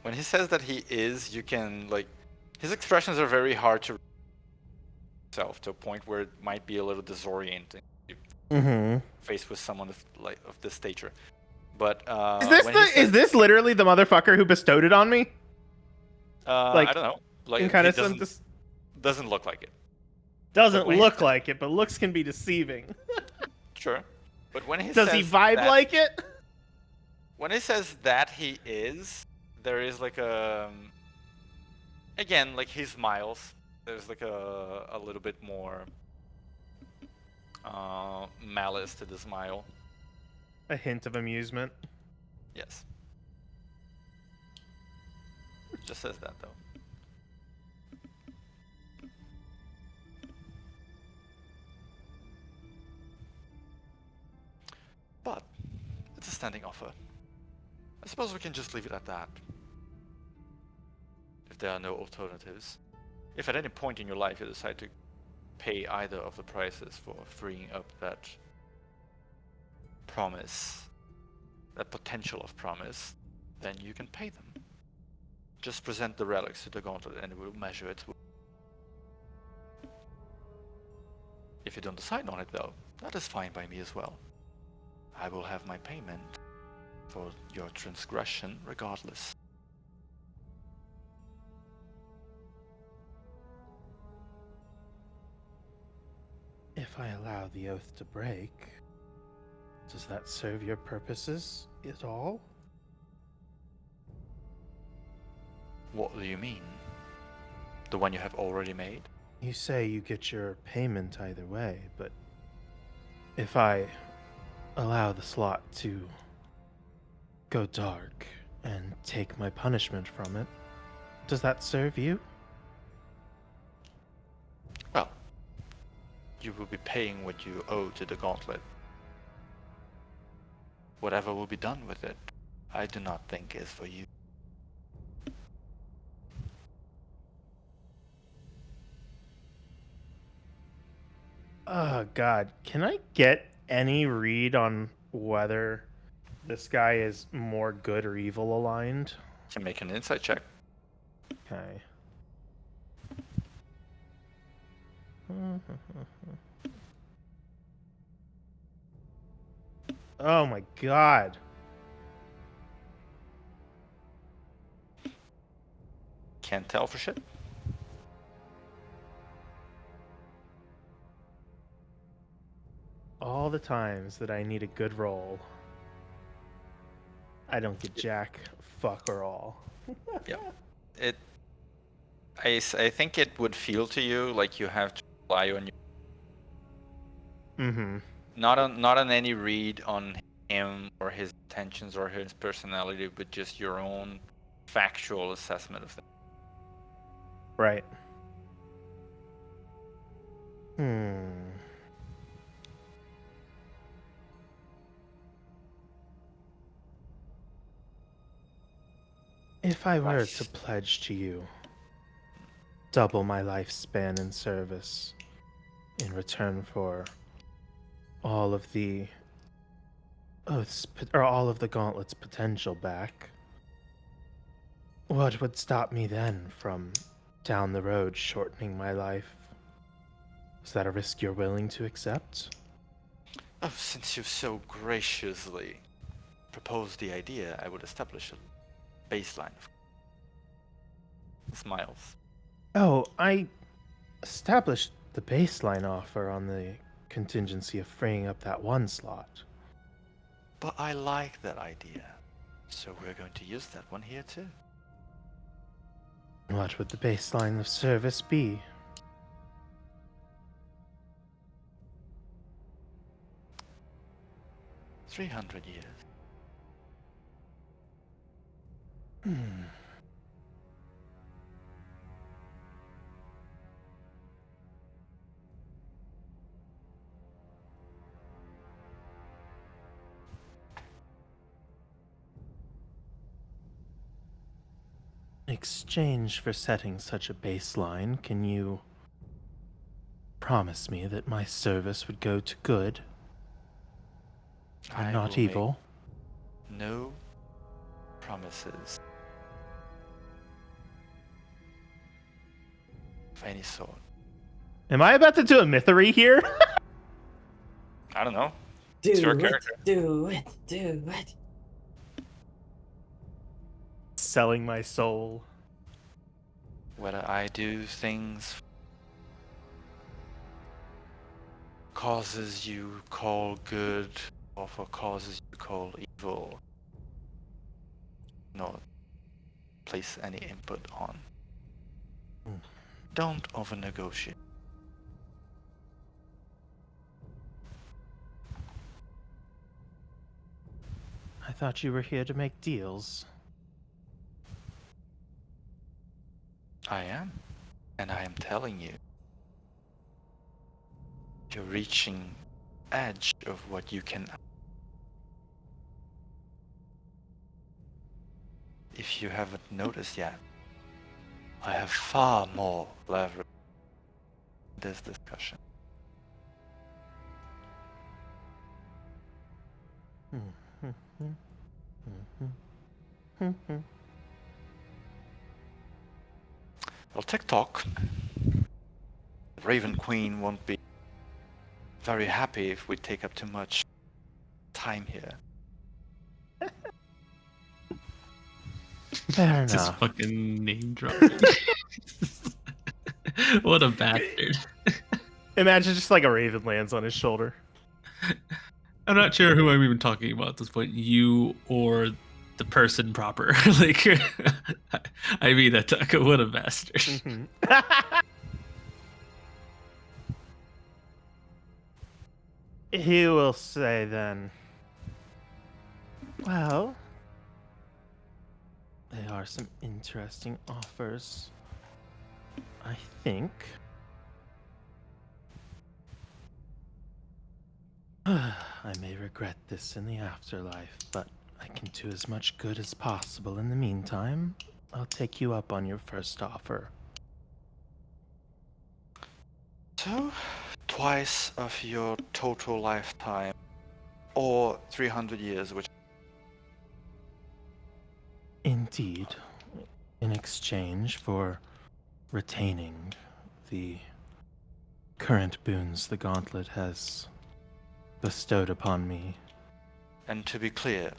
When he says that he is, you can, like, his expressions are very hard to self to a point where it might be a little disorienting. Faced with someone of this stature. But is this literally the motherfucker who bestowed it on me? I don't know. Like, kind of doesn't look like it. Doesn't look like it, but looks can be deceiving. Sure. But when he does he vibe like it? When he says that he is, there is like a again, like he smiles. There's like a little bit more malice to the smile. A hint of amusement. Yes. Just says that though. But it's a standing offer. I suppose we can just leave it at that. If there are no alternatives. If at any point in your life you decide to pay either of the prices for freeing up that promise, that potential of promise, then you can pay them. Just present the relics to the gauntlet and it will measure it. If you don't decide on it though, that is fine by me as well. I will have my payment for your transgression regardless. If I allow the oath to break, does that serve your purposes at all? What do you mean? The one you have already made? You say you get your payment either way, but if I allow the slot to go dark and take my punishment from it, does that serve you? Well, you will be paying what you owe to the gauntlet. Whatever will be done with it, I do not think is for you. Oh God, can I get any read on whether this guy is more good or evil aligned? Can make an insight check. Okay. Oh my God. Can't tell for shit. All the times that I need a good roll, I don't get jack, fuck, or all. Yep. I think it would feel to you like you have to rely on you. Mm-hmm. Not on any read on him or his intentions or his personality, but just your own factual assessment of things. Right. If I were to pledge to you double my lifespan in service in return for all of the Oath's, or all of the Gauntlet's potential back, what would stop me then from down the road shortening my life? Is that a risk you're willing to accept? Oh, since you've so graciously proposed the idea, I would establish a baseline of smiles. Oh, I established the baseline offer on the contingency of freeing up that one slot. But I like that idea, so we're going to use that one here too. What would the baseline of service be? $300 years. Exchange for setting such a baseline, can you promise me that my service would go to good and not evil? No promises of any sort. Am I about to do a mythery here? I don't know. Do It's your it, character. do it, do it. Selling my soul. Whether I do things causes you call good or for causes you call evil, not place any input on. Don't over negotiate. I thought you were here to make deals. I am, and I am telling you, you're reaching edge of what you can. If you haven't noticed yet, I have far more leverage in this discussion. Well, TikTok, the Raven Queen won't be very happy if we take up too much time here. Fair Just enough. fucking name dropping. What a bastard. Imagine just like a raven lands on his shoulder. I'm not sure who I'm even talking about at this point. You or the person proper. Like, I mean, Ataka, what a bastard. He will say then, well, there are some interesting offers, I think. I may regret this in the afterlife, but I can do as much good as possible in the meantime. I'll take you up on your first offer. So, twice of your total lifetime, or 300 years, which... Indeed, in exchange for retaining the current boons the Gauntlet has bestowed upon me. And to be clear,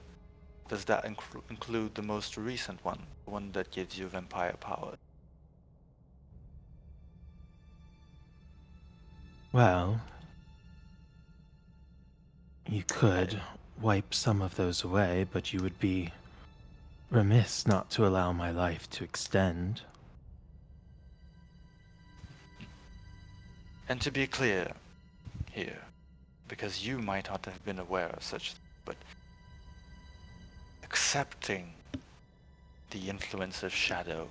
does that include the most recent one, the one that gives you vampire power? Well, you could wipe some of those away, but you would be remiss not to allow my life to extend. And to be clear here, because you might not have been aware of such, but accepting the influence of shadow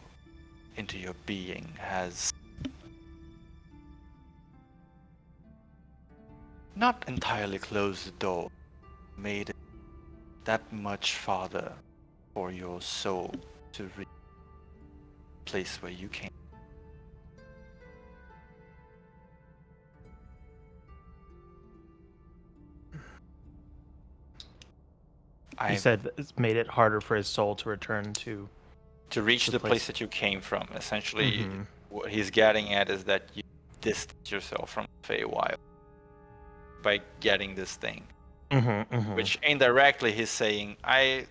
into your being has not entirely closed the door, made it that much farther for your soul to reach the place where you came. You said it's made it harder for his soul to return to reach the place that you came from. Essentially, what he's getting at is that you distance yourself from Feywild by getting this thing. Which indirectly he's saying, I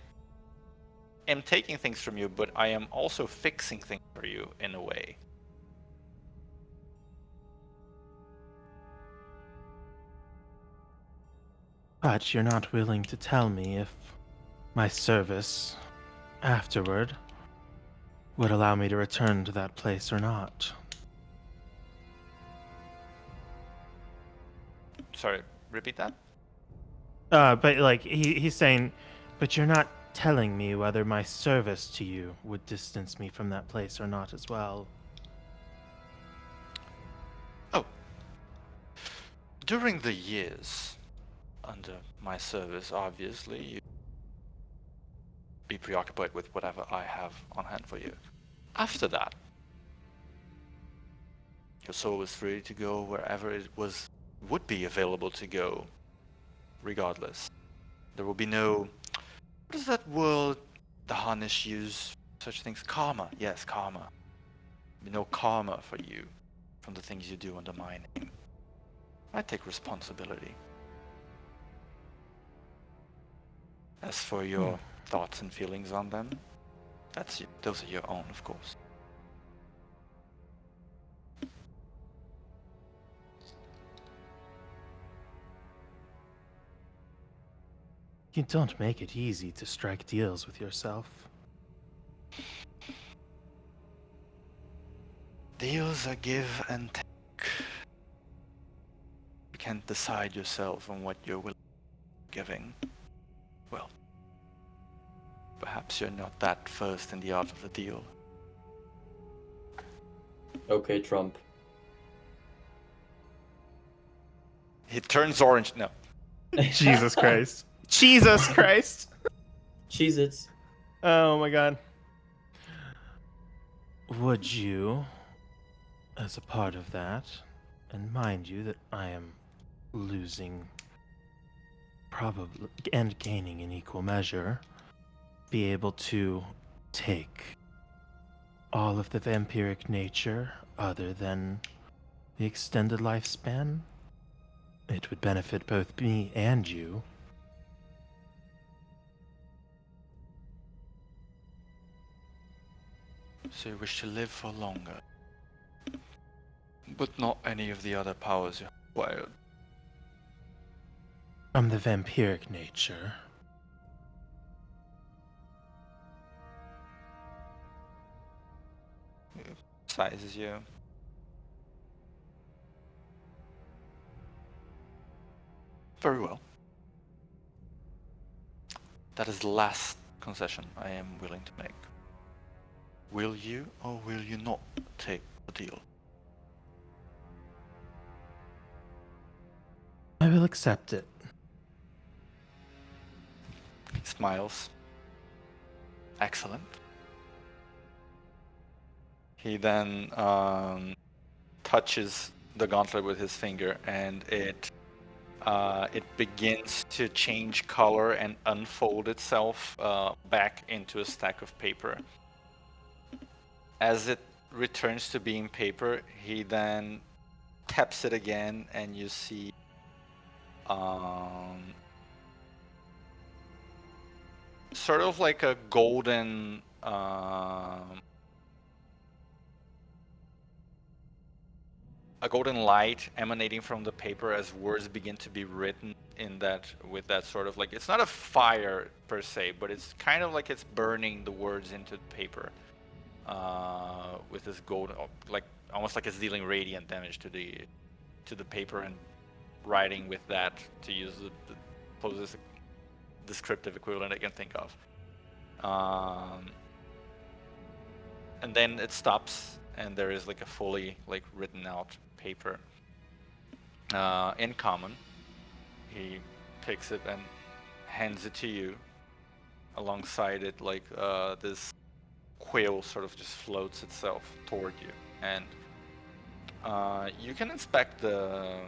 am taking things from you, but I am also fixing things for you in a way. But you're not willing to tell me if my service afterward would allow me to return to that place or not. Sorry, repeat that? But like he's saying, but you're not telling me whether my service to you would distance me from that place or not as well. Oh. During the years under my service, obviously, you be preoccupied with whatever I have on hand for you. After that, your soul is free to go wherever it would be available to go, regardless. There will be no... What is that word the Harnish use? Such things? Karma. Yes, karma. There will be no karma for you from the things you do under my name. I take responsibility. As for your thoughts and feelings on them, those are your own, of course. You don't make it easy to strike deals with yourself. Deals are give and take. You can't decide yourself on what you're willing to giving. Well, perhaps you're not that versed in the art of the deal. Okay, Trump. He turns orange. No. Jesus Christ. Jesus Christ. Cheez-Its. Oh my god. Would you, as a part of that, and mind you that I am losing probably and gaining in equal measure, be able to take all of the vampiric nature other than the extended lifespan? It would benefit both me and you. So you wish to live for longer, but not any of the other powers you acquired. From the vampiric nature. Sizes you. Very well. That is the last concession I am willing to make. Will you or will you not take the deal? I will accept it. He smiles. Excellent. He then touches the gauntlet with his finger, and it begins to change color and unfold itself back into a stack of paper. As it returns to being paper, he then taps it again, and you see sort of like a golden light emanating from the paper as words begin to be written in that, with that sort of like, it's not a fire per se, but it's kind of like it's burning the words into the paper with this golden, like almost like it's dealing radiant damage to the paper, and writing with that, to use the closest descriptive equivalent I can think of. And then it stops, and there is like a fully like written out paper in common. He picks it and hands it to you. Alongside it, like this quill sort of just floats itself toward you, and you can inspect the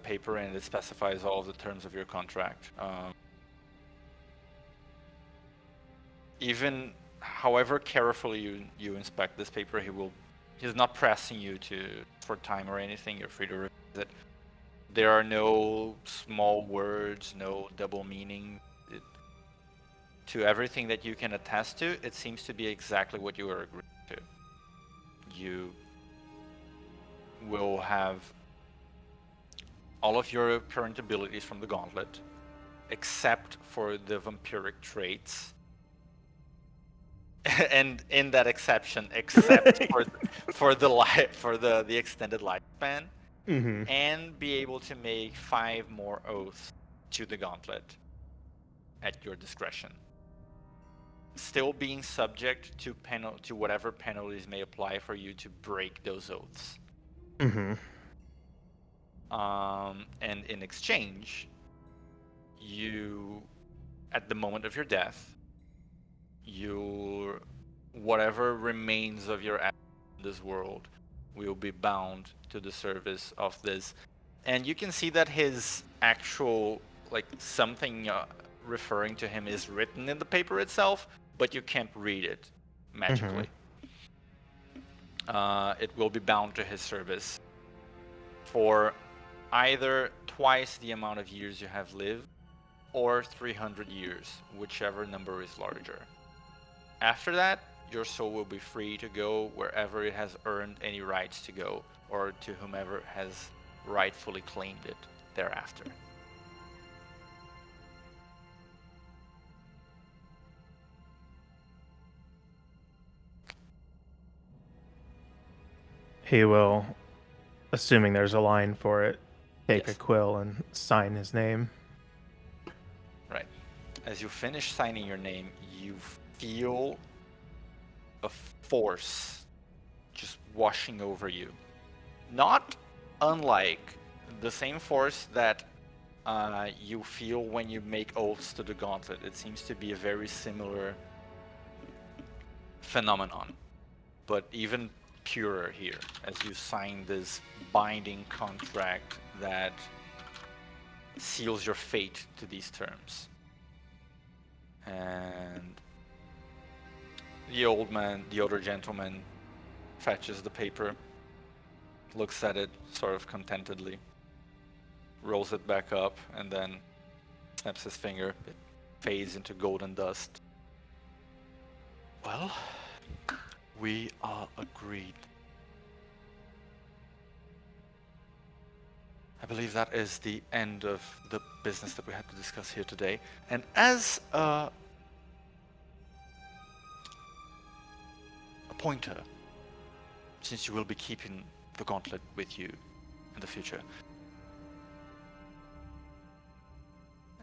paper, and it specifies all of the terms of your contract. Even however carefully you inspect this paper, he's not pressing you for time or anything. You're free to revisit it. There are no small words, no double meaning. To everything that you can attest to, it seems to be exactly what you are agreeing to. You will have all of your current abilities from the gauntlet, except for the vampiric traits. And in that exception, except for the extended lifespan, and be able to make 5 more oaths to the gauntlet at your discretion. Still being subject to whatever penalties may apply for you to break those oaths. And in exchange, you, at the moment of your death, whatever remains of your action in this world will be bound to the service of this. And you can see that his actual, like, something referring to him is written in the paper itself, but you can't read it magically. It will be bound to his service for either twice the amount of years you have lived, or 300 years, whichever number is larger. After that, your soul will be free to go wherever it has earned any rights to go, or to whomever has rightfully claimed it thereafter. He will, assuming there's a line for it, take Yes. a quill and sign his name. Right. As you finish signing your name, you feel a force just washing over you. Not unlike the same force that you feel when you make oaths to the gauntlet. It seems to be a very similar phenomenon, but even purer here, as you sign this binding contract that seals your fate to these terms. And the older gentleman fetches the paper, looks at it sort of contentedly, rolls it back up, and then snaps his finger. It fades into golden dust. Well, we are agreed. I believe that is the end of the business that we had to discuss here today. And as a pointer, since you will be keeping the gauntlet with you in the future,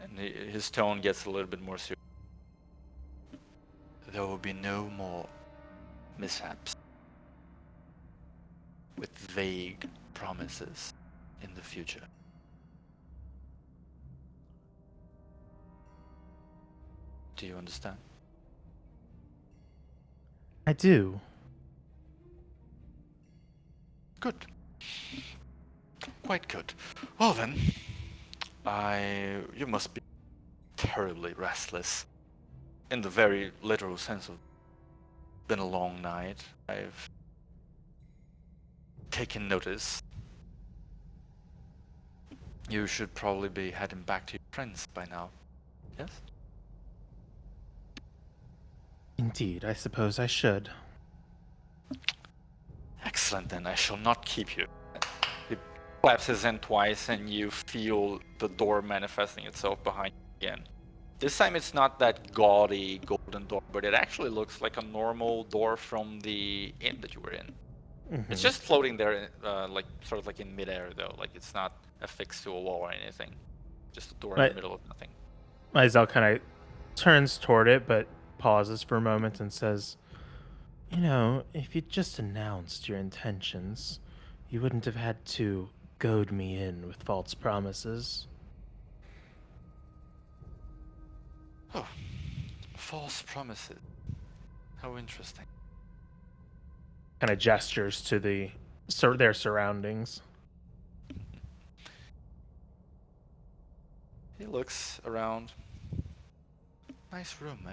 and his tone gets a little bit more serious, there will be no more mishaps with vague promises in the future. Do you understand? I do. Good. Quite good. Well then, you must be terribly restless. In the very literal sense of been a long night. I've taken notice. You should probably be heading back to your friends by now. Yes? Indeed, I suppose I should. Excellent, then I shall not keep you. He claps his hand twice and you feel the door manifesting itself behind you again. This time it's not that gaudy golden door, but it actually looks like a normal door from the inn that you were in. Mm-hmm. It's just floating there, like sort of like in midair though, like it's not affixed to a wall or anything. Just a door in the middle of nothing. Myzel kind of turns toward it, but pauses for a moment and says, "You know, if you'd just announced your intentions, you wouldn't have had to goad me in with false promises." Oh, false promises. How interesting. Kind of gestures to their surroundings. He looks around. Nice room, eh?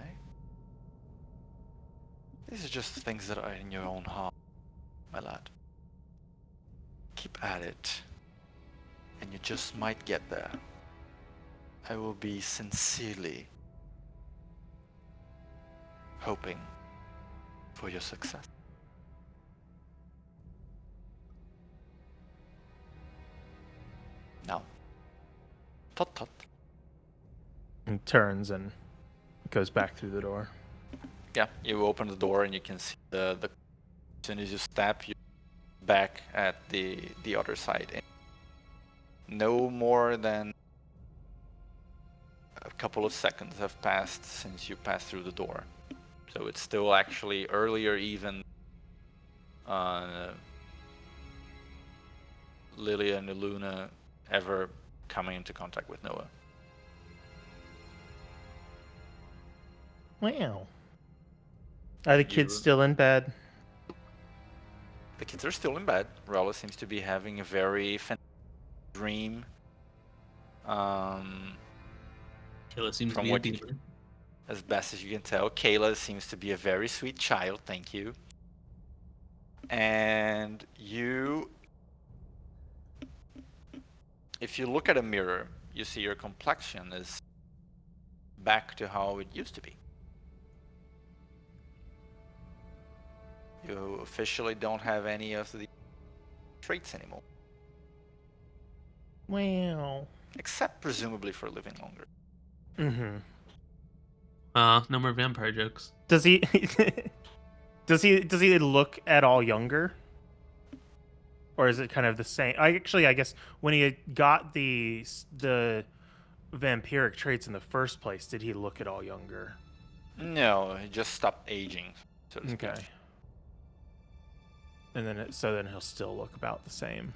These are just things that are in your own heart, my lad. Keep at it, and you just might get there. I will be sincerely hoping for your success. Now, tut tut. He turns and goes back through the door. Yeah, you open the door and you can see the as soon as you step, you back at the other side. And no more than a couple of seconds have passed since you passed through the door. So it's still actually earlier even Lilia and Luna ever coming into contact with Noah. Wow. Are the kids still in bed? The kids are still in bed. Rella seems to be having a very fantastic dream. Kayla seems to From be a what diva. as best as you can tell, Kayla seems to be a very sweet child. Thank you. And you, if you look at a mirror, you see your complexion is back to how it used to be. You officially don't have any of the traits anymore. Wow. Except presumably for living longer. Mm-hmm. No more vampire jokes. Does he does he look at all younger? Or is it kind of the same? I guess when he got the vampiric traits in the first place, did he look at all younger? No, he just stopped aging, so to speak. Okay. And then then he'll still look about the same.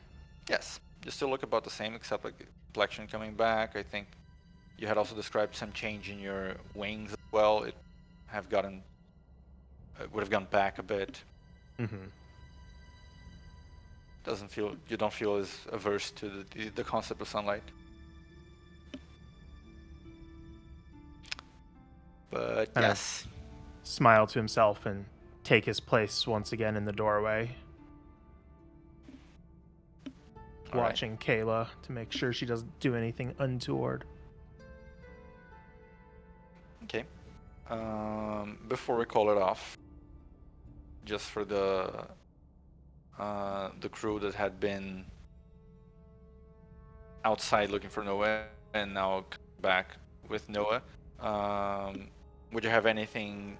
Yes, you still look about the same, except like the complexion coming back. I think you had also described some change in your wings as well. It would have gone back a bit. Mm-hmm. You don't feel as averse to the concept of sunlight. But yes. Smile to himself and take his place once again in the doorway. Watching Kayla to make sure she doesn't do anything untoward. Okay. Before we call it off, just for the crew that had been outside looking for Noah and now come back with Noah, would you have anything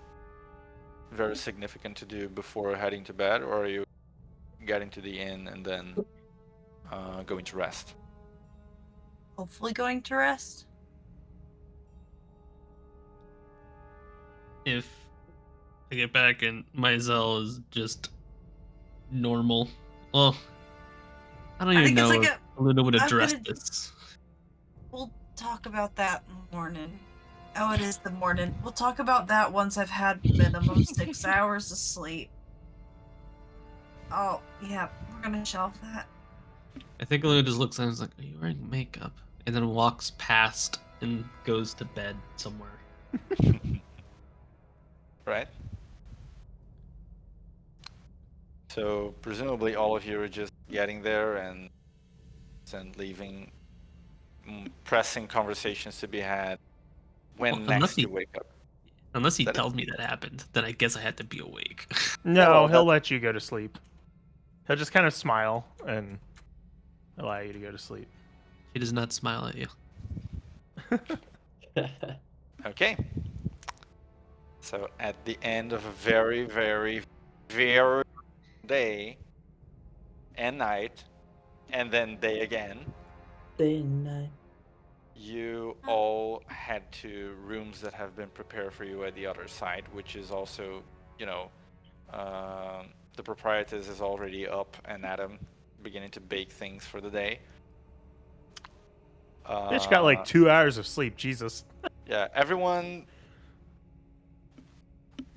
very significant to do before heading to bed, or are you getting to the inn and then going to rest? Hopefully going to rest. If I get back and Myzel is just normal, well, I don't even know if Luna would address this. We'll talk about that in the morning. Oh, it is the morning. We'll talk about that once I've had minimum 6 hours of sleep. Oh, yeah, we're gonna shelve that. I think Luna just looks at him and is like, "Are you wearing makeup?" And then walks past and goes to bed somewhere. Right. So presumably all of you are just getting there and leaving pressing conversations to be had when Well, unless next you wake up. Unless he That is- tells me that happened, then I guess I had to be awake. No, Yeah, well, he'll let you go to sleep. He'll just kind of smile and allow you to go to sleep. She does not smile at you. Okay. So at the end of a very, very, very day and night, and then day again, Day and night. you all head to rooms that have been prepared for you at the other side, which is also, you know, the proprietress is already up and at 'em, beginning to bake things for the day. Bitch got like 2 hours of sleep. Jesus. Yeah, everyone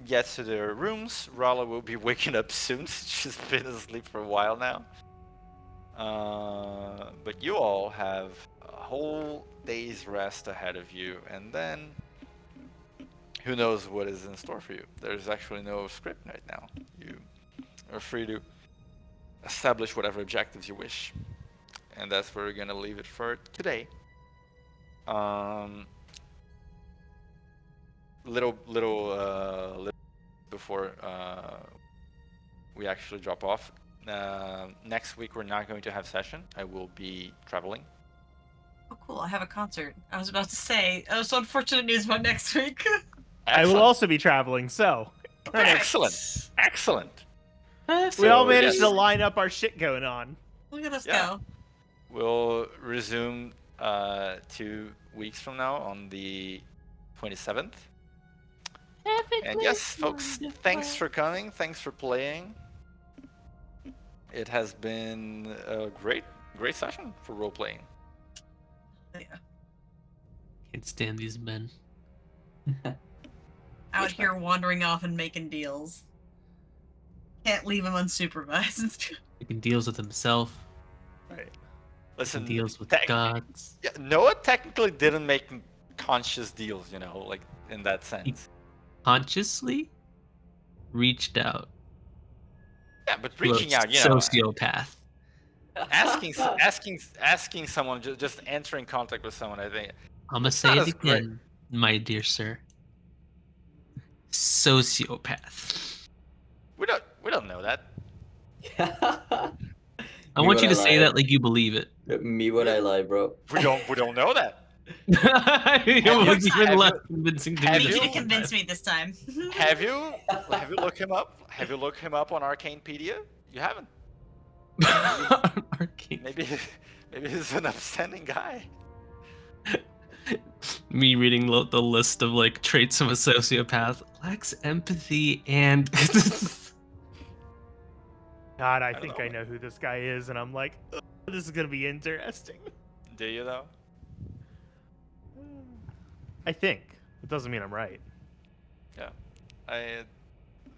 gets to their rooms. Rala will be waking up soon. She's been asleep for a while now. But you all have a whole day's rest ahead of you, and then who knows what is in store for you. There's actually no script right now. You are free to establish whatever objectives you wish. And that's where we're gonna leave it for today. Little before we actually drop off. Next week we're not going to have session. I will be traveling. Oh, cool. I have a concert. I was about to say, so unfortunate news about next week. I will also be traveling, so. Excellent. Excellent. We all So, managed yes. to line up our shit going on. Look at us Yeah. go. We'll resume 2 weeks from now on the 27th. And yes, folks, thanks for coming. Thanks for playing. It has been a great session for role playing. Yeah. Can't stand these men. Out here wandering off and making deals. Can't leave him unsupervised. Making deals with himself. Right. Listen, Making deals with tech- gods. Yeah, Noah technically didn't make conscious deals, you know, like in that sense. Consciously reached out. Yeah, but to a reaching out, you know, sociopath. asking someone, just entering contact with someone, I think. I'm gonna It's say not it as great. again, my dear sir. Sociopath. We don't know that. I want you to say that like you believe it. Me would I lie, bro. We don't know that. It was even less convincing to I me. need have you to you- convince me this time. Have you looked him up? Have you looked him up on Arcanepedia? You haven't. Arcane. Maybe he's an upstanding guy. Me reading the list of like traits of a sociopath: lacks empathy and God, I don't think know. I know who this guy is, and I'm like, "Ugh, this is gonna be interesting. Do you though? I think. It doesn't mean I'm right. Yeah.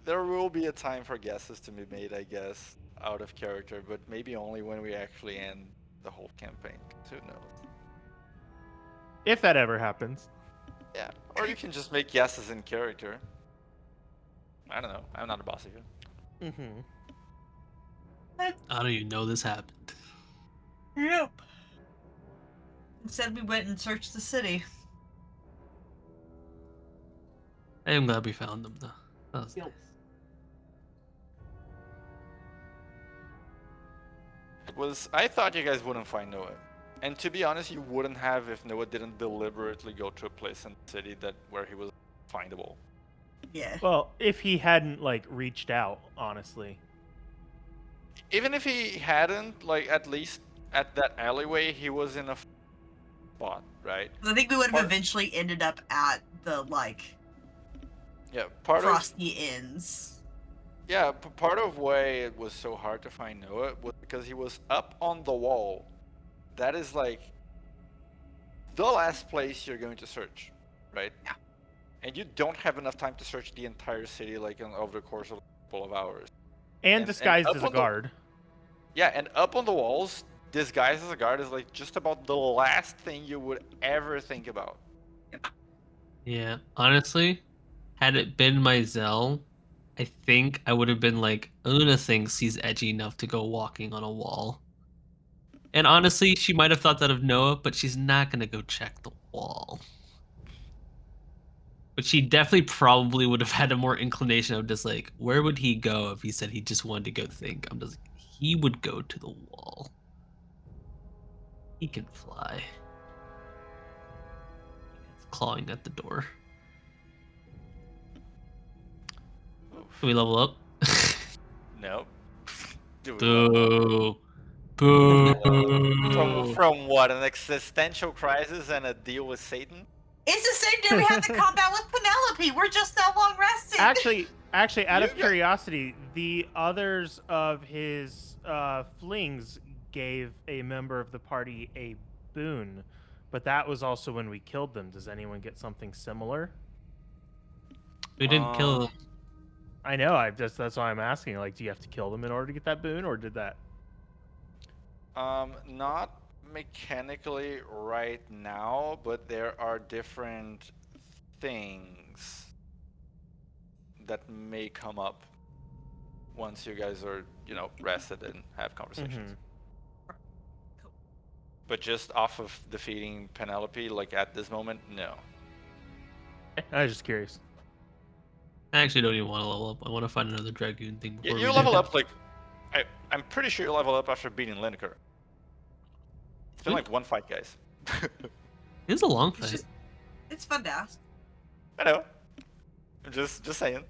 There will be a time for guesses to be made, I guess, out of character, but maybe only when we actually end the whole campaign. Who knows? If that ever happens. Yeah. Or you can just make guesses in character. I don't know. I'm not the boss of you. Mm-hmm. how do you know this happened? Yep. Instead, we went and searched the city. I am glad we found them though. That was nice. I thought you guys wouldn't find Noah. And to be honest, you wouldn't have if Noah didn't deliberately go to a place in the city where he was findable. Yeah. Well, if he hadn't like reached out, honestly. Even if he hadn't, like, at least at that alleyway, he was in a spot, right? I think we would have Part- eventually ended up at the, like, Yeah, part Frosty Inns. of why it was so hard to find Noah was because he was up on the wall. That is like the last place you're going to search, right? Yeah. And you don't have enough time to search the entire city like over the course of a couple of hours. And And disguised up as a on the- guard. Yeah, and up on the walls, disguise as a guard is like just about the last thing you would ever think about. Yeah, honestly, had it been Mizell, I think I would have been like, Una thinks he's edgy enough to go walking on a wall. And honestly, she might have thought that of Noah, but she's not gonna go check the wall. But she definitely probably would have had a more inclination of just like, where would he go if he said he just wanted to go think? I'm just like, he would go to the wall. He can fly. It's clawing at the door. Can we level up? Nope. Do we level up? Boo. From what? An existential crisis and a deal with Satan? It's the same day we had the combat with Penelope. We're just that long rested. Actually, out of curiosity, the others of his flings gave a member of the party a boon, but that was also when we killed them. Does anyone get something similar? We didn't kill them. I know. That's why I'm asking. Like, do you have to kill them in order to get that boon, or did that? Not mechanically right now, but there are different things that may come up once you guys are, rested and have conversations. But just off of defeating Penelope, like at this moment, no. I was just curious. I actually don't even want to level up. I want to find another Dragoon thing before You level up, like, I'm pretty sure you level up after beating Lineker. It's been like one fight, guys. It's a long fight. It's fun to ask. I know. I'm just saying.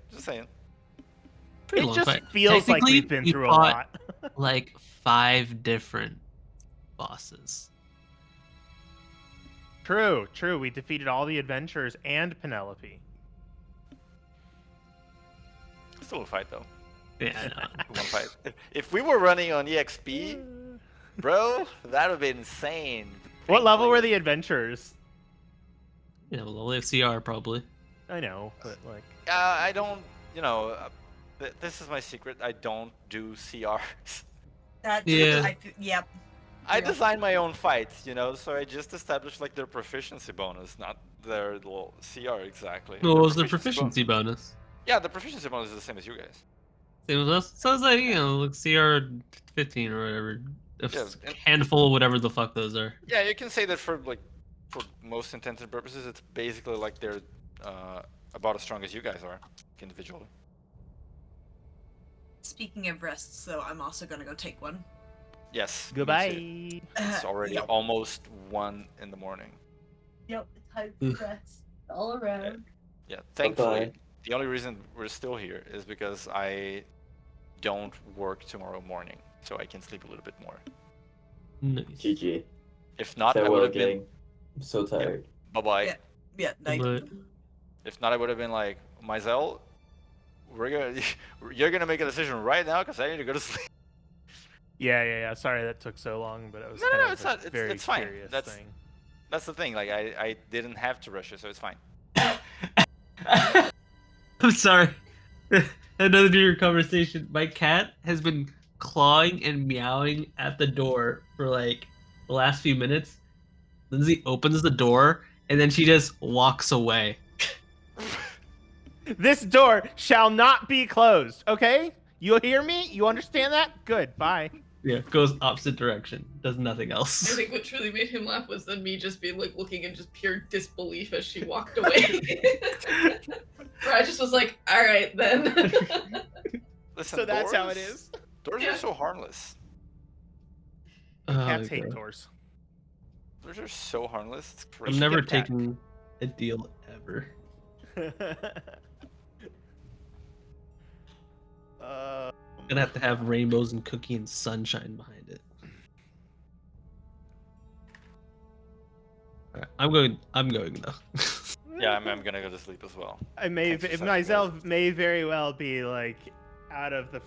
Pretty It long just fight. feels like we've been through a lot. Like 5 different bosses. True. We defeated all the adventurers and Penelope. Still a fight, though. Yeah, I know. One fight. If we were running on EXP, bro, that would be insane. What level were the adventurers? Yeah, well, only have CR probably. I know, but like... I don't, this is my secret. I don't do CRs. Yep. I design my own fights, so I just established like their proficiency bonus, not their little CR exactly. What was the proficiency bonus? Yeah, the proficiency bonus is the same as you guys. Same as us? Sounds like, like CR 15 or whatever. Yeah, Handful, whatever the fuck those are. Yeah, you can say that for most intents and purposes, it's basically like they're about as strong as you guys are individually. Speaking of rests, though, I'm also gonna go take one. Yes. Goodbye. It's already almost 1 in the morning. Yep, time for rest all around. Yeah, thankfully, Bye-bye. the only reason we're still here is because I don't work tomorrow morning, so I can sleep a little bit more. Nice. GG. If not, I Farewell, would have been. gang. I'm so tired. Bye-bye. Yeah, night. But If not, I would have been like, Mizell, you're gonna make a decision right now because I need to go to sleep. Yeah. Sorry that took so long, but it was No, kind of it's a not. very It's fine. curious That's thing. the thing. Like I didn't have to rush it, so it's fine. I'm sorry. Another new conversation. My cat has been clawing and meowing at the door for like the last few minutes. Lindsay opens the door and then she just walks away. This door shall not be closed, okay? You hear me? You understand that? Good, bye. Yeah, goes opposite direction. Does nothing I else. think what truly made him laugh was then me just being like looking in just pure disbelief as she walked away. Where I just was like, all right then. Listen, So that's how it doors- is. Doors are so harmless. Cats Oh, hate God. doors. Doors are so harmless. It's crazy. I'm never Get that. taking a deal ever. Gonna have to have rainbows and cookie and sunshine behind it. Alright, I'm going though. Yeah, I'm gonna go to sleep as well. I may, Thanks for if setting me up. Mizell may very well be like out of the